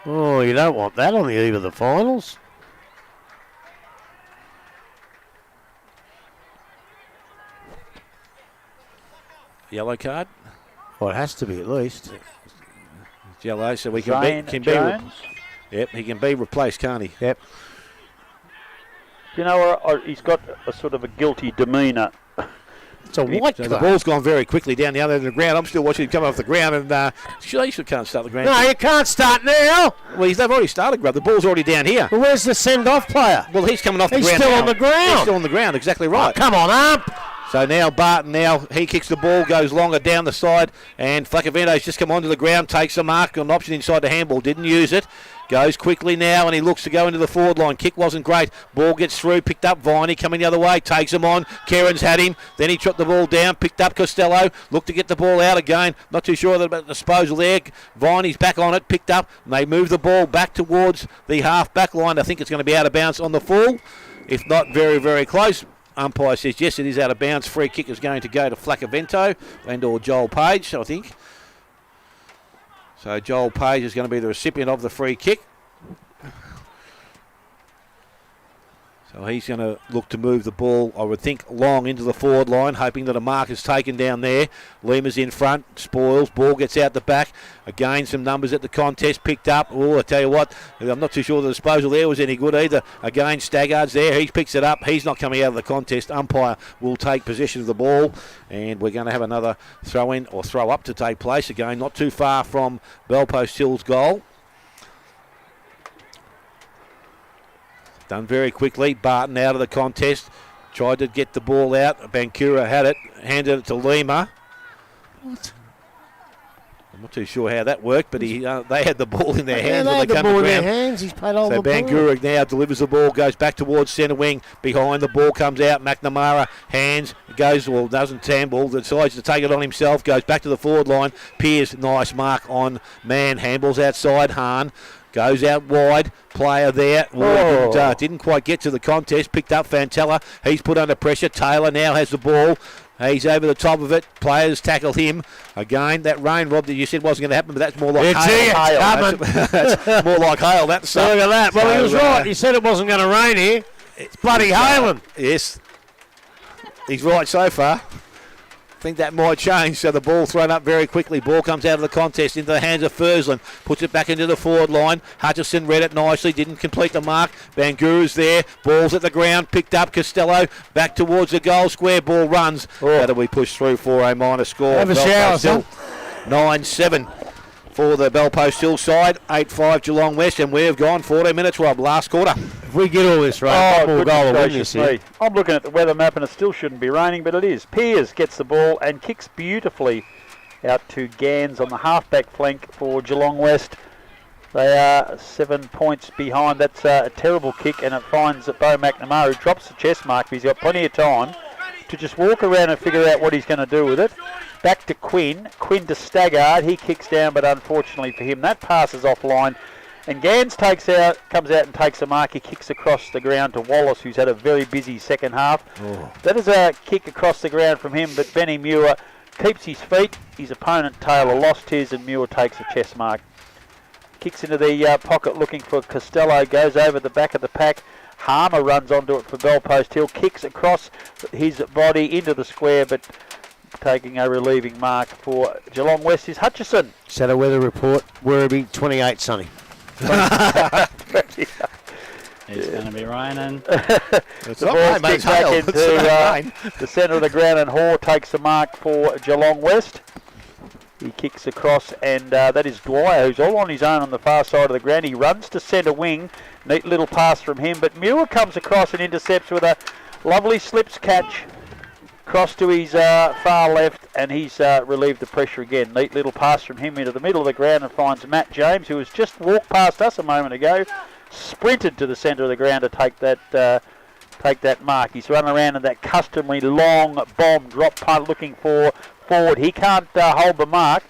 Oh, you don't want that on the eve of the finals. Yellow card. Well, it has to be at least. It's yellow, so we Zane Jones. Yep, he can be replaced, can't he? Yep. You know, he's got a sort of a guilty demeanour. It's a white so card. The ball's gone very quickly down the other end of the ground. I'm still watching him come off the ground, and he can't start the ground. No, you can't start now. Well, they've already started, Grub. The ball's already down here. Well, where's the send-off player? Well, he's coming off the He's ground still now. on the ground. He's still on the ground, exactly right. Oh, come on up. So now Barton, he kicks the ball, goes longer down the side, and Flacavento's just come onto the ground, takes a mark, an option inside the handball, didn't use it. Goes quickly now, and he looks to go into the forward line. Kick wasn't great. Ball gets through, picked up Viney, coming the other way, takes him on. Kerins had him, then he chopped the ball down, picked up Costello, looked to get the ball out again. Not too sure about the disposal there. Viney's back on it, picked up, and they move the ball back towards the half-back line. I think it's going to be out of bounds on the full, if not very, very close. Umpire says yes, it is out of bounds. Free kick is going to go to Flacavento and or Joel Page, I think. So Joel Page is going to be the recipient of the free kick. So he's going to look to move the ball, I would think, long into the forward line, hoping that a mark is taken down there. Lima's in front, spoils, ball gets out the back. Again, some numbers at the contest picked up. Oh, I tell you what, I'm not too sure the disposal there was any good either. Again, Staggard's there, he picks it up. He's not coming out of the contest. Umpire will take possession of the ball, and we're going to have another throw-in or throw-up to take place. Again, not too far from Bellpost Hill's goal. Done very quickly. Barton out of the contest. Tried to get the ball out. Bankura had it. Handed it to Lima. What? I'm not too sure how that worked, but they had the ball in their hands when they come to ground. In their hands. He's played all so the ball. Bankura now delivers the ball, goes back towards centre wing. Behind the ball comes out. McNamara hands, goes, well, doesn't tamble, decides to take it on himself, goes back to the forward line. Pearce, nice mark on man. Handballs outside. Hahn goes out wide, player there. Didn't quite get to the contest. Picked up Fantella. He's put under pressure. Taylor now has the ball. He's over the top of it. Players tackle him. Again, that rain, Rob, that you said wasn't going to happen, but that's more like hail. That's more like hail. That's look at that. Well, he was right. He said it wasn't going to rain here. It's bloody hailing. Yes. He's right so far. I think that might change, so the ball thrown up very quickly. Ball comes out of the contest into the hands of Fursland, puts it back into the forward line. Hutchison read it nicely, didn't complete the mark. Banguru's there, ball's at the ground, picked up. Costello back towards the goal square, ball runs. How do we push through for a minor score? Have a shower, son. 9-7 for the Bellpost Hill side, 8-5 Geelong West, and we've gone 14 minutes, Rob, last quarter. If we get all this right, we'll go and win this here. I'm looking at the weather map and it still shouldn't be raining, but it is. Pearce gets the ball and kicks beautifully out to Gans on the half-back flank for Geelong West. They are 7 points behind. That's a terrible kick, and it finds that Bo McNamara, who drops the chest mark, but he's got plenty of time to just walk around and figure out what he's going to do with it. Back to Quinn. Quinn to Staggard. He kicks down, but unfortunately for him, that passes offline. And Gans comes out and takes a mark. He kicks across the ground to Wallace, who's had a very busy second half. That is a kick across the ground from him, but Benny Muir keeps his feet. His opponent, Taylor, lost his, and Muir takes a chest mark. Kicks into the pocket looking for Costello. Goes over the back of the pack. Harmer runs onto it for Bellpost Hill. Kicks across his body into the square, but taking a relieving mark for Geelong West is Hutchison. Shadow weather report, Werribee 28 sunny. It's going to be raining. The ball kicks back into the centre of the ground, and Hoare takes the mark for Geelong West. He kicks across, and that is Dwyer, who's all on his own on the far side of the ground. He runs to centre wing. Neat little pass from him, but Muir comes across and intercepts with a lovely slips catch Cross to his far left, and he's relieved the pressure again. Neat little pass from him into the middle of the ground and finds Matt James, who has just walked past us a moment ago, sprinted to the centre of the ground to take that mark. He's running around in that customary long bomb drop punt looking for forward. He can't hold the mark.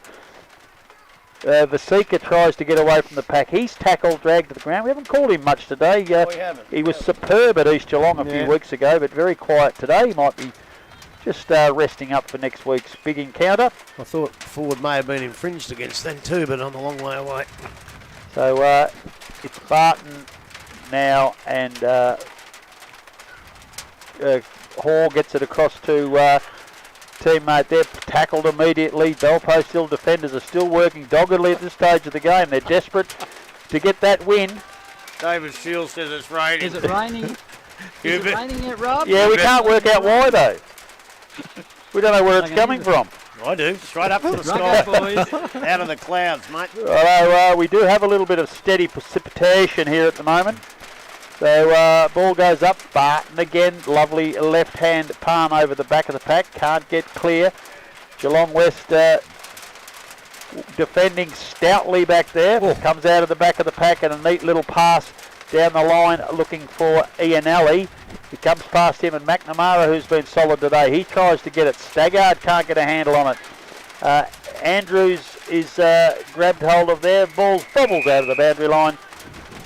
Vasika tries to get away from the pack. He's tackled, dragged to the ground. We haven't called him much today. We haven't. He was superb at East Geelong a few weeks ago, but very quiet today. He might be just resting up for next week's big encounter. I thought forward may have been infringed against then too, but I'm a long way away. So it's Barton now, and Hall gets it across to teammate there, tackled immediately. Bellpost Hill defenders are still working doggedly at this stage of the game. They're desperate to get that win. David Shields says it's raining. Is it raining? Is it raining yet, Rob? Yeah, we can't work out why though. We don't know where it's coming from. I do. Straight up from the Right, sky. boys. Out of the clouds, mate. Although we do have a little bit of steady precipitation here at the moment. So ball goes up. Barton again. Lovely left-hand palm over the back of the pack. Can't get clear. Geelong West defending stoutly back there. Comes out of the back of the pack and a neat little pass down the line looking for Ianelli. He comes past him and McNamara, who's been solid today. He tries to get it. Staggard can't get a handle on it. Andrews is grabbed hold of there. Ball's bobbles out of the boundary line.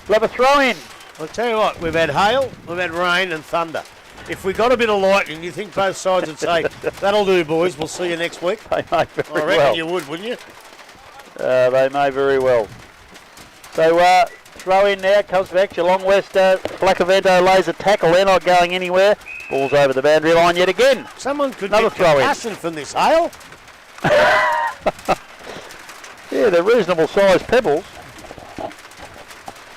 We'll have a throw in. I'll tell you what, we've had hail, we've had rain and thunder. If we got a bit of lightning, you think both sides would say, that'll do, boys, we'll see you next week? They may very I reckon well. you would, wouldn't you? They may very well. So throw in now, comes back. Geelong West, Blackavento lays a tackle. They're not going anywhere. Ball's over the boundary line yet again. Someone could Another get throw in. concussion from this hail. Yeah, they're reasonable sized pebbles.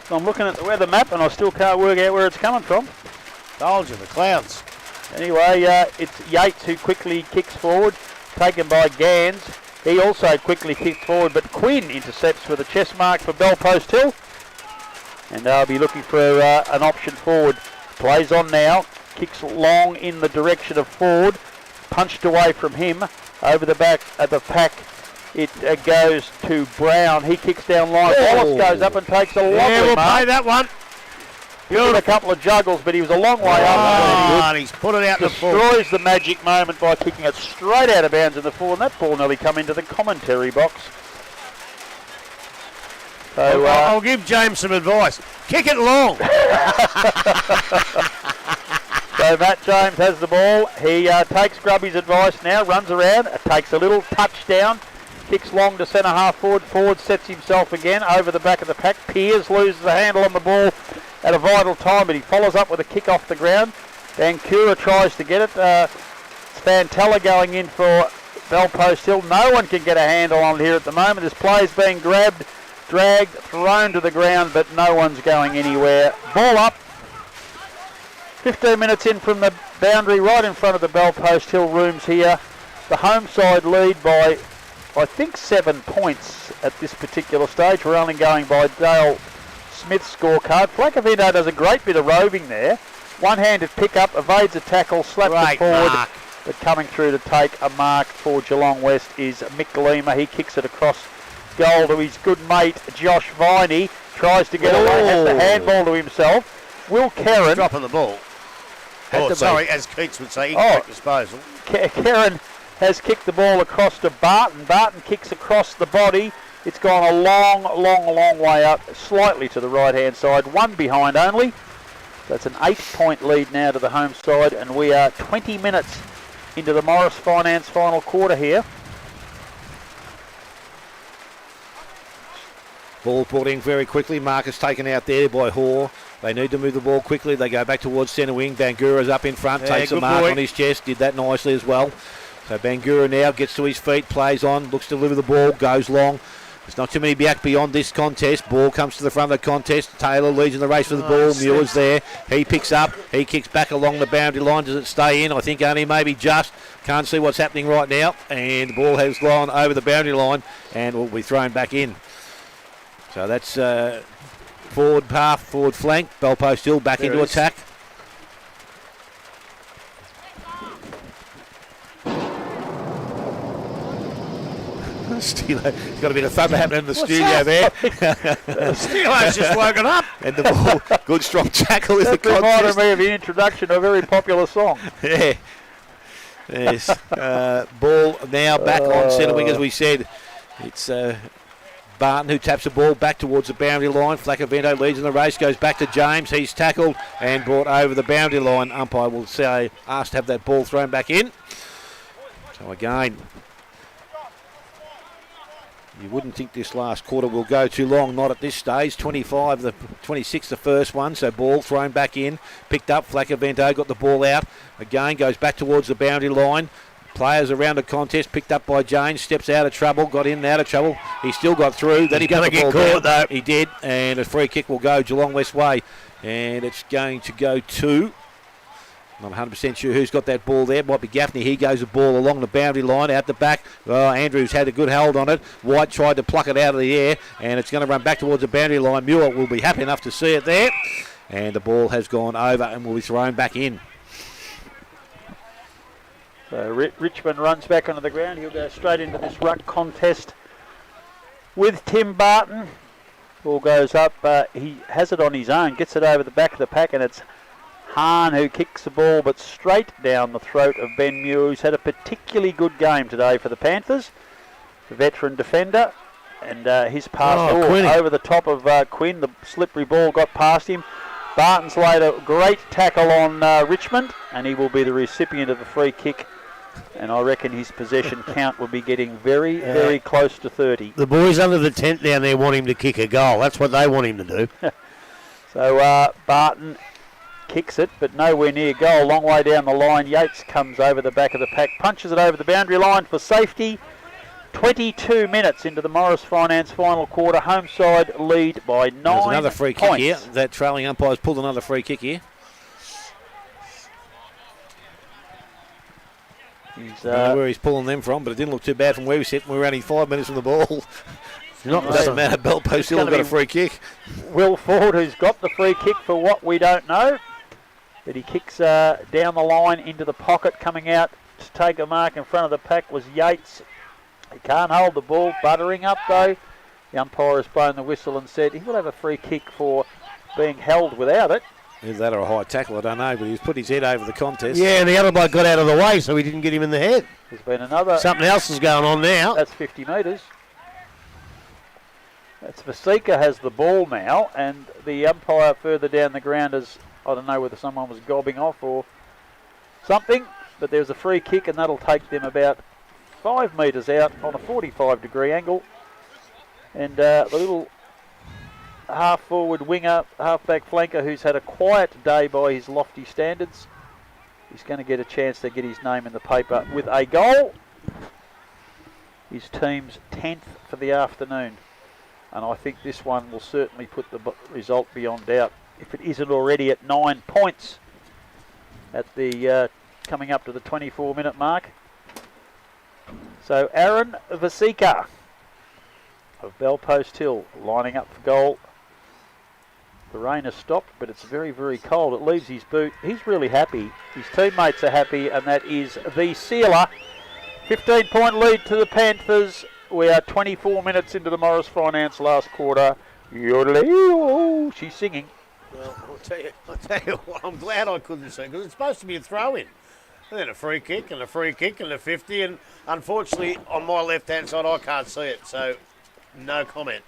I'm looking at the weather map and I still can't work out where it's coming from. Told you, the clouds. Anyway, it's Yates who quickly kicks forward, taken by Gans. He also quickly kicks forward, but Quinn intercepts with a chest mark for Bellpost Hill. And they'll be looking for an option forward. Plays on now, kicks long in the direction of Ford. Punched away from him, over the back of the pack. It goes to Brown. He kicks down line. Wallace goes up and takes a lovely We'll mark. pay that one. He did a couple of juggles, but he was a long way up. And he's put it out in the full. Destroys the magic moment by kicking it straight out of bounds in the full, and that ball nearly come into the commentary box. So I'll give James some advice. Kick it long. So Matt James has the ball. He takes Grubby's advice now, runs around, takes a little touchdown, kicks long to centre half forward. Ford sets himself again over the back of the pack. Piers loses the handle on the ball at a vital time, but he follows up with a kick off the ground. Vancouver tries to get it. Spantella going in for Bellpost Hill. No one can get a handle on it here at the moment. This play's being grabbed, dragged, thrown to the ground, but no one's going anywhere. Ball up. 15 minutes in from the boundary, right in front of the Bellpost Hill rooms here. The home side lead by, I think, 7 points at this particular stage. We're only going by Dale Smith's scorecard. Flacavento does a great bit of roving there. One-handed pick-up, evades a tackle, slaps it forward. Mark. But coming through to take a mark for Geelong West is Mick Lima. He kicks it across goal to his good mate, Josh Viney. Tries to get away, has the handball to himself. Will Kerrin... Dropping the ball. to Sorry, be. as Keats would say, incorrect disposal. Kerrin has kicked the ball across to Barton. Barton kicks across the body. It's gone a long way up, slightly to the right-hand side. One behind only. That's an 8-point lead now to the home side, and we are 20 minutes into the Morris Finance final quarter here. Ball brought in very quickly. Marcus taken out there by Hoare. They need to move the ball quickly. They go back towards centre wing. Bangura's up in front, takes a mark on his chest. Did that nicely as well. So Bangura now gets to his feet, plays on, looks to deliver the ball, goes long. There's not too many back beyond this contest. Ball comes to the front of the contest. Taylor leads in the race for the ball. Muir's there. He picks up. He kicks back along the boundary line. Does it stay in? I think only maybe just. Can't see what's happening right now. And the ball has gone over the boundary line and will be thrown back in. So that's forward half, forward flank. Bellpost Hill back into attack. Stilo, got a bit of thunder happening in the studio there. Stilo's just woken up. And the ball, good strong tackle in the That reminded contest. me of the introduction of a very popular song. Yeah. Yes. Ball now back on centre wing, as we said. It's Barton who taps the ball back towards the boundary line. Flacavento leads in the race, goes back to James. He's tackled and brought over the boundary line. Umpire will say asked to have that ball thrown back in. So again, you wouldn't think this last quarter will go too long, not at this stage. 26 the first one, so ball thrown back in. Picked up, Flacavento got the ball out. Again, goes back towards the boundary line. Players around the contest, picked up by James, steps out of trouble, got in and out of trouble. He still got through. Then he He's got gonna the ball get caught, down. though. He did, and a free kick will go Geelong West way. And it's going to go to, not 100% sure who's got that ball there. Might be Gaffney. He goes the ball along the boundary line, out the back. Andrews had a good hold on it. White tried to pluck it out of the air, and it's going to run back towards the boundary line. Muir will be happy enough to see it there. And the ball has gone over and will be thrown back in. So Richmond runs back onto the ground. He'll go straight into this ruck contest with Tim Barton. Ball goes up. He has it on his own, gets it over the back of the pack, and it's Hahn who kicks the ball, but straight down the throat of Ben Muir, who's had a particularly good game today for the Panthers. The veteran defender, and his pass over the top of Quinn. The slippery ball got past him. Barton's laid a great tackle on Richmond, and he will be the recipient of a free kick. And I reckon his possession count will be getting very, very close to 30. The boys under the tent down there want him to kick a goal. That's what they want him to do. So Barton kicks it, but nowhere near goal. Long way down the line. Yates comes over the back of the pack, punches it over the boundary line for safety. 22 minutes into the Morris Finance final quarter. Home side lead by 9 There's another free points. kick here. That trailing umpire's pulled another free kick here. He's, I don't know where he's pulling them from, but it didn't look too bad from where we sit. We were only 5 minutes from the ball. Doesn't matter. Bell Post still got a free kick. Will Ford, who's got the free kick for what we don't know. But he kicks down the line into the pocket. Coming out to take a mark in front of the pack was Yates. He can't hold the ball. Buttering up, though. The umpire has blown the whistle and said he will have a free kick for being held without it. Is that or a high tackle? I don't know, but he's put his head over the contest. Yeah, and the other bloke got out of the way, so he didn't get him in the head. There's been another. Something else is going on now. That's 50 metres. That's Vasika has the ball now, and the umpire further down the ground is, I don't know whether someone was gobbing off or something, but there's a free kick, and that'll take them about 5 metres out on a 45-degree angle. And the little half-forward winger, half-back flanker, who's had a quiet day by his lofty standards, he's going to get a chance to get his name in the paper with a goal. His team's 10th for the afternoon. And I think this one will certainly put the result beyond doubt, if it isn't already at 9 points at the coming up to the 24-minute mark. So Aaron Vasika of Bell Post Hill lining up for goal. The rain has stopped, but it's very, very cold. It leaves his boot. He's really happy. His teammates are happy, and that is the sealer. 15-point lead to the Panthers. We are 24 minutes into the Morris Finance last quarter. Yodelay, she's singing. Well, I'll tell you what, I'm glad I couldn't see, because it's supposed to be a throw-in. And then a free kick, and a free kick, and a 50, and unfortunately, on my left-hand side, I can't see it, so no comment.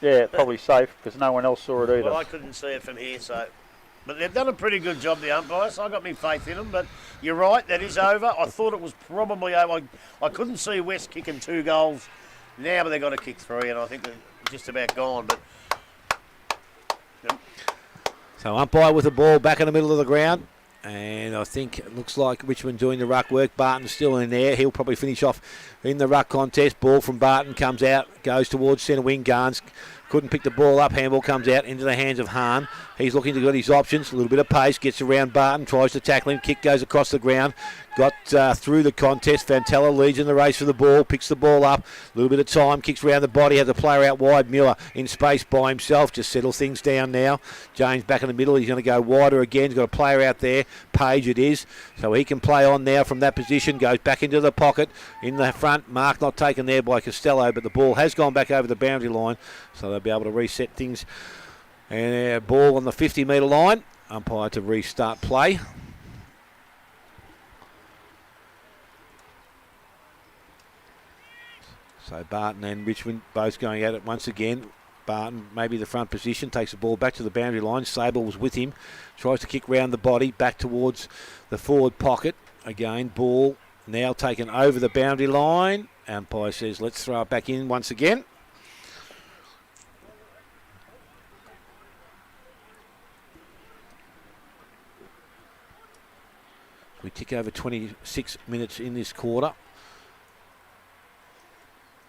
Yeah, probably safe, because no one else saw it either. Well, I couldn't see it from here, so... But they've done a pretty good job, the umpires. I got me faith in them, but you're right, that is over. I thought it was probably over. I couldn't see West kicking 2 goals now, but they've got to kick 3, and I think they're just about gone. But So umpire with the ball back in the middle of the ground. And I think it looks like Richmond doing the ruck work. Barton's still in there. He'll probably finish off in the ruck contest. Ball from Barton comes out, goes towards centre wing. Garns couldn't pick the ball up. Handball comes out into the hands of Hahn. He's looking to get his options. A little bit of pace. Gets around Barton. Tries to tackle him. Kick goes across the ground. Got through the contest. Fantella leads in the race for the ball. Picks the ball up. A little bit of time. Kicks around the body. Has a player out wide. Muir in space by himself. Just settles things down now. James back in the middle. He's going to go wider again. He's got a player out there. Page it is. So he can play on now from that position. Goes back into the pocket. In the front. Mark not taken there by Costello. But the ball has gone back over the boundary line. So they'll be able to reset things. And ball on the 50-metre line. Umpire to restart play. So Barton and Richmond both going at it once again. Barton, maybe the front position, takes the ball back to the boundary line. Sable was with him. Tries to kick round the body, back towards the forward pocket. Again, ball now taken over the boundary line. Umpire says, let's throw it back in once again. We tick over 26 minutes in this quarter.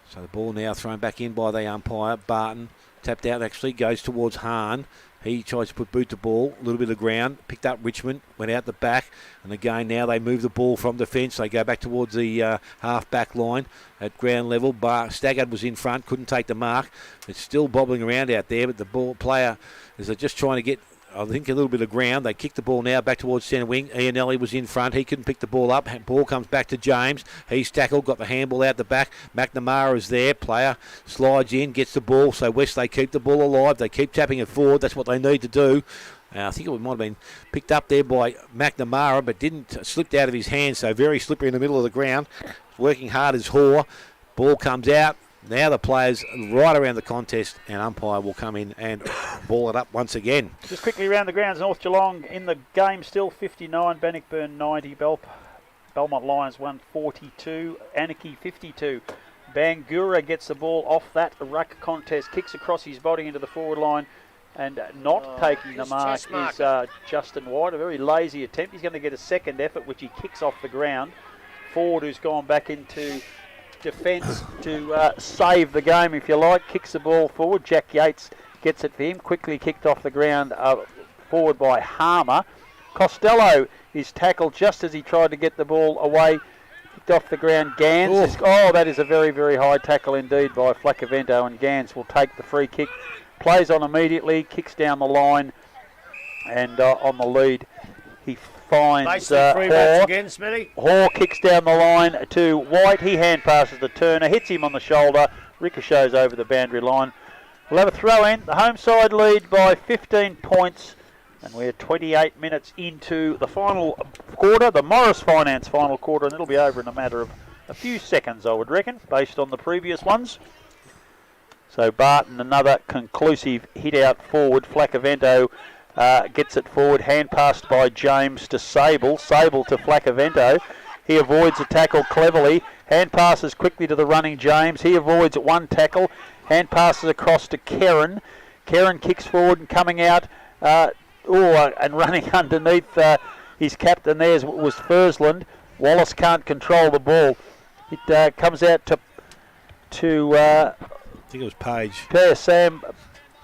So the ball now thrown back in by the umpire. Barton tapped out, actually goes towards Hahn. He tries to put boot the ball, a little bit of ground, picked up Richmond, went out the back, and again now they move the ball from defence. They go back towards the half-back line at ground level. Staggard was in front, couldn't take the mark. It's still bobbling around out there, but the ball player is just trying to get, I think, a little bit of ground. They kick the ball now back towards centre wing. Ianelli was in front. He couldn't pick the ball up. Ball comes back to James. He's tackled, got the handball out the back. McNamara is there. Player slides in, gets the ball. So West, they keep the ball alive. They keep tapping it forward. That's what they need to do. I think it might have been picked up there by McNamara, but didn't slipped out of his hands. So very slippery in the middle of the ground. Working hard as Hoare. Ball comes out. Now the players right around the contest, and umpire will come in and ball it up once again. Just quickly around the grounds, North Geelong in the game still 59, Bannockburn 90, Belmont Lions 142, Anarchy 52. Bangura gets the ball off that ruck contest, kicks across his body into the forward line, and not taking the mark is Justin White. A very lazy attempt. He's going to get a second effort, which he kicks off the ground. Ford, who's gone back into defence to save the game, if you like, kicks the ball forward. Jack Yates gets it for him, quickly kicked off the ground forward by Harmer. Costello is tackled just as he tried to get the ball away, kicked off the ground. Gans, that is a very, very high tackle indeed by Flacavento, and Gans will take the free kick, plays on immediately, kicks down the line, and on the lead he finds Hoare. Again, Smitty. Hoare kicks down the line to White. He hand passes the Turner, hits him on the shoulder, ricochets over the boundary line. We'll have a throw in. The home side lead by 15 points, and we're 28 minutes into the final quarter, the Morris Finance final quarter, and it'll be over in a matter of a few seconds, I would reckon, based on the previous ones. So Barton, another conclusive hit out forward. Flacavento gets it forward, hand passed by James to Sable. Sable to Flacavento. He avoids a tackle cleverly. Hand passes quickly to the running James. He avoids one tackle. Hand passes across to Kerrin. Kerrin kicks forward and coming out and running underneath his captain there was Fursland. Wallace can't control the ball. It comes out to I think it was Page. Sam.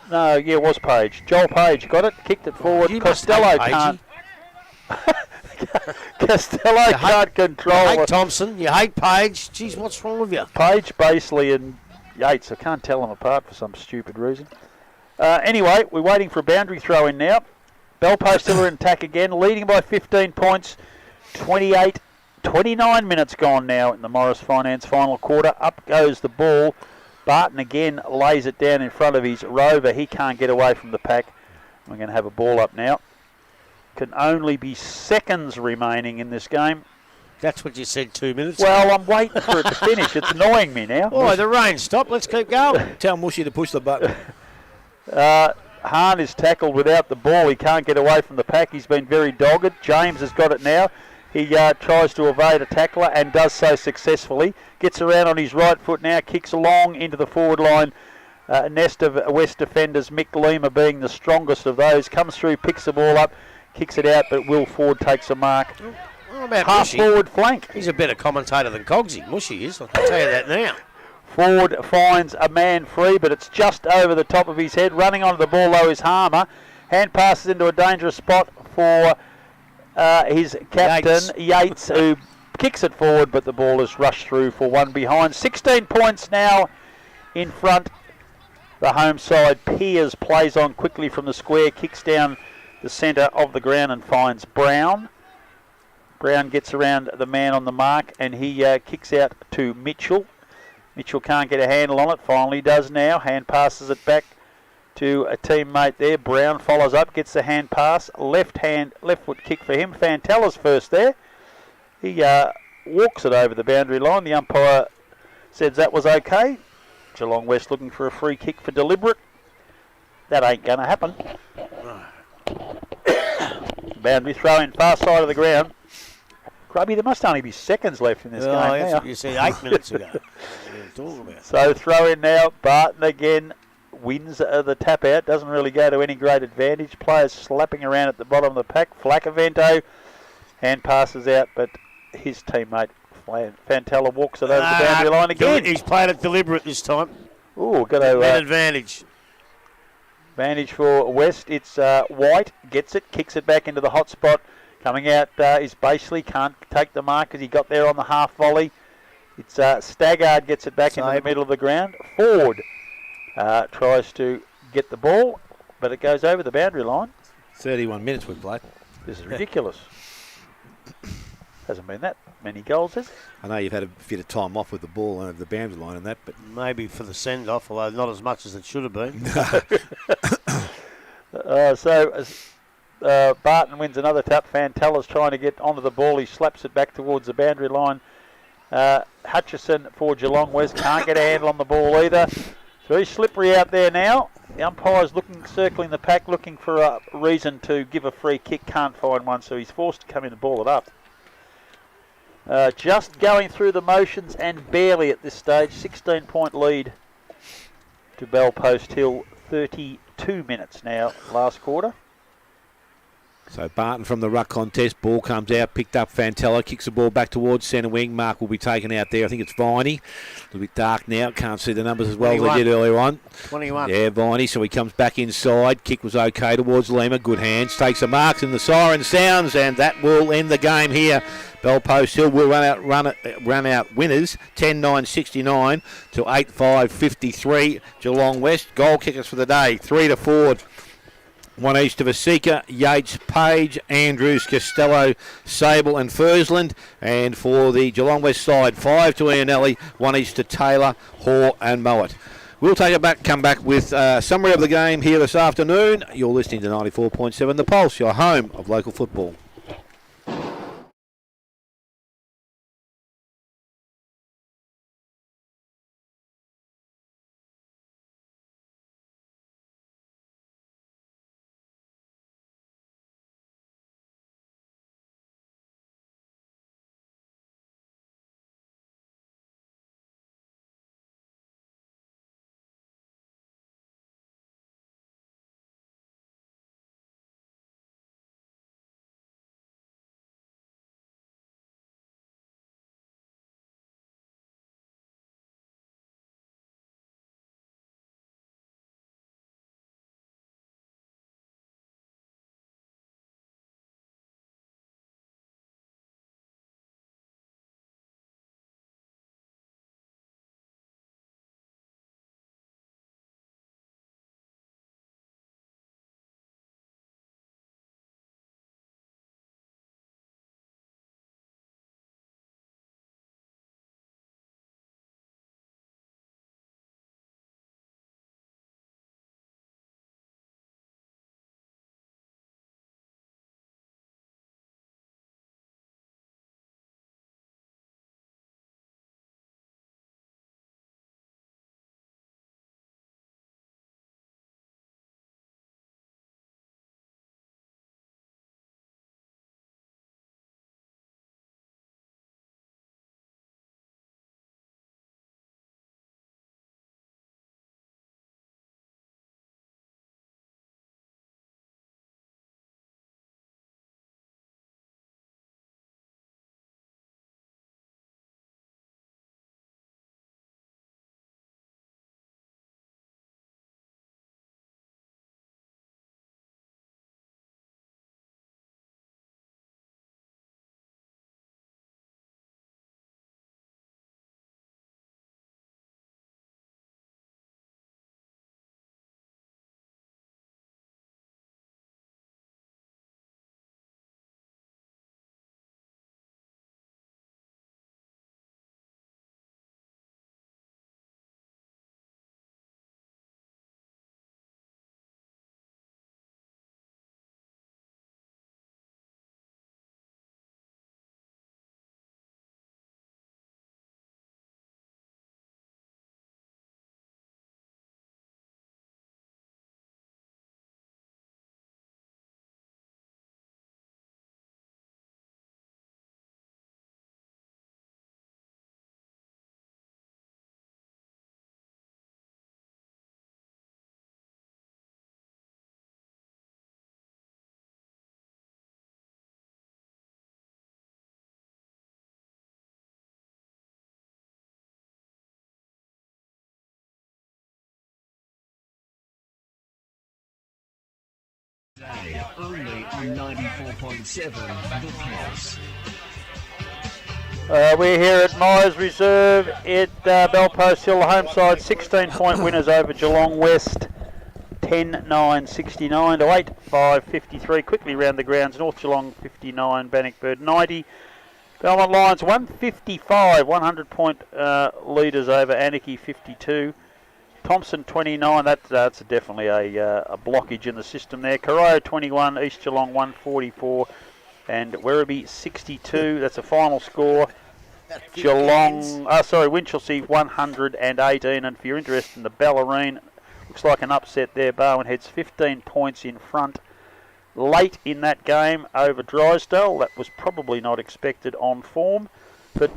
No, yeah, it was Page. Joel Page got it, kicked it forward. Costello can't. Costello can't control it. You hate Thompson, you hate Page. Jeez, what's wrong with you? Page, Basley and Yates. I can't tell them apart for some stupid reason. Anyway, we're waiting for a boundary throw in now. Bellpost still in attack again, leading by 15 points. 29 minutes gone now in the Morris Finance final quarter. Up goes the ball. Barton again lays it down in front of his rover. He can't get away from the pack. We're going to have a ball up now. Can only be seconds remaining in this game. That's what you said 2 minutes ago. Well, I'm waiting for it to finish. It's annoying me now. Oh, the rain stopped. Let's keep going. Tell Mushy to push the button. Hahn is tackled without the ball. He can't get away from the pack. He's been very dogged. James has got it now. He tries to evade a tackler and does so successfully. Gets around on his right foot now, kicks long into the forward line. Nest of West defenders, Mick Lima being the strongest of those. Comes through, picks the ball up, kicks it out, but Will Ford takes a mark. What about Half Mushy? forward flank. He's a better commentator than Cogsy. Mushy is, I'll tell you that now. Ford finds a man free, but it's just over the top of his head. Running onto the ball, though, is Harmer. Hand passes into a dangerous spot for his captain, Yates, who kicks it forward, but the ball is rushed through for one behind. 16 points now in front. The home side. Piers plays on quickly from the square, kicks down the centre of the ground and finds Brown. Brown gets around the man on the mark, and he kicks out to Mitchell. Mitchell can't get a handle on it, finally does now. Hand passes it back to a teammate there. Brown follows up, gets the hand pass. Left foot kick for him. Fantella's first there. He walks it over the boundary line. The umpire says that was okay. Geelong West looking for a free kick for deliberate. That ain't going to happen. Boundary throw in far side of the ground. Grubby, there must only be seconds left in this game that's now. what you said 8 minutes ago. So throw in now. Barton again wins the tap out. Doesn't really go to any great advantage. Players slapping around at the bottom of the pack. Flacavento hand passes out, but his teammate Fantella walks it over the boundary line again. He's played it deliberate this time. Oh, got to advantage. Advantage for West. It's White gets it, kicks it back into the hot spot. Coming out is Bashley, can't take the mark as he got there on the half volley. It's Staggard gets it back into the middle of the ground. Ford tries to get the ball, but it goes over the boundary line. 31 minutes we've played. This is ridiculous. Hasn't been that many goals, has it? I know you've had a bit of time off with the ball over the boundary line and that, but maybe for the send-off, although not as much as it should have been. Barton wins another tap. Fantella's trying to get onto the ball. He slaps it back towards the boundary line. Hutchison for Geelong West can't get a handle on the ball either. So he's slippery out there now. The umpire's circling the pack, looking for a reason to give a free kick. Can't find one, so he's forced to come in and ball it up. Just going through the motions and barely at this stage. 16-point lead to Bell Post Hill. 32 minutes now, last quarter. so Barton from the ruck contest. Ball comes out, picked up Fantella, kicks the ball back towards centre wing. Mark will be taken out there. I think it's Viney. A little bit dark now. Can't see the numbers as well 21. as they did earlier on. 21. Yeah, Viney. So he comes back inside. Kick was okay towards Lima. Good hands. Takes the marks and the siren sounds, and that will end the game here. Bell Post Hill will run out winners 10-9-69 to 8-5-53. Geelong West goal kickers for the day 3 to Ford. One each to Vasika, Yates, Page, Andrews, Costello, Sable and Fursland. And for the Geelong West side, 5 to Ianelli, one each to Taylor, Hoare and Mowat. We'll come back with a summary of the game here this afternoon. You're listening to 94.7 The Pulse, your home of local football. only on 94.7 The Pulse. We're here at Myers Reserve at Belpost Hill, the home side, 16-point winners over Geelong West, 10-9, 69 to 8-5-53. Quickly round the grounds, North Geelong 59, Bannockburn 90. Belmont Lions 155, 100-point leaders over Anarchy 52. Thompson 29, that's definitely a blockage in the system there. Corio 21, East Geelong 144, and Werribee 62. That's a final score. Winchelsea 118, and if you're interested in the Ballerine, looks like an upset there. Barwon Heads 15 points in front late in that game over Drysdale. That was probably not expected on form, but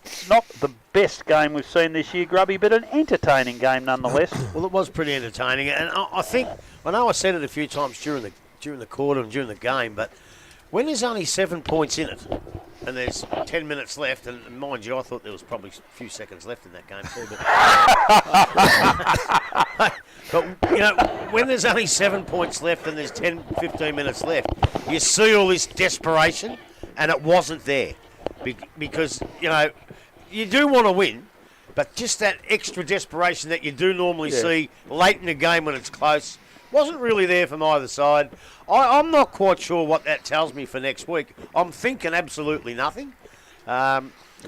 it's not the best game we've seen this year, Grubby, but an entertaining game nonetheless. Well, it was pretty entertaining, and I think, I know I said it a few times during the quarter and during the game, but when there's only 7 points in it, and there's 10 minutes left, and mind you, I thought there was probably a few seconds left in that game too, but you know, when there's only 7 points left and there's 10, 15 minutes left, you see all this desperation, and it wasn't there, because, you know, you do want to win, but just that extra desperation that you do normally see late in the game when it's close wasn't really there from either side. I'm not quite sure what that tells me for next week. I'm thinking absolutely nothing.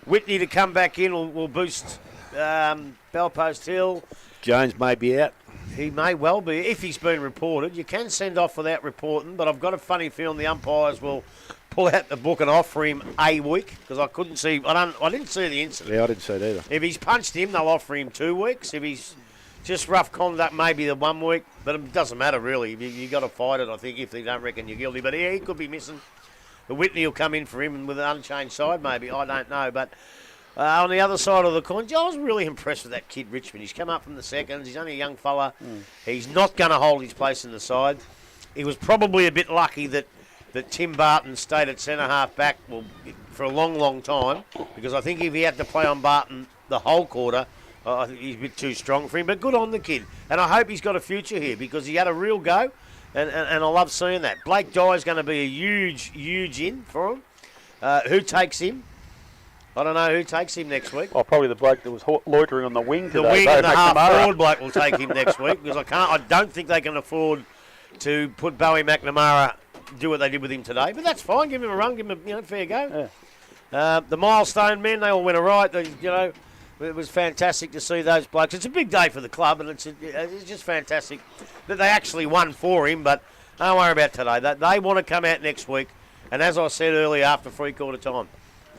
Whitney to come back in will boost Belpost Hill. Jones may be out. He may well be, if he's been reported. You can send off without reporting, but I've got a funny feeling the umpires will pull out the book and offer him a week, because I couldn't see. I didn't see the incident. Yeah, I didn't see it either. If he's punched him, they'll offer him 2 weeks. If he's just rough conduct, maybe the 1 week. But it doesn't matter, really. You got to fight it, I think, if they don't reckon you're guilty. But yeah, he could be missing. But Whitney will come in for him with an unchanged side, maybe. I don't know. But on the other side of the coin, I was really impressed with that kid, Richmond. He's come up from the seconds. He's only a young fella. He's not going to hold his place in the side. He was probably a bit lucky that Tim Barton stayed at centre-half back for a long, long time, because I think if he had to play on Barton the whole quarter, I think he's a bit too strong for him. But good on the kid. And I hope he's got a future here, because he had a real go, and I love seeing that. Blake Dye is going to be a huge, huge in for him. Who takes him? I don't know who takes him next week. Oh, probably the bloke that was loitering on the wing today. The wing and the half-forward bloke will take him next week, because I don't think they can afford to put Bowie McNamara do what they did with him today. But that's fine. Give him a run. Give him a fair go. Yeah. The milestone men, they all went all right. It was fantastic to see those blokes. It's a big day for the club, and it's just fantastic that they actually won for him. But don't worry about today. They want to come out next week. And as I said earlier, after three-quarter time,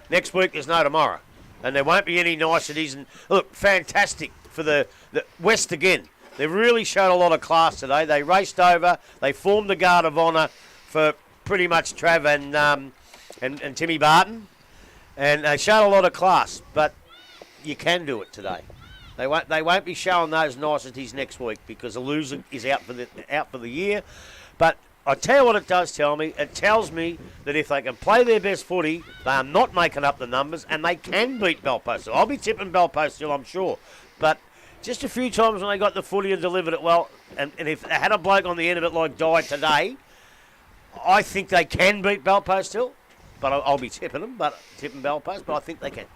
next week there's no tomorrow. And there won't be any niceties. And look, fantastic for the West again. They really showed a lot of class today. They raced over. They formed the guard of honour for pretty much Trav and Timmy Barton. And they showed a lot of class. But you can do it today. They won't be showing those niceties next week, because the loser is out for the year. But I tell you what it does tell me. It tells me that if they can play their best footy, they are not making up the numbers, and they can beat Belpost. I'll be tipping Belpost still, I'm sure. But just a few times when they got the footy and delivered it well, and if they had a bloke on the end of it like Dye today, I think they can beat Belpost Hill. But I'll be tipping Belpost, but I think they can.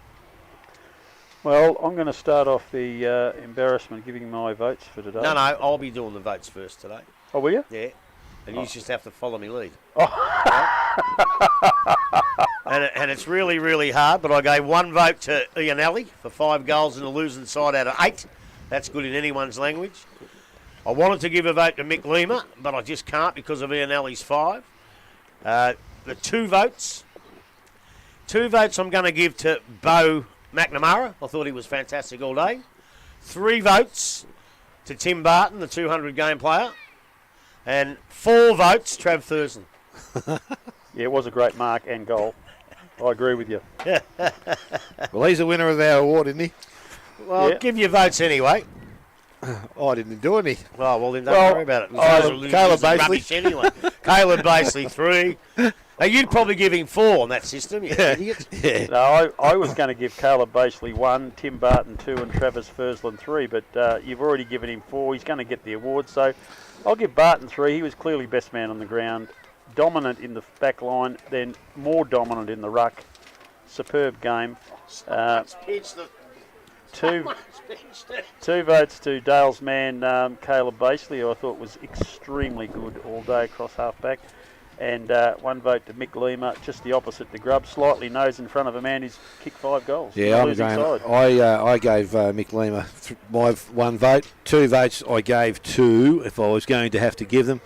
Well, I'm going to start off the embarrassment giving my votes for today. No, I'll be doing the votes first today. Oh, will you? Yeah. And you just have to follow me lead. Oh. And it's really, really hard, but I gave one vote to Ian Alley for 5 goals in the losing side out of 8. That's good in anyone's language. I wanted to give a vote to Mick Lima, but I just can't because of Ian Alley's 5. The 2 votes I'm going to give to Bo McNamara. I thought he was fantastic all day. 3 votes to Tim Barton, the 200 game player. And 4 votes, Trav Thurston. Yeah, it was a great mark and goal. I agree with you. Well, he's the winner of our award, isn't he? Well, yeah. Give your votes anyway. Oh, I didn't do any. Oh, well, then don't worry about it. Caleb Basley. Anyway. Caleb Basley, 3. Now, you'd probably give him 4 on that system, you idiot. Yeah. No, I was going to give Caleb Bashley 1, Tim Barton 2, and Travis Fursland 3, but you've already given him 4. He's going to get the award, so I'll give Barton 3. He was clearly best man on the ground, dominant in the back line, then more dominant in the ruck. Superb game. Two votes to Dale's man, Caleb Bashley, who I thought was extremely good all day across half-back. And 1 vote to Mick Lima, just the opposite to Grubb, slightly nose in front of a man who's kicked 5 goals. Yeah, I'm losing going. side. I gave Mick Lima my 1 vote. 2 votes I gave to, if I was going to have to give them.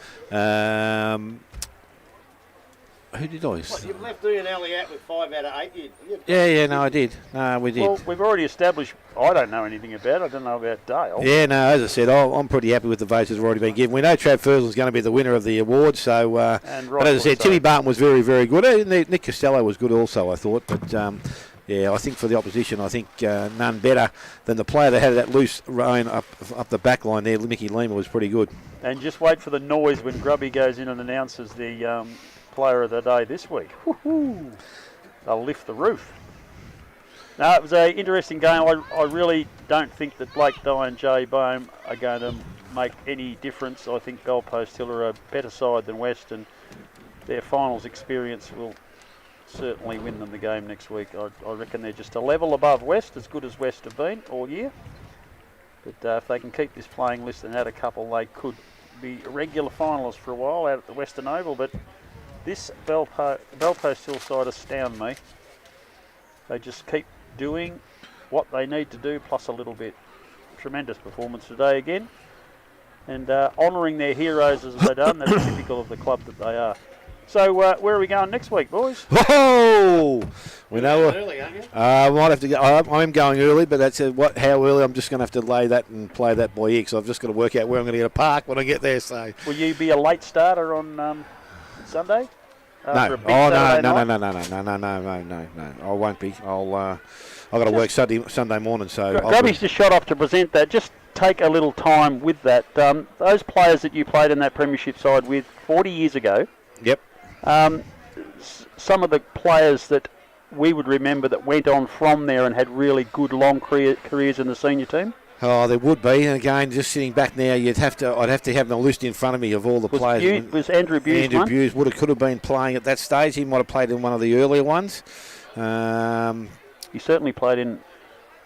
Who did I? What, you've left Ian Alley out with 5 out of 8. Yeah, no, I did. We did. Well, we've already established, I don't know anything about it. I don't know about Dale. Yeah, no, as I said, I'm pretty happy with the votes that have already been given. We know Trav Fursland's going to be the winner of the award, so... but as I said, Timmy Barton was very, very good. Nick Costello was good also, I thought, but... yeah, I think for the opposition, I think none better than the player that had that loose rein up the back line there. Mickey Lima was pretty good. And just wait for the noise when Grubby goes in and announces the player of the day this week. Woo-hoo. They'll lift the roof. No, it was an interesting game. I really don't think that Blake Dye and Jay Bohm are going to make any difference. I think Gold Coast Hill are a better side than West, and their finals experience will certainly win them the game next week. I reckon they're just a level above West, as good as West have been all year. But if they can keep this playing list and add a couple, they could be regular finalists for a while out at the Western Oval. But this Belpost Hill side astound me. They just keep doing what they need to do, plus a little bit. Tremendous performance today again. And honouring their heroes as they've done. That's typical of the club that they are. So where are we going next week, boys? Oh, we know. Early, aren't you? I might have to go. I'm going early, but that's how early. I'm just going to have to lay that and play that by ear. So I've just got to work out where I'm going to get a park when I get there. So will you be a late starter on Sunday? No. Oh no. I won't be. I've got to work Sunday morning. So Grubby's just shot off to present that. Just take a little time with that. Those players that you played in that premiership side with 40 years ago. Yep. Some of the players that we would remember that went on from there and had really good long careers in the senior team? Oh, there would be. And again, just sitting back now, I'd have to have the list in front of me of all the players. Was Andrew Buse Andrew one? Buse could have been playing at that stage. He might have played in one of the earlier ones. He certainly played in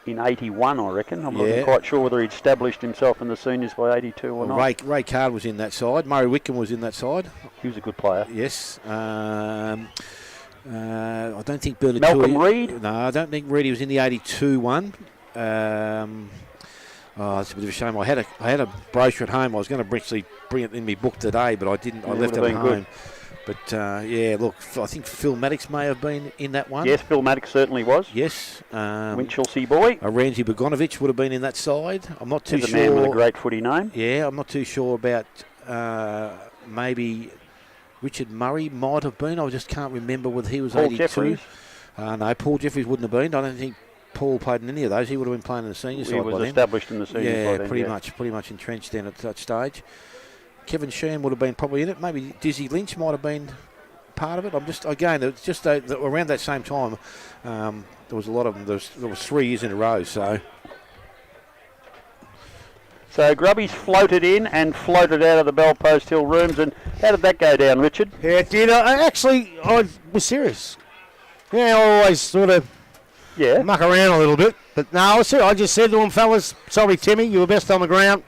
81, I reckon. I'm not quite sure whether he'd established himself in the seniors by 82 or not. Ray Card was in that side. Murray Whitcomb was in that side. He was a good player. Yes. I don't think Bernard Malcolm Reid? No, I don't think Reid was in the 82 one. It's a bit of a shame. I had a brochure at home. I was going to actually bring it in my book today, but I didn't. I left it at home. Good. But look, I think Phil Maddox may have been in that one. Yes, Phil Maddox certainly was. Yes. Winchelsea boy. Ramsey Bogonovich would have been in that side. I'm not too sure. He's a man with a great footy name. Yeah, I'm not too sure about maybe Richard Murray might have been. I just can't remember whether he was Paul 82. Jeffries. No, Paul Jeffries wouldn't have been. I don't think Paul played in any of those. He would have been playing in the senior side. He was established in the senior side. Yeah, pretty much entrenched then at that stage. Kevin Sheehan would have been probably in it. Maybe Dizzy Lynch might have been part of it. It's just around that same time. There was a lot of them. There was 3 years in a row. So Grubby's floated in and floated out of the Belpost Hill rooms. And how did that go down, Richard? Yeah, it did. I was serious. Yeah, I always sort of muck around a little bit. But no, I just said to them, fellas, sorry, Timmy, you were best on the ground.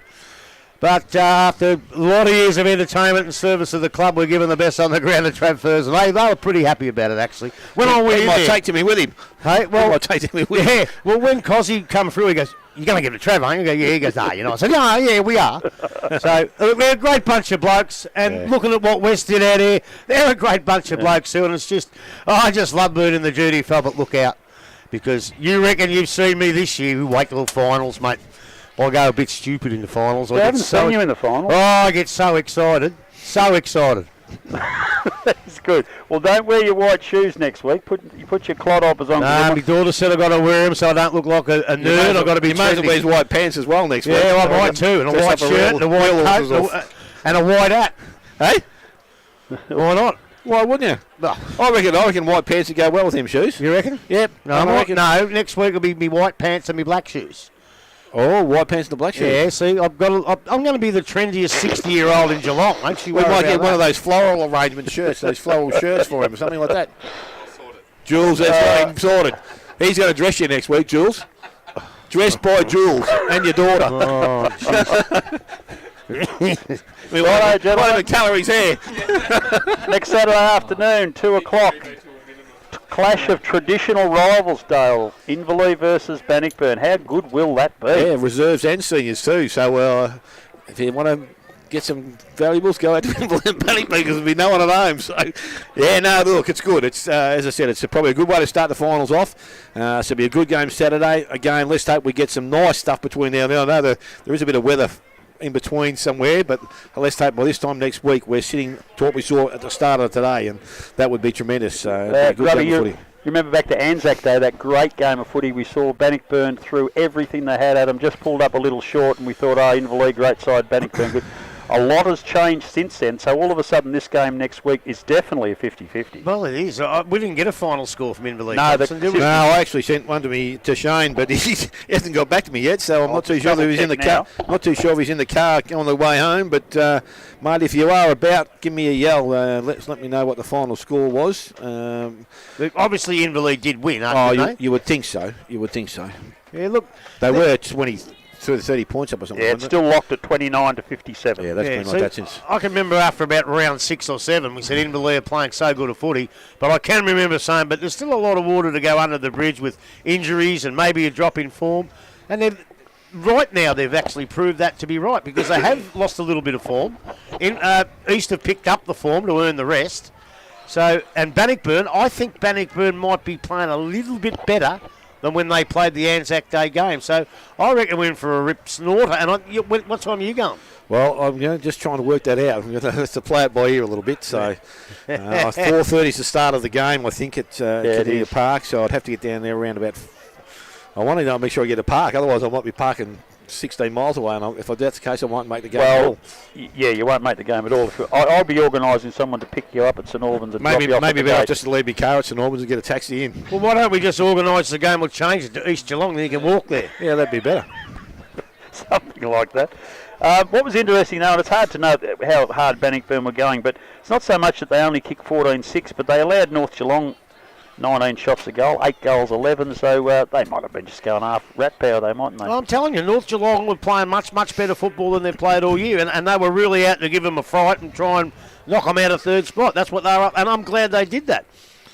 But after a lot of years of entertainment and service of the club, we're giving the best on the ground to Trav Fursland. Hey, they were pretty happy about it, actually. When I went in there, take Timmy with him. Hey, well, might take Timmy with him. Yeah, well, when Cozzy come through, he goes, "You're going to give it to Trav, aren't you?" I go, "Yeah." He goes, "No, you're not." I said, "No, yeah, we are." So we're a great bunch of blokes, and looking at what West did out here, they're a great bunch of blokes too. And it's just, I just love being in the duty felt, but look out, because you reckon you've seen me this year. We wait till the finals, mate. I go a bit stupid in the finals. I haven't seen you in the finals. Oh, I get so excited. So excited. That's good. Well, don't wear your white shoes next week. Put your clodhoppers on. No, my daughter said I've got to wear them so I don't look like a nerd. I've got to be. You may as well wear his white pants as well next week. Yeah, I might too. And a white shirt and a white coat and a white hat. Hey? Why not? Why wouldn't you? No. I reckon white pants would go well with him shoes. You reckon? Yep. No, next week will be me white pants and me black shoes. Oh, white pants and the black shoes. Yeah, see, I'm going to be the trendiest 60-year-old in Geelong. Don't you We worry might about get one of that. those floral arrangement shirts, those floral shirts for him or something like that. Jules, that's him sorted. He's going to dress you next week, Jules. Dressed by Jules and your daughter. Oh, jeez. We won't even colour his hair. Next Saturday afternoon, 2 o'clock. Clash of traditional rivals, Dale. Inverleigh versus Bannockburn. How good will that be? Yeah, reserves and seniors too. So if you want to get some valuables, go out to Bannockburn because there'll be no one at home. So, yeah, no, look, it's good. It's as I said, it's probably a good way to start the finals off. So it'll be a good game Saturday. Again, let's hope we get some nice stuff between now and then. I know there is a bit of weather in between somewhere, but let's hope by this time next week we're sitting to what we saw at the start of today, and that would be tremendous. Good Grubby, game of footy. you remember back to Anzac Day, that great game of footy we saw. Bannockburn threw everything they had at them, just pulled up a little short, and we thought, Inverleigh, great side, Bannockburn good. A lot has changed since then, so all of a sudden this game next week is definitely a 50-50. Well, it is. We didn't get a final score from Inverleigh. No, did we? No, I actually sent one to Shane, but he hasn't got back to me yet, so I'm not too sure if he's in the car. Not too sure if he's in the car on the way home. But mate, if you are about, give me a yell. Let me know what the final score was. Obviously, Inverleigh did win. You would think so. You would think so. Yeah, look, they were 30 points up or something. Yeah, it's still locked at 29-57. Yeah, that's been like that since. I can remember after about round 6 or 7, we said Inverleigh are playing so good a footy, but I can remember saying, but there's still a lot of water to go under the bridge with injuries and maybe a drop in form. And right now they've actually proved that to be right because they have lost a little bit of form. East have picked up the form to earn the rest. So, and Bannockburn, I think Bannockburn might be playing a little bit better than when they played the Anzac Day game. So I reckon we're in for a rip snorter. And what time are you going? Well, I'm just trying to work that out. I'm going to have to play it by ear a little bit. So 4:30 is the start of the game, I think, at the park. So I'd have to get down there around about... I want to make sure I get a park. Otherwise, I might be parking 16 miles away. And if that's the case, I won't make the game at all. Yeah, you won't make the game at all. I'll be organising someone to pick you up at St Albans and drop you off at the better gate. just to leave my car at St Albans and get a taxi in. Well, why don't we just organise the game? We'll change it to East Geelong, then you can walk there. Yeah, that'd be better. Something like that. What was interesting, though, and it's hard to know how hard Bannockburn were going, but it's not so much that they only kicked 14-6, but they allowed North Geelong 19 shots a goal, 8 goals, 11, so they might have been just going half rat power, they mightn't they? Well, I'm telling you, North Geelong were playing much, much better football than they've played all year, and they were really out to give them a fright and try and knock them out of third spot. That's what they were up, and I'm glad they did that.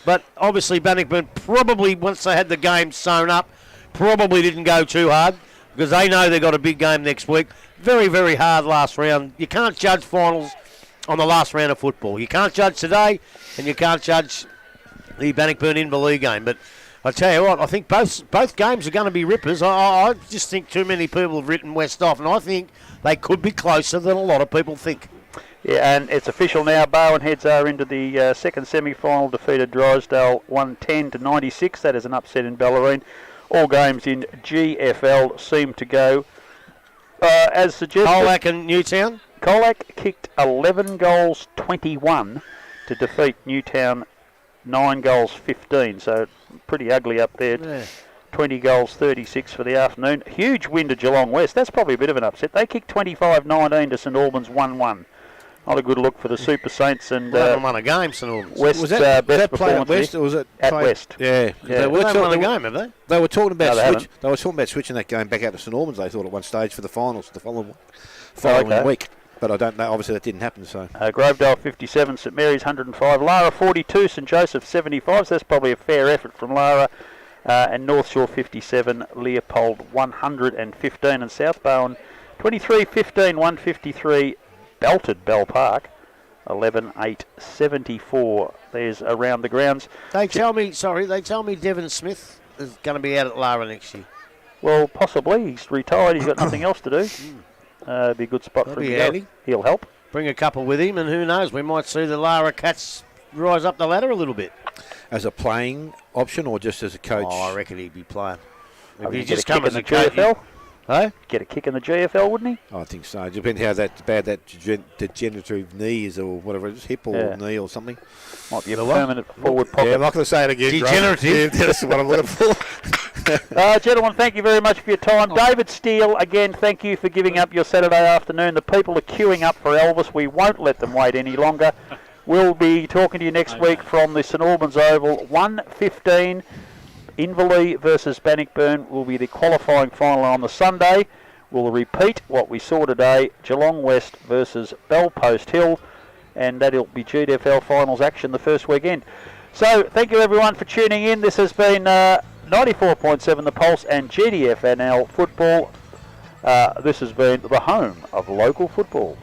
But obviously Bannockburn probably, once they had the game sewn up, probably didn't go too hard because they know they've got a big game next week. Very, very hard last round. You can't judge finals on the last round of football. You can't judge today, and you can't judge the Bannockburn Inverleigh game. But I tell you what, I think both games are going to be rippers. I just think too many people have written West off, and I think they could be closer than a lot of people think. Yeah, and it's official now. Barwon Heads are into the second semi-final, defeated Drysdale 110-96. That is an upset in Bellarine. All games in GFL seem to go as suggested. Colac and Newtown? Colac kicked 11 goals, 21 to defeat Newtown 9 goals, 15. So pretty ugly up there. Yeah. 20 goals, 36 for the afternoon. Huge win to Geelong West. That's probably a bit of an upset. They kicked 25-19 to St Albans 1-1. Not a good look for the Super Saints and won a game, St Albans. West's was that best play at performance West, or was it at West? Yeah, They won a game, have they? They were talking about No, they were talking about switching that game back out to St Albans. They thought at one stage for the finals the following week, but I don't know. Obviously, that didn't happen. So Grovedale 57, St Mary's 105, Lara 42, St Joseph 75. So that's probably a fair effort from Lara. And North Shore 57, Leopold 115, and South Bowen 23-15, 153, belted Bell Park 11-8-74. There's around the grounds. They tell me Devon Smith is going to be out at Lara next year. Well, possibly. He's retired. He's got nothing else to do. Be a good spot for him to go. He'll help. Bring a couple with him, and who knows, we might see the Lara Cats rise up the ladder a little bit. As a playing option or just as a coach? Oh, I reckon he'd be playing. If he just come as a GFL? Hey? Get a kick in the GFL, wouldn't he? I think so. Depends how bad that degenerative knee is or whatever it is, hip or knee or something. Might be a permanent forward pocket. Yeah, I'm not going to say it again. Degenerative. Yeah, that's what I'm looking for. Gentlemen, thank you very much for your time. David Steele, again, thank you for giving up your Saturday afternoon. The people are queuing up for Elvis. We won't let them wait any longer. We'll be talking to you next week from the St Albans Oval. 1:15, Inverleigh versus Bannockburn will be the qualifying final on the Sunday. We'll repeat what we saw today, Geelong West versus Bellpost Hill, and that'll be GDFL finals action the first weekend. So, thank you everyone for tuning in. This has been 94.7 The Pulse and GDFNL Football. This has been the home of local football.